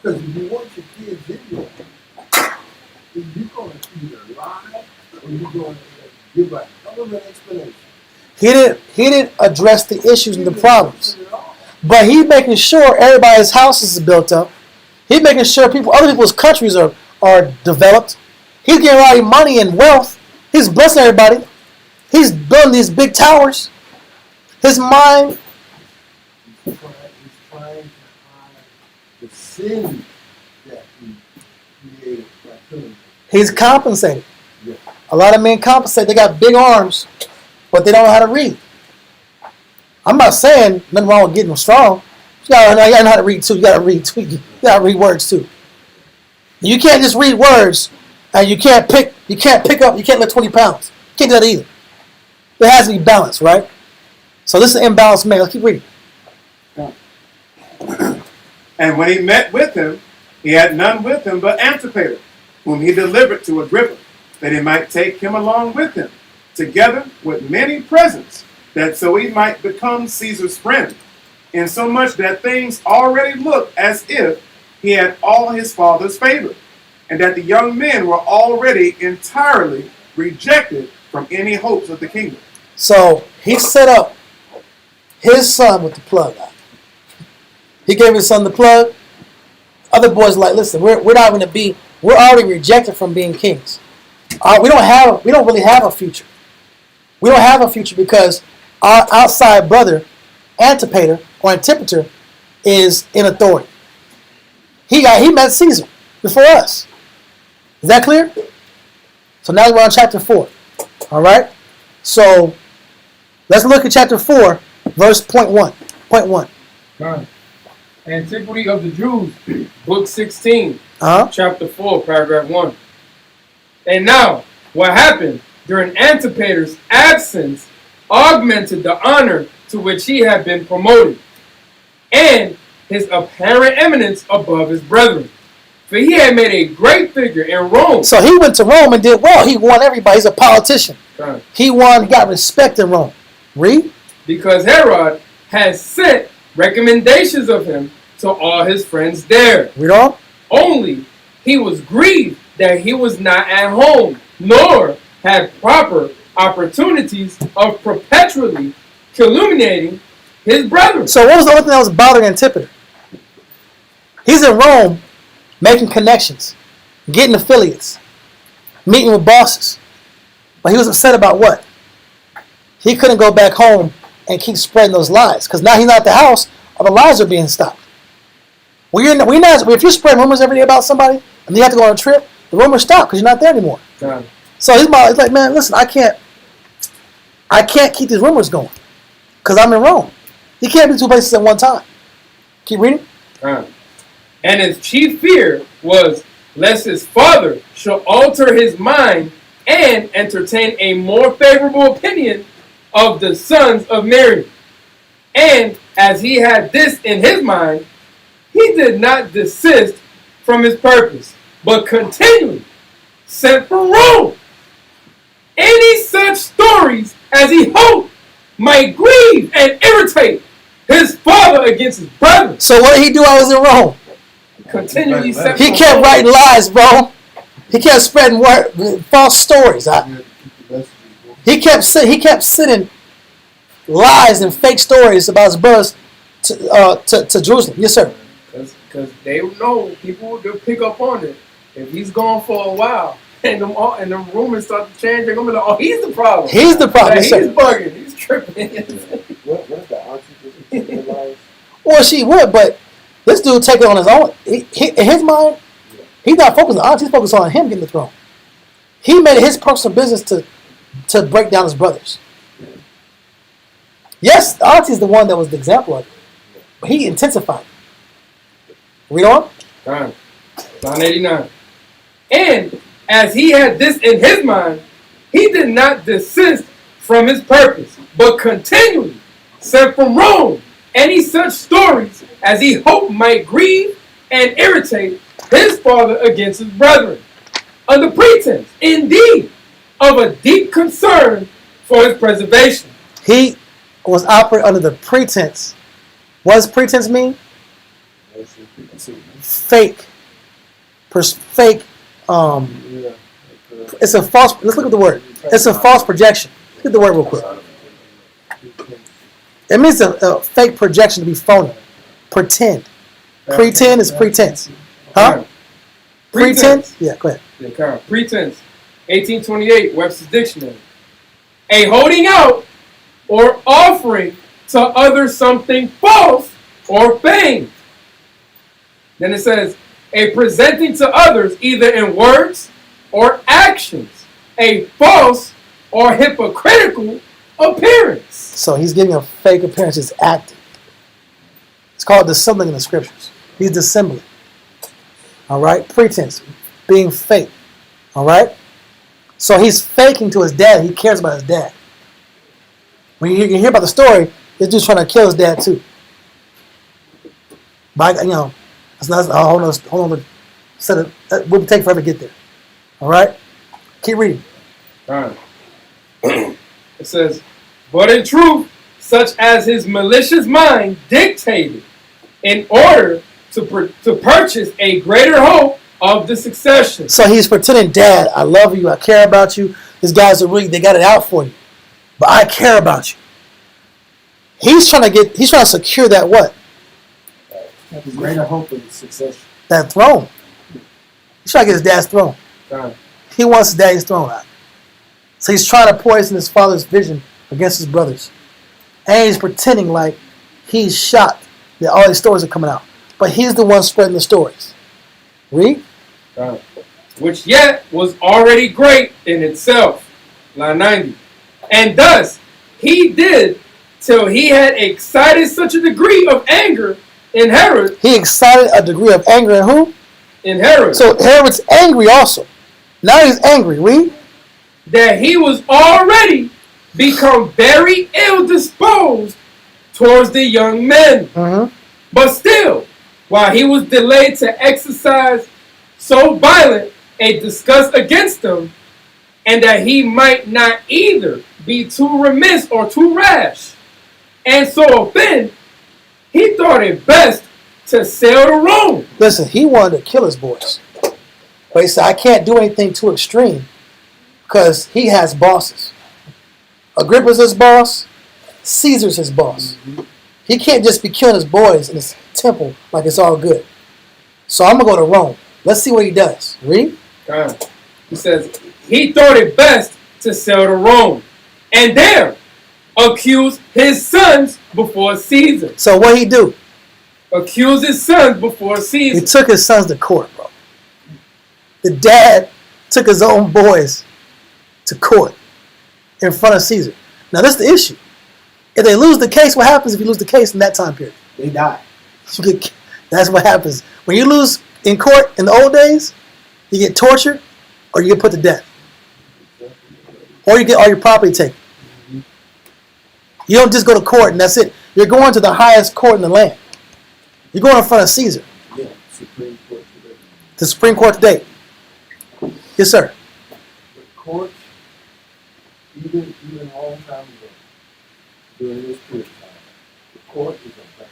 Because if you want your kids in there, you're going to either lie or you're going to give a hell of an explanation.
He didn't address the issues and the problems. But he's making sure everybody's houses is built up. He's making sure other people's countries are developed. He's getting a lot of money and wealth. He's blessing everybody. He's building these big towers. His mind.
He's trying to hide the sin that he created by killing.
He's compensating.
Yeah.
A lot of men compensate. They got big arms, but they don't know how to read. I'm not saying nothing wrong with getting them strong. You gotta know how to read too. You gotta read words too. You can't just read words and you can't pick up, you can't lift 20 pounds. You can't do that either. There has to be balance, right? So this is an imbalanced man. Let's keep reading.
And when he met with him, he had none with him but Antipater, whom he delivered to Agrippa, that he might take him along with him, together with many presents, that so he might become Caesar's friend, insomuch that things already looked as if he had all his father's favor, and that the young men were already entirely rejected from any hopes of the kingdom.
So he set up his son with the plug. He gave his son the plug. Other boys like, listen, we're already rejected from being kings. We don't really have a future. We don't have a future because our outside brother, Antipater is in authority. He met Caesar before us. Is that clear? So now we're on chapter 4. All right? So let's look at chapter 4, verse point 1. Point 1.
Antiquity of the Jews, book 16, chapter 4, paragraph 1. And now, what happened during Antipater's absence augmented the honor to which he had been promoted, and his apparent eminence above his brethren. For he had made a great figure in Rome.
So he went to Rome and did well. He won everybody. He's a politician. He got respect in Rome. Read.
Because Herod has sent recommendations of him to all his friends there.
Read on.
Only he was grieved that he was not at home, nor had proper opportunities of perpetually calumniating his brethren.
So what was the only thing that was bothering Antipater? He's in Rome making connections, getting affiliates, meeting with bosses. But he was upset about what? He couldn't go back home and keep spreading those lies because now he's not at the house, all the lies are being stopped. If you're spreading rumors every day about somebody and you have to go on a trip, the rumors stop because you're not there anymore. So he's like, man, listen, I can't keep these rumors going because I'm in Rome. He can't be two places at one time. Keep reading.
And his chief fear was lest his father should alter his mind and entertained a more favorable opinion of the sons of Miriam. And as he had this in his mind, he did not desist from his purpose, but continually sent for Rome any such stories as he hoped might grieve and irritate his father against his brethren.
So what did he do while he was in Rome?
Continually sent
He
for
kept
Rome.
writing lies, bro. He kept spreading false stories. He kept sending lies and fake stories about his brothers to Jerusalem. Yes, sir.
Because they know people will pick up on it. If he's gone for a while and the rumors start to change, they're gonna be like, "Oh, he's the problem.
He's the problem.
He's bugging. He's tripping."
What if the auntie doesn't realize?
Well, she would, but this dude take it on his own. In his mind, he's not focused on us. He's focused on him getting the throne. He made it his personal business to break down his brothers. Yes, the auntie's the one that was the example of it, but he intensified it. Read on.
Line 89. And as he had this in his mind, he did not desist from his purpose, but continually sent from Rome any such stories as he hoped might grieve and irritate his father against his brethren, under pretense, indeed, of a deep concern for his preservation.
He was operating under the pretense. What does pretense mean? Fake. Fake. It's a false. Let's look at the word. It's a false projection. Look at the word real quick. It means a fake projection to be phony. Pretend. Pretend is pretense. Huh? Pretense? Yeah, go ahead.
Yeah, pretense. 1828, Webster's Dictionary. A holding out or offering to others something false or feigned. Then it says, a presenting to others either in words or actions, a false or hypocritical appearance.
So he's giving a fake appearance. It's acting. It's called dissembling in the scriptures. He's dissembling. All right? Pretense. Being fake. All right? So he's faking to his dad. He cares about his dad. When you hear about the story, he's just trying to kill his dad too. But, that's not a whole other set of, it would take forever to get there. All right? Keep reading.
All right. It says, but in truth, such as his malicious mind dictated, in order to purchase a greater hope of the succession.
So he's pretending, Dad, I love you, I care about you. These guys are really, they got it out for you. But I care about you. He's trying to secure that what?
The greater hope of succession.
That throne. He's trying to get his dad's throne. He wants his daddy's throne out. So he's trying to poison his father's vision against his brothers. And he's pretending like he's shocked that all these stories are coming out. But he's the one spreading the stories. Read.
Which yet was already great in itself. Line 90. And thus he did till he had excited such a degree of anger in Herod.
He excited a degree of anger in who?
In Herod.
So Herod's angry also. Now he's angry. Read.
That he was already become very ill disposed towards the young men.
Mm-hmm.
But still, while he was delayed to exercise so violent a disgust against them, and that he might not either be too remiss or too rash, and so offend, he thought it best to sail to Rome.
Listen, he wanted to kill his boys. But he said, I can't do anything too extreme because he has bosses. Agrippa's his boss. Caesar's his boss. Mm-hmm. He can't just be killing his boys in his temple like it's all good. So I'm going to go to Rome. Let's see what he does. Read.
He says, he thought it best to sail to Rome and there accuse his sons before Caesar.
So what he do?
Accuse his sons before Caesar.
He took his sons to court, bro. The dad took his own boys to court in front of Caesar. Now, that's the issue. If they lose the case, what happens if you lose the case in that time period?
They die.
That's what happens. When you lose in court in the old days, you get tortured or you get put to death. or you get all your property taken. You don't just go to court and that's it. You're going to the highest court in the land. You're going in front of Caesar.
Yeah, Supreme Court today.
The Supreme Court today. Yes, sir.
The courts, even a long time ago, during this period of time, the court is a bank.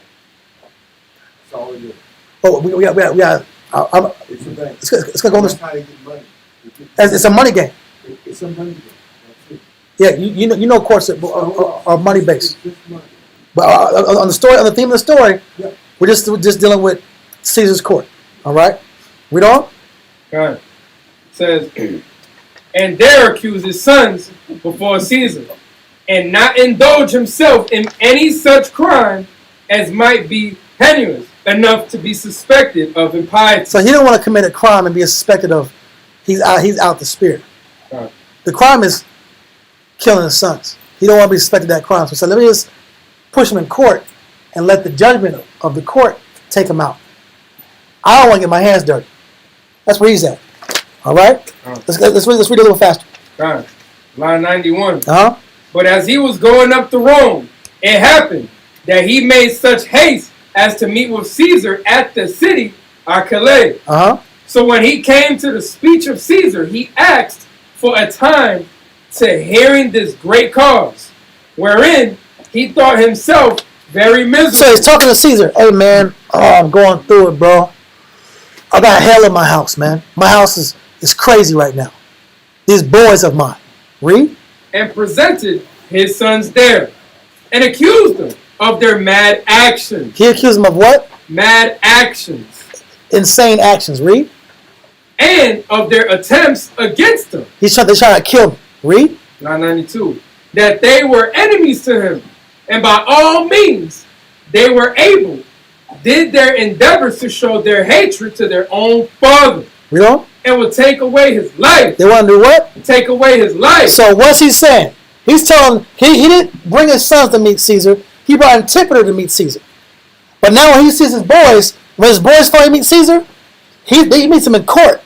That's all it is.
Oh, we got.
It's a bank.
It's gonna go on
That's
this.
how they get money.
It's a money game.
It's a money game. That's it.
Yeah, you know courts are money based.
It's just money.
But on the theme of the story,
Yeah.
we're just dealing with Caesar's court. All right, read on.
God says, and dare accuse his sons before Caesar, and not indulge himself in any such crime as might be heinous enough to be suspected of impiety.
So he don't want to commit a crime and be suspected of he's out the spirit.
Right.
The crime is killing his sons. He don't want to be suspected of that crime. So he said, let me just push him in court and let the judgment of the court take him out. I don't want to get my hands dirty. That's where he's at. All right? Let's read a little faster.
God. Line 91.
Uh-huh.
But as he was going up to Rome, it happened that he made such haste as to meet with Caesar at the city Archelaus.
Uh-huh.
So when he came to the speech of Caesar, he asked for a time to hearing this great cause, wherein he thought himself very miserable.
So he's talking to Caesar. Hey, man, I'm going through it, bro. I got hell in my house, man. My house is crazy right now. These boys of mine. Read.
And presented his sons there, and accused them of their mad actions.
He accused them of what?
Mad actions.
Insane actions. Read.
And of their attempts against him.
They're trying to kill me. Read.
992. That they were enemies to him, and by all means they were able, did their endeavors to show their hatred to their own father.
Read on.
And would take away his life.
They want to do what?
Take away his life.
So what's he saying? He's telling he didn't bring his sons to meet Caesar. He brought Antipater to meet Caesar. But now when he sees his boys, when his boys finally meet Caesar, he meets them in court,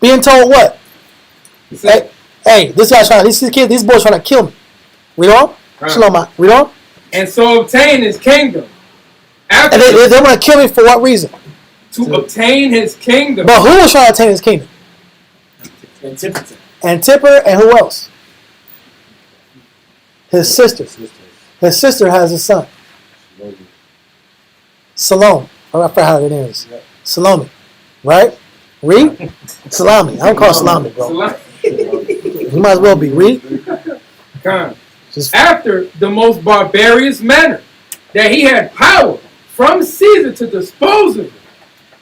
being told what? Hey, this guy's trying. These boys trying to kill me. Read on. Shalom. Read on.
And so obtain his kingdom.
And they want to kill me for what reason?
To obtain his kingdom.
But who was trying to obtain his kingdom? Antipater and who else? His sister. His sister has a son. Salome. I forgot how her name is. Salome. Right? Read? Salami. I don't call it salami, bro. You might as well be. Read?
After the most barbarous manner, that he had power from Caesar to dispose of it,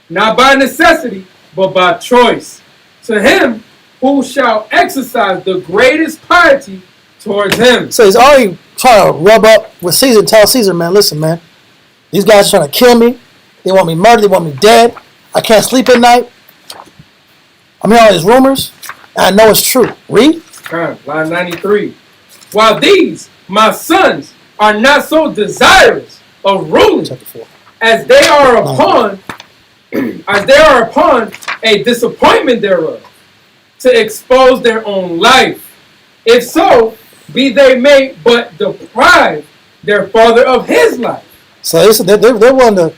not by necessity, but by choice, to him who shall exercise the greatest piety towards him.
So he's already trying to rub up with Caesar and tell Caesar, man, listen, man, these guys are trying to kill me. They want me murdered. They want me dead. I can't sleep at night. I'm hearing all these rumors, and I know it's true. Read.
Line 93. While these, my sons, are not so desirous of ruling as they are upon a disappointment thereof, to expose their own life. If so, be they may but deprive their father of his life.
So they're willing to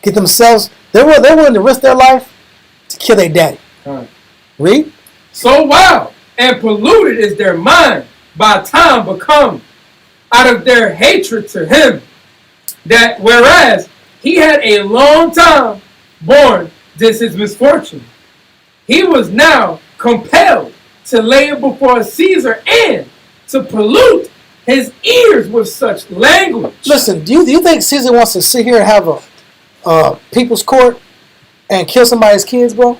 get themselves, they're willing to risk their life to kill their daddy. Read.
So wild and polluted is their mind by time become out of their hatred to him, that whereas he had a long time borne this his misfortune, he was now compelled to lay it before Caesar and to pollute his ears with such language.
Listen, do you think Caesar wants to sit here and have a people's court and kill somebody's kids, bro?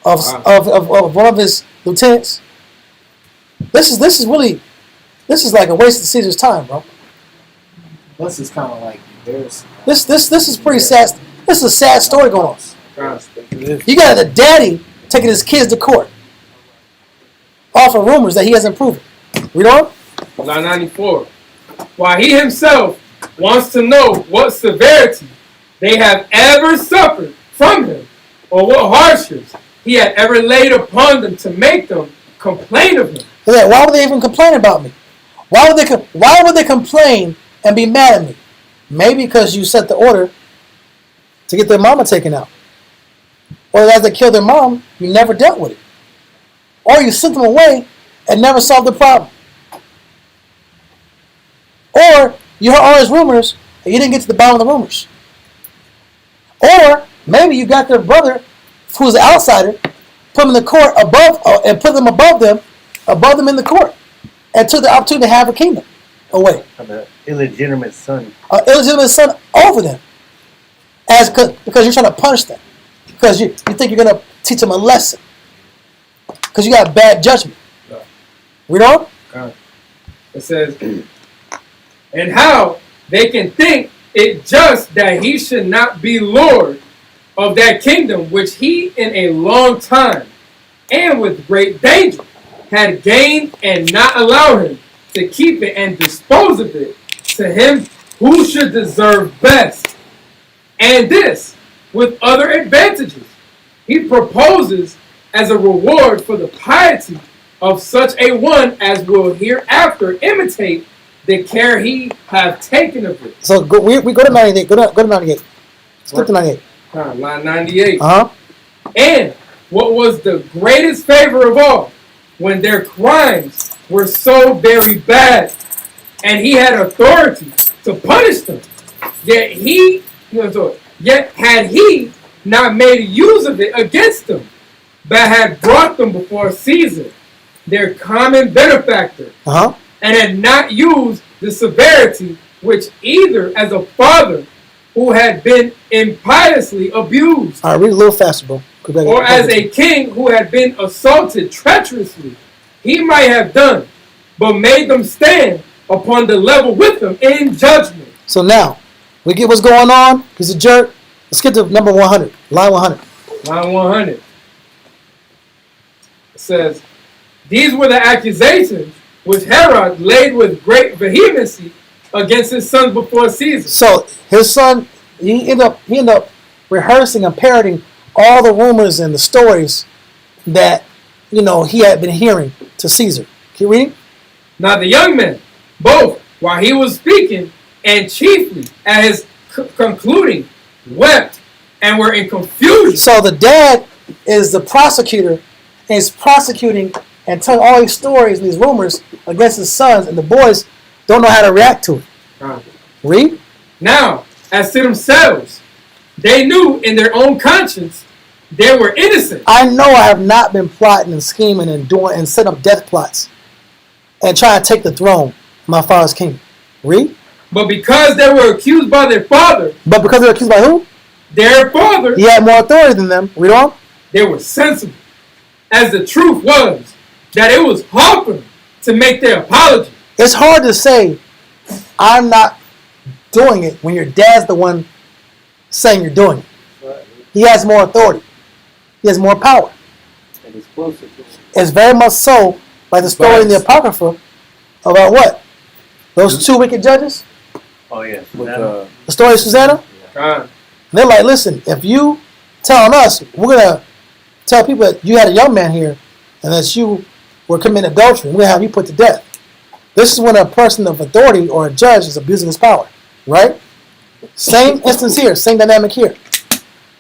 Of one of his lieutenants? This is like a waste of Caesar's time, bro.
Plus, it's kind of like embarrassing.
This is pretty sad. This is a sad story going on. You got the daddy taking his kids to court off of rumors that he hasn't proven. Read on.
Line 94. While he himself wants to know what severity they have ever suffered from him, or what hardships he had ever laid upon them to make them complain of him.
Yeah, why would they even complain about me? Why would they complain and be mad at me? Maybe because you set the order to get their mama taken out. Or as they killed their mom, you never dealt with it. Or you sent them away and never solved the problem. Or you heard all these rumors and you didn't get to the bottom of the rumors. Or maybe you got their brother, who's an outsider, put them in the court above and put them above them in the court, and took the opportunity to have a kingdom away.
An illegitimate son.
An illegitimate son over them, because you're trying to punish them, because you think you're going to teach them a lesson, because you got bad judgment.
No.
Read on.
It says, and how they can think it just that he should not be Lord of that kingdom which he in a long time and with great danger had gained, and not allow him to keep it and dispose of it to him who should deserve best. And this with other advantages he proposes as a reward for the piety of such a one as will hereafter imitate the care he have taken of it.
So we go to 98. Go to 98. Skip to 98.
Line 98.
Uh-huh.
And what was the greatest favor of all, when their crimes were so very bad, and he had authority to punish them, yet had he not made use of it against them, but had brought them before Caesar, their common benefactor, and had not used the severity which either as a father who had been impiously abused,
all right, read a little faster, bro.
or as a king who had been assaulted treacherously, he might have done, but made them stand upon the level with them in judgment.
So now, we get what's going on. He's a jerk. Let's get to number 100, line 100.
Line 100. It says, these were the accusations which Herod laid with great vehemency against his sons before Caesar.
So his son, he ended up rehearsing and parroting all the rumors and the stories that he had been hearing to Caesar. Can you read?
Now the young men, both while he was speaking and chiefly at his concluding, wept and were in confusion.
So the dad is the prosecutor and is prosecuting and telling all these stories and these rumors against his sons, and the boys don't know how to react to it. Read.
Now, as to themselves, they knew in their own conscience they were innocent.
I know I have not been plotting and scheming and doing and setting up death plots and trying to take the throne of my father's kingdom. Read.
But because they were accused by their father.
But because they were accused by who?
Their father.
He had more authority than them. Read on.
They were sensible, as the truth was, that it was hard for them to make their apology.
It's hard to say, I'm not doing it, when your dad's the one saying you're doing it.
Right.
He has more authority. He has more power.
And it's closer to him.
It's very much so, like the story in the Apocrypha, about what? Those two wicked judges?
Oh, yes.
The story of Susanna?
Yeah.
They're like, listen, if you telling us, we're going to tell people that you had a young man here and that you were committing adultery, we're going to have you put to death. This is when a person of authority or a judge is abusing his power, right? Same instance here, same dynamic here.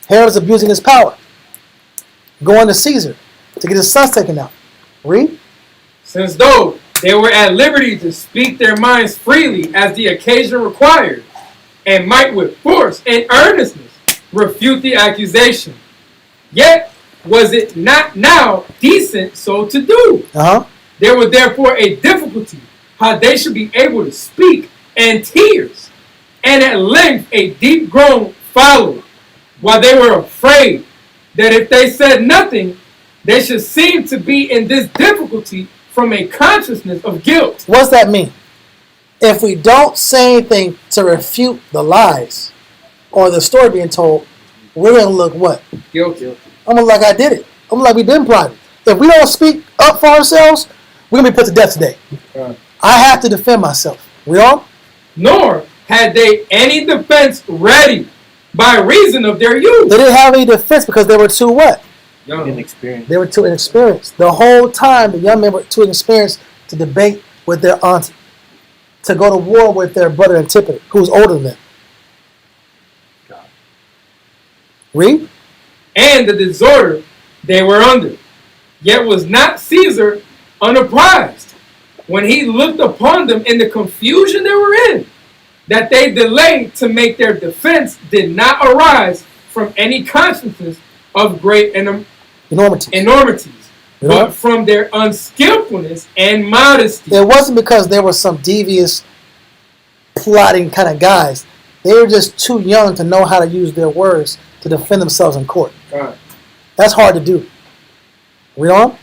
Herod is abusing his power, going to Caesar to get his sons taken out. Read.
Since though they were at liberty to speak their minds freely as the occasion required, and might with force and earnestness refute the accusation, yet was it not now decent so to do. There was therefore a difficulty how they should be able to speak, and tears, and at length a deep groan followed, while they were afraid that if they said nothing, they should seem to be in this difficulty from a consciousness of guilt.
What's that mean? If we don't say anything to refute the lies or the story being told, we're going to look what?
Guilty.
I'm going to look like I did it. I'm going to look like we've been plotting. If we don't speak up for ourselves, we're going to be put to death today. I have to defend myself. We all?
Nor had they any defense ready by reason of their youth.
They didn't have any defense because they were too what?
Inexperienced.
They were too inexperienced. The whole time, the young men were too inexperienced to debate with their auntie, to go to war with their brother Antipater, who was older than them.
God.
Read.
And the disorder they were under. Yet was not Caesar unapprised when he looked upon them in the confusion they were in, that they delayed to make their defense did not arise from any consciousness of great enormities, but from their unskillfulness and modesty.
It wasn't because they were some devious, plotting kind of guys. They were just too young to know how to use their words to defend themselves in court.
God.
That's hard to do. Read on.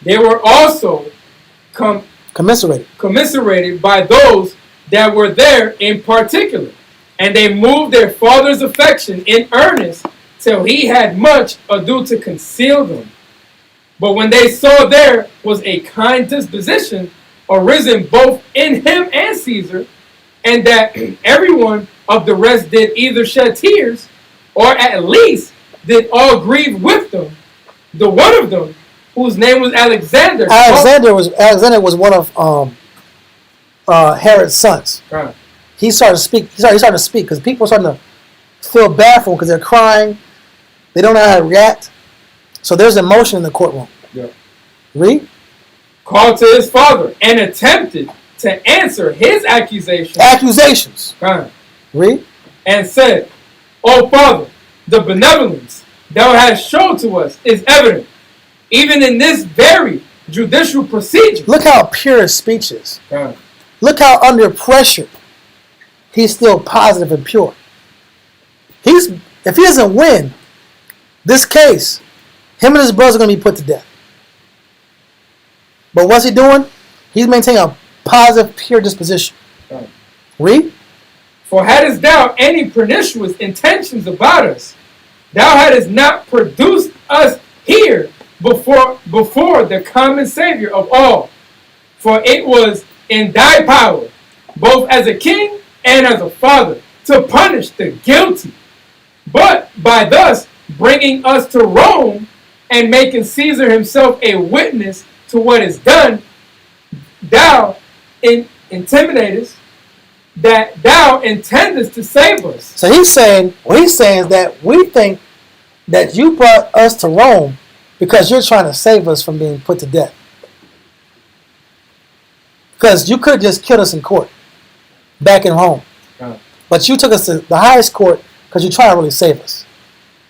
They were also commiserated by those that were there in particular, and they moved their father's affection in earnest till he had much ado to conceal them. But when they saw there was a kind disposition arisen both in him and Caesar, and that every one of the rest did either shed tears, or at least did all grieve with them, the one of them, whose name was Alexander.
Alexander was one of Herod's sons.
Right.
He started to speak. He started to speak because people were starting to feel bad for him because they're crying. They don't know how to react. So there's emotion in the courtroom.
Yeah.
Read.
Called to his father and attempted to answer his accusations.
Accusations.
Right.
Read.
And said, O father, the benevolence thou hast shown to us is evident, even in this very judicial procedure.
Look how pure his speech is.
Right.
Look how under pressure he's still positive and pure. If he doesn't win this case, him and his brothers are going to be put to death. But what's he doing? He's maintaining a positive, pure disposition.
Right.
Read.
For hadst thou any pernicious intentions about us, thou hadst not produced us here before the common Savior of all. For it was in thy power, both as a king and as a father, to punish the guilty. But by thus bringing us to Rome and making Caesar himself a witness to what is done, thou intimidatest that thou intendest to save us.
So he's saying, what he's saying is that we think that you brought us to Rome because you're trying to save us from being put to death. Because you could have just killed us in court, back in home.
Right.
But you took us to the highest court because you're trying to really save us.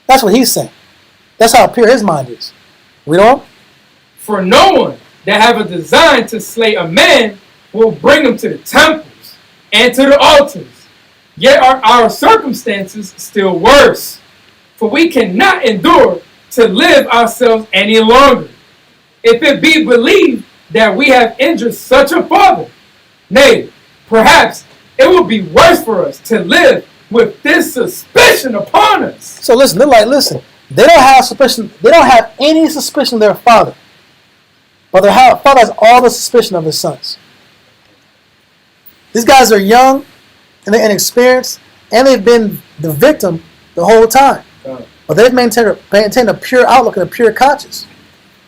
That's what he's saying. That's how pure his mind is. Read on.
For no one that have a design to slay a man will bring him to the temples and to the altars. Yet are our circumstances still worse. For we cannot endure to live ourselves any longer. If it be believed that we have injured such a father, nay, perhaps it will be worse for us to live with this suspicion upon us.
So listen, they're like, listen, they don't have suspicion. They don't have any suspicion of their father. But their father has all the suspicion of his sons. These guys are young and they're inexperienced, and they've been the victim the whole time. But they've maintained a pure outlook and a pure conscience.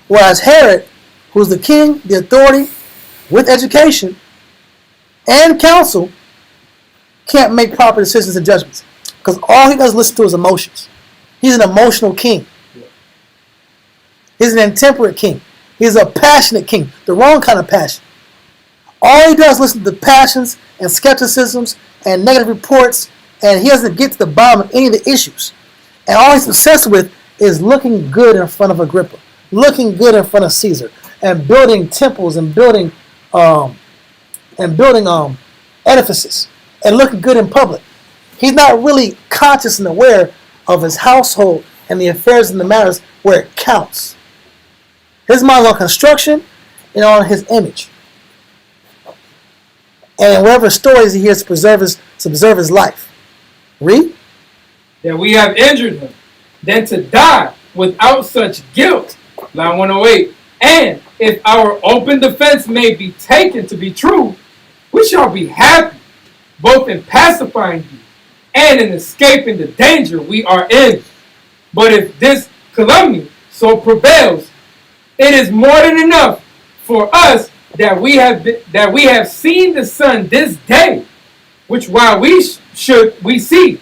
Whereas Herod, who's the king, the authority, with education and counsel, can't make proper decisions and judgments. Because all he does is listen to his emotions. He's an emotional king. He's an intemperate king. He's a passionate king. The wrong kind of passion. All he does is listen to the passions and skepticisms and negative reports, and he doesn't get to the bottom of any of the issues. And all he's obsessed with is looking good in front of Agrippa, looking good in front of Caesar, and building temples and building edifices and looking good in public. He's not really conscious and aware of his household and the affairs and the matters where it counts. His mind's on construction and on his image. And whatever stories he hears to preserve his life. Read.
That we have injured him, than to die without such guilt. Line 108. And if our open defense may be taken to be true, we shall be happy, both in pacifying you and in escaping the danger we are in. But if this calumny so prevails, it is more than enough for us that we have seen the sun this day, which while we see,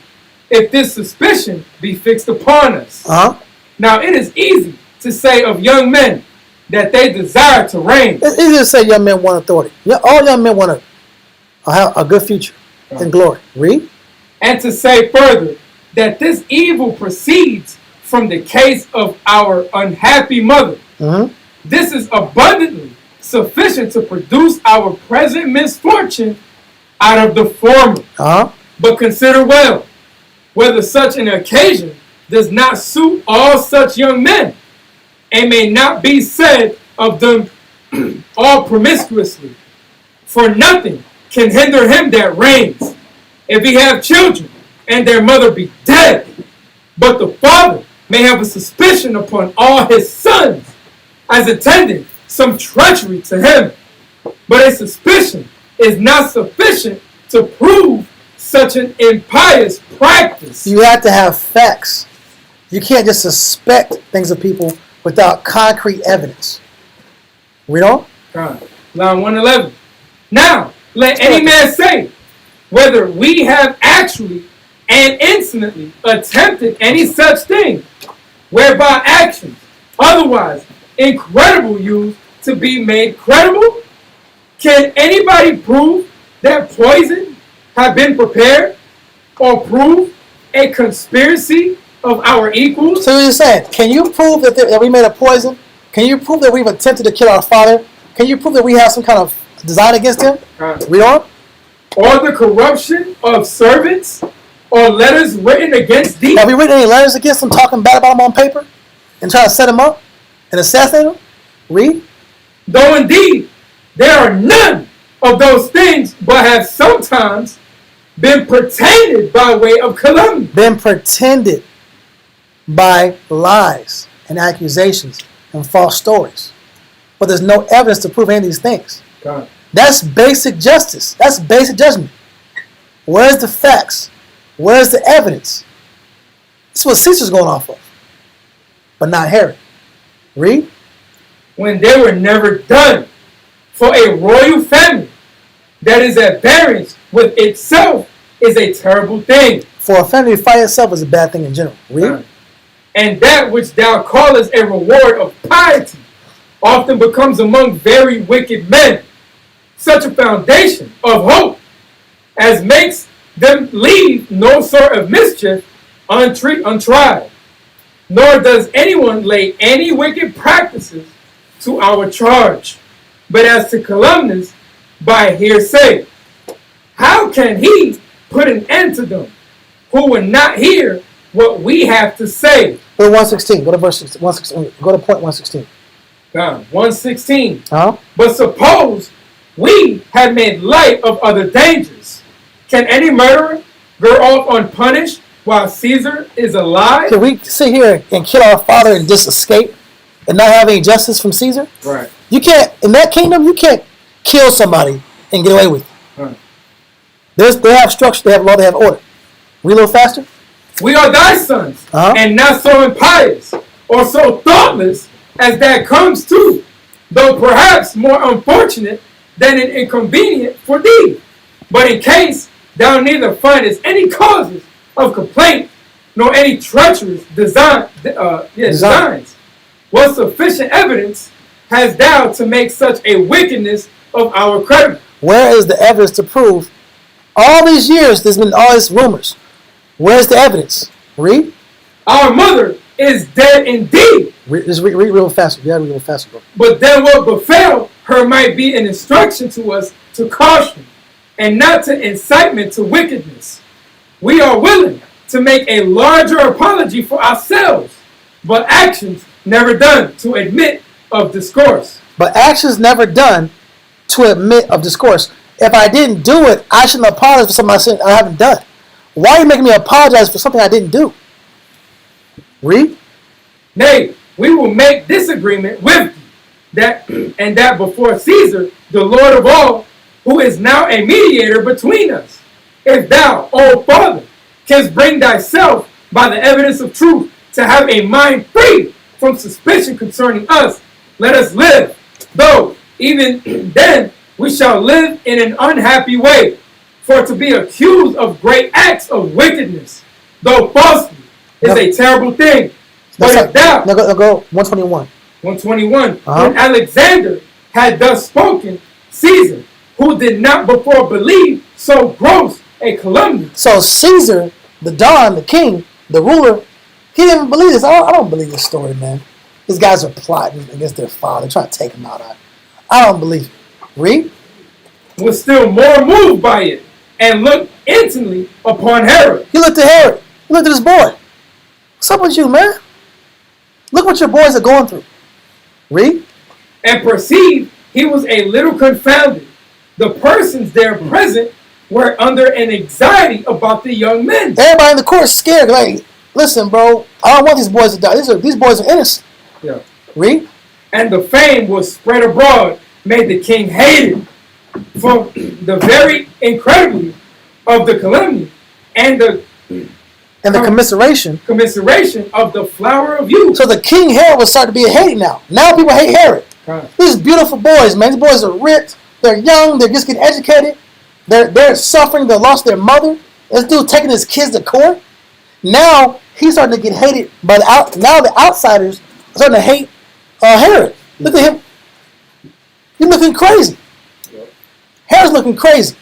if this suspicion be fixed upon us. Now it is easy to say of young men that they desire to reign.
It's easy to say young men want authority. All young men want to have a good future and glory. Read.
And to say further that this evil proceeds from the case of our unhappy mother. This is abundantly sufficient to produce our present misfortune out of the former. But consider well whether such an occasion does not suit all such young men, and may not be said of them all promiscuously. For nothing can hinder him that reigns, if he have children, and their mother be dead. But the father may have a suspicion upon all his sons, as attending some treachery to him. But a suspicion is not sufficient to prove such an impious practice.
You have to have facts. You can't just suspect things of people without concrete evidence. Read on.
Line 111. Now, let any man say whether we have actually and insolently attempted any such thing, whereby actions otherwise incredible used to be made credible. Can anybody prove that poison have been prepared, or prove a conspiracy of our equals?
So you're saying, can you prove that we made a poison? Can you prove that we've attempted to kill our father? Can you prove that we have some kind of design against him? Read on.
Or the corruption of servants, or letters written against thee?
Have we written any letters against him, talking bad about him on paper, and trying to set him up and assassinate him? Read.
Though indeed there are none of those things, but have sometimes been pretended by way of calumny.
Been pretended by lies and accusations and false stories. But there's no evidence to prove any of these things.
God.
That's basic justice. That's basic judgment. Where's the facts? Where's the evidence? This is what Caesar's going off of, but not Herod. Read.
When they were never done, for a royal family that is at variance with itself is a terrible thing.
For a family to fight itself is a bad thing in general. Read.
And that which thou callest a reward of piety often becomes among very wicked men such a foundation of hope as makes them leave no sort of mischief untried, nor does anyone lay any wicked practices to our charge. But as to calumnies by hearsay, how can he put an end to them who will not hear what we have to say?
Go to 116. Go to verse 116. Go to point 116.
116. But suppose we had made light of other dangers. Can any murderer go off unpunished while Caesar is alive?
Can we sit here and kill our father and just escape and not have any justice from Caesar?
Right.
You can't, in that kingdom, you can't kill somebody and get away with it.
Right.
They have structure, they have law, they have order. Read a little faster.
We are thy sons, and not so impious or so thoughtless as that comes to, though perhaps more unfortunate than an inconvenient for thee. But in case thou neither findest any causes of complaint nor any treacherous designs, what sufficient evidence hast thou to make such a wickedness of our credit?
Where is the evidence to prove? All these years, there's been all these rumors. Where's the evidence? Read.
Our mother is dead indeed.
Just read real fast. Yeah, read real fast, bro.
But then what befell her might be an instruction to us to caution and not to incitement to wickedness. We are willing to make a larger apology for ourselves, but actions never done to admit of discourse.
But actions never done to admit of discourse. If I didn't do it, I shouldn't apologize for something I haven't done. Why are you making me apologize for something I didn't do? Read.
Nay, we will make this agreement with thee, that before Caesar, the Lord of all, who is now a mediator between us, if thou, O Father, canst bring thyself by the evidence of truth to have a mind free
from suspicion concerning us, let us live. Though, even then, we shall live in an unhappy way. For to be accused of great acts of wickedness, though falsely, is a terrible thing. But if thou,
now go 121.
121, when Alexander had thus spoken, Caesar, who did not before believe so gross a calumny.
So Caesar, the Don, the king, the ruler, he didn't believe this. I don't believe this story, man. These guys are plotting against their father, trying to take him out. I don't believe it. Read.
Was still more moved by it, and looked instantly upon Herod.
He looked at Herod. He looked at his boy. What's up with you, man? Look what your boys are going through. Read.
And perceived he was a little confounded. The persons there present were under an anxiety about the young men.
Everybody in the court is scared. Like, listen, bro, I don't want these boys to die. These boys are innocent.
Yeah.
Read.
And the fame was spread abroad, made the king hated from the very incredibly of the calumny and the
commiseration
of the flower of youth.
So the king Herod was starting to be hated now. Now people hate Herod.
Right.
These beautiful boys, man. These boys are rich. They're young. They're just getting educated. They're suffering. They lost their mother. This dude taking his kids to court. Now he's starting to get hated. But now the outsiders are starting to hate Herod. Look at him. He's looking crazy. Herod's looking crazy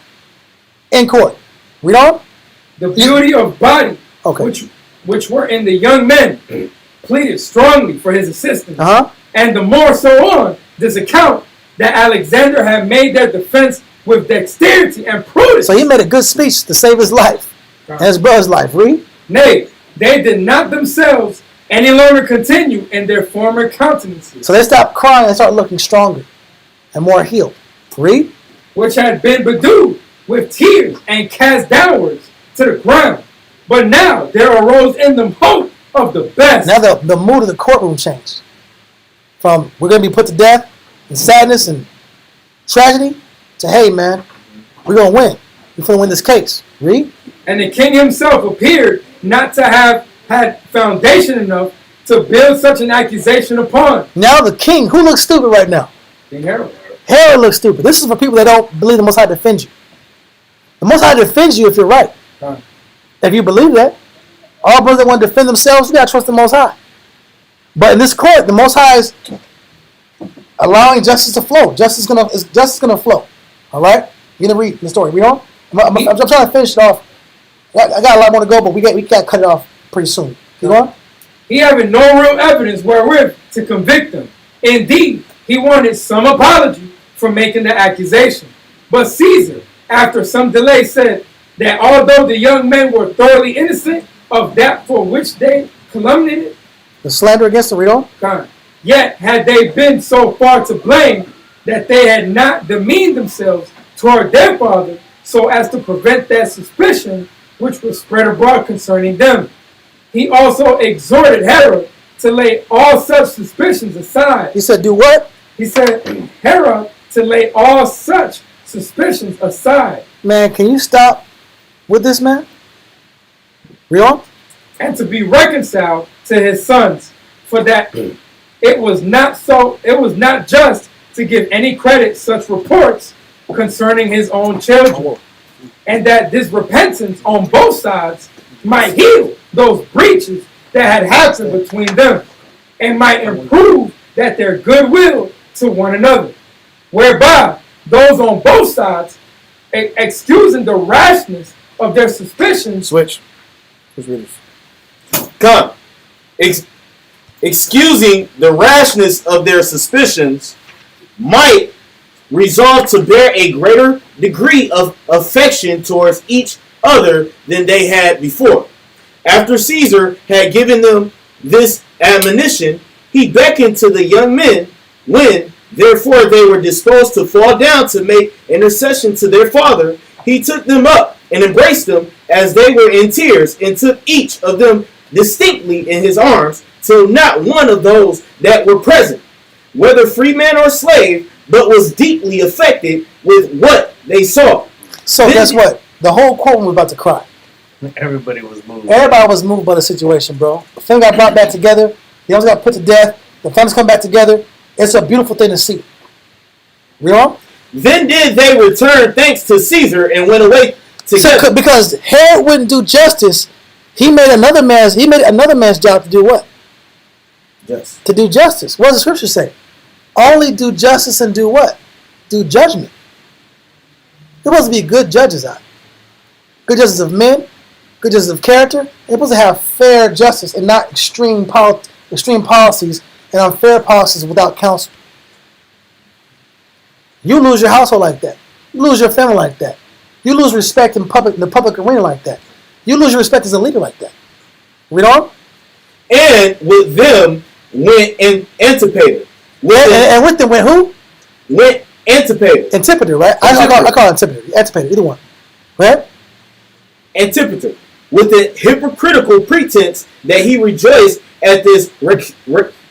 in court. Read on.
The beauty of body, which were in the young men, pleaded strongly for his assistance. And the more so on this account that Alexander had made their defense with dexterity and prudence.
So he made a good speech to save his life and his brother's life. Read.
Nay, they did not themselves any longer continue in their former countenances.
So they stopped crying and started looking stronger and more healed. Read.
Which had been bedewed with tears and cast downwards to the ground. But now there arose in them hope of the best.
Now the mood of the courtroom changed. From we're going to be put to death and sadness and tragedy to, hey, man, we're going to win. We're going to win this case. Read.
And the king himself appeared not to have had foundation enough to build such an accusation upon.
Now the king, who looks stupid right now?
King Herod.
Herod looks stupid. This is for people that don't believe the Most High defends you. The Most High defends you if you're right. If you believe that, all brothers that want to defend themselves, you got to trust the Most High. But in this court, the Most High is allowing justice to flow. Justice is gonna flow. All right? You're going to read the story. Read on. I'm trying to finish it off. I got a lot more to go, but we got to cut it off pretty soon. You on?
He having no real evidence wherewith to convict them. Indeed, he wanted some apology for making the accusation. But Caesar, after some delay, said that although the young men were thoroughly innocent of that for which they calumniated,
the slander against the real,
yet had they been so far to blame that they had not demeaned themselves toward their father so as to prevent that suspicion which was spread abroad concerning them. He also exhorted Herod to lay all such suspicions aside.
He said, do what?
He said, Herod, to lay all such suspicions aside.
Man, can you stop with this, man? Read on.
And to be reconciled to his sons, for that it was not just to give any credit such reports concerning his own children, and that this repentance on both sides might heal those breaches that had happened between them, and might improve that their goodwill to one another, whereby those on both sides, excusing the rashness of their suspicions.
Switch. Come. Excusing the rashness of their suspicions, might resolve to bear a greater degree of affection towards each other than they had before. After Caesar had given them this admonition, he beckoned to the young men. When, therefore, they were disposed to fall down to make intercession to their father, he took them up and embraced them as they were in tears, and took each of them distinctly in his arms, till not one of those that were present, whether free man or slave, but was deeply affected with what they saw.
So guess what? The whole courtroom was about to cry.
Everybody was moved.
Everybody was moved by the situation, bro. The family got brought back together. He almost got put to death. The families come back together. It's a beautiful thing to see. Read on.
Then did they return thanks to Caesar and went away together.
So, because Herod wouldn't do justice, he made another man's job to do what?
Yes.
To do justice. What does the scripture say? Only do justice and do what? Do judgment. There supposed to be good judges out. Good judges of men, good judges of character. They're supposed to have fair justice and not extreme policies and unfair policies without counsel. You lose your household like that. You lose your family like that. You lose respect in the public arena like that. You lose your respect as a leader like that. Read on.
And with them went Antipater.
And with them went who?
Went Antipater.
Antipater, right? I call it Antipater. Antipater, either one. Right?
Antipater, with the hypocritical pretense that he rejoiced at this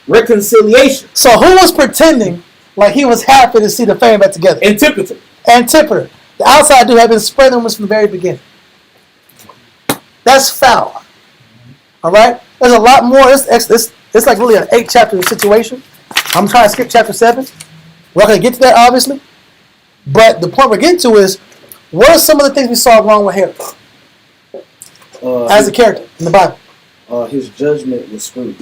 reconciliation.
So who was pretending like he was happy to see the family back together?
Antipater.
Antipater. The outside dude had been spreading rumors from the very beginning. That's foul. All right? There's a lot more. It's like really an 8-chapter situation. I'm trying to skip chapter 7. We're not going to get to that, obviously. But the point we're getting to is, what are some of the things we saw wrong with Herod as a character in the Bible?
His judgment was screwed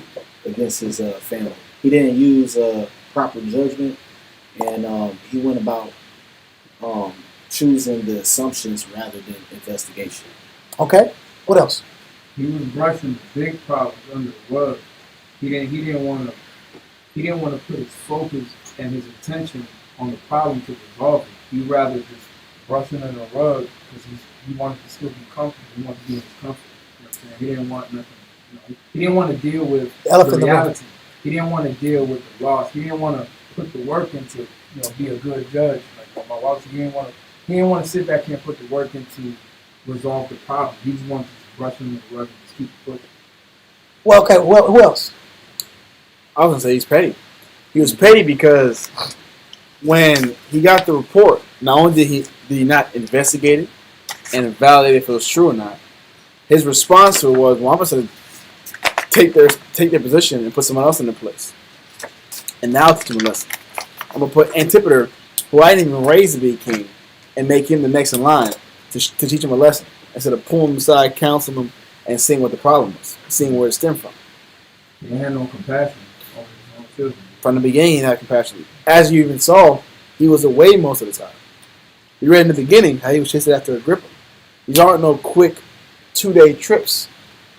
against his family. He didn't use proper judgment, and he went about choosing the assumptions rather than investigation.
Okay. What else?
He was brushing the big problems under the rug. He didn't want to put his focus and his attention on the problem to resolve it. He'd rather just brush it under the rug because he wanted to still be comfortable. He wanted to be in his comfort. You know what I'm saying? He didn't want nothing. He didn't want to deal with the reality. He didn't want to deal with the loss. He didn't want to put the work into be a good judge. Like my wife, he didn't want to sit back here and put the work into resolve the problem. He just wanted to just brush it under the rug and just keep pushing.
Well, okay. Well, who else?
I was gonna say he's petty. He was petty because when he got the report, not only did he not investigate it and validate if it was true or not, his response to it was, "Well, I'm going to take their position and put someone else in their place, and now teach him a lesson. I'm gonna put Antipater, who I didn't even raise to be king, and make him the next in line to teach him a lesson instead of pulling him aside, counseling him, and seeing what the problem was, seeing where it stemmed from."
He had no compassion over his own children.
From the beginning, he had compassion. As you even saw, he was away most of the time. You read in the beginning how he was chasing after Agrippa. These aren't no quick 2-day trips.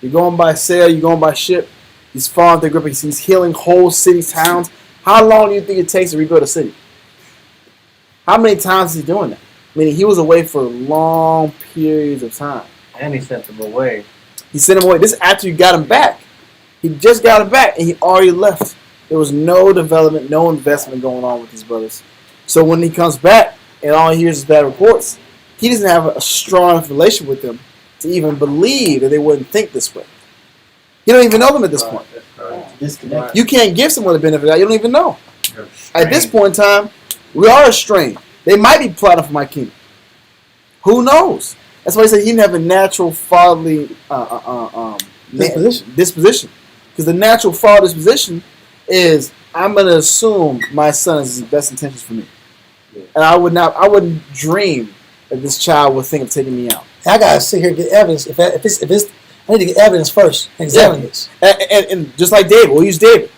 You're going by sail, you're going by ship. He's following the Agrippa. He's healing whole cities, towns. How long do you think it takes to rebuild a city? How many times is he doing that? Meaning he was away for long periods of time.
And he sent him away.
He sent him away. This is after you got him back. He just got him back, and he already left. There was no development, no investment going on with these brothers. So when he comes back and all he hears is bad reports, he doesn't have a strong relationship with them to even believe that they wouldn't think this way. You don't even know them at this point.
Disconnect.
You can't give someone the benefit of the doubt. You don't even know. At this point in time, we are estranged. They might be plotting for my kingdom. Who knows? That's why he said he didn't have a natural fatherly disposition. Because the natural father disposition is, I'm going to assume my son has his best intentions for me. Yeah. And I wouldn't dream that this child would think of taking me out.
I gotta sit here and get evidence. If it's, I need to get evidence first and examine this.
And just like David, we'll use David.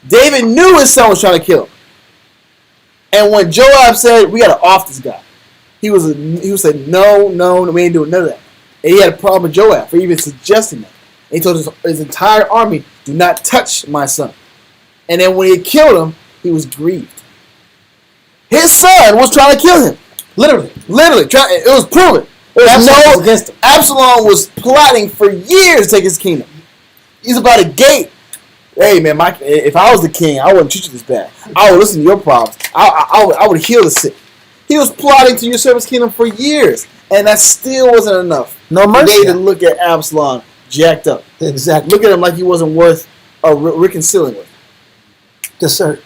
David knew his son was trying to kill him. And when Joab said, "We got to off this guy," he was saying, "No, we ain't doing none of that." And he had a problem with Joab for even suggesting that. And he told his entire army, "Do not touch my son." And then when he killed him, he was grieved. His son was trying to kill him. Literally. It was proven. Absalom was plotting for years to take his kingdom. He's about to gate. Hey man, if I was the king, I wouldn't treat you this bad. I would listen to your problems. I would heal the sick. He was plotting to usurp his kingdom for years, and that still wasn't enough.
No mercy.
They to look at Absalom jacked up.
Exactly.
Look at him like he wasn't worth reconciling with.
Yes, sir.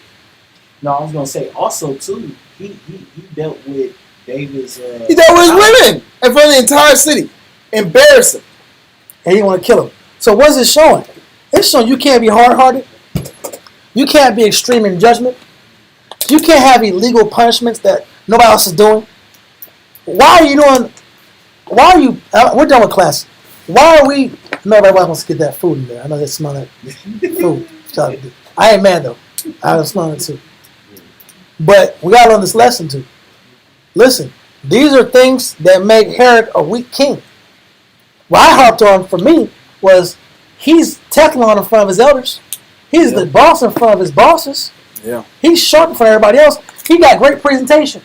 No, I was gonna say also too. He dealt with David's.
He dealt with his women in front of the entire city, embarrassing,
and he want to kill him. So what's it showing? It's showing you can't be hard-hearted You can't be extreme in judgment. You can't have illegal punishments that nobody else is doing. Why are you doing? Why are you? We're done with class. Why are we? No, everybody wants to get that food in there. I know they smell that food. I ain't mad though. I was smelling it too. But we gotta learn this lesson too. Listen, these are things that make Herod a weak king. What I harped on for me was he's Teflon in front of his elders. He's the boss in front of his bosses.
Yeah.
He's sharp in front of everybody else. He got great presentation.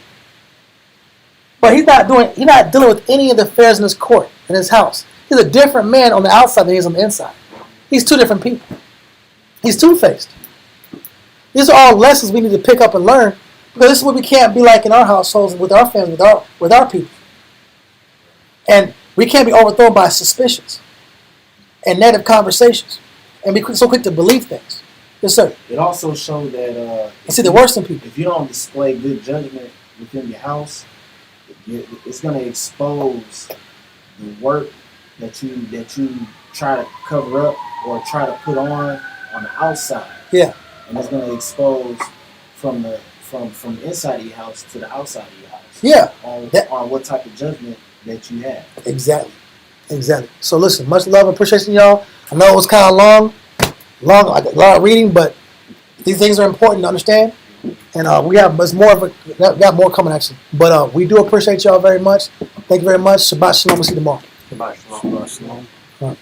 But he's not dealing with any of the affairs in his court, in his house. He's a different man on the outside than he is on the inside. He's two different people. He's two-faced. These are all lessons we need to pick up and learn, because this is what we can't be like in our households, with our families, with our people. And we can't be overthrown by suspicions and negative conversations and be so quick to believe things. Yes, sir.
It also showed that
see the worst in people.
If you don't display good judgment within your house, it's going to expose the work that you try to cover up or try to put on the outside.
Yeah.
And it's going to expose from the inside of your house to the outside of your house.
Yeah.
On what type of judgment that you have.
Exactly. So listen, much love and appreciation, y'all. I know it was kind of long, like a lot of reading, but these things are important to understand. And we got more coming actually. But we do appreciate y'all very much. Thank you very much. Shabbat shalom. We'll see you tomorrow.
Shabbat shalom.
All right.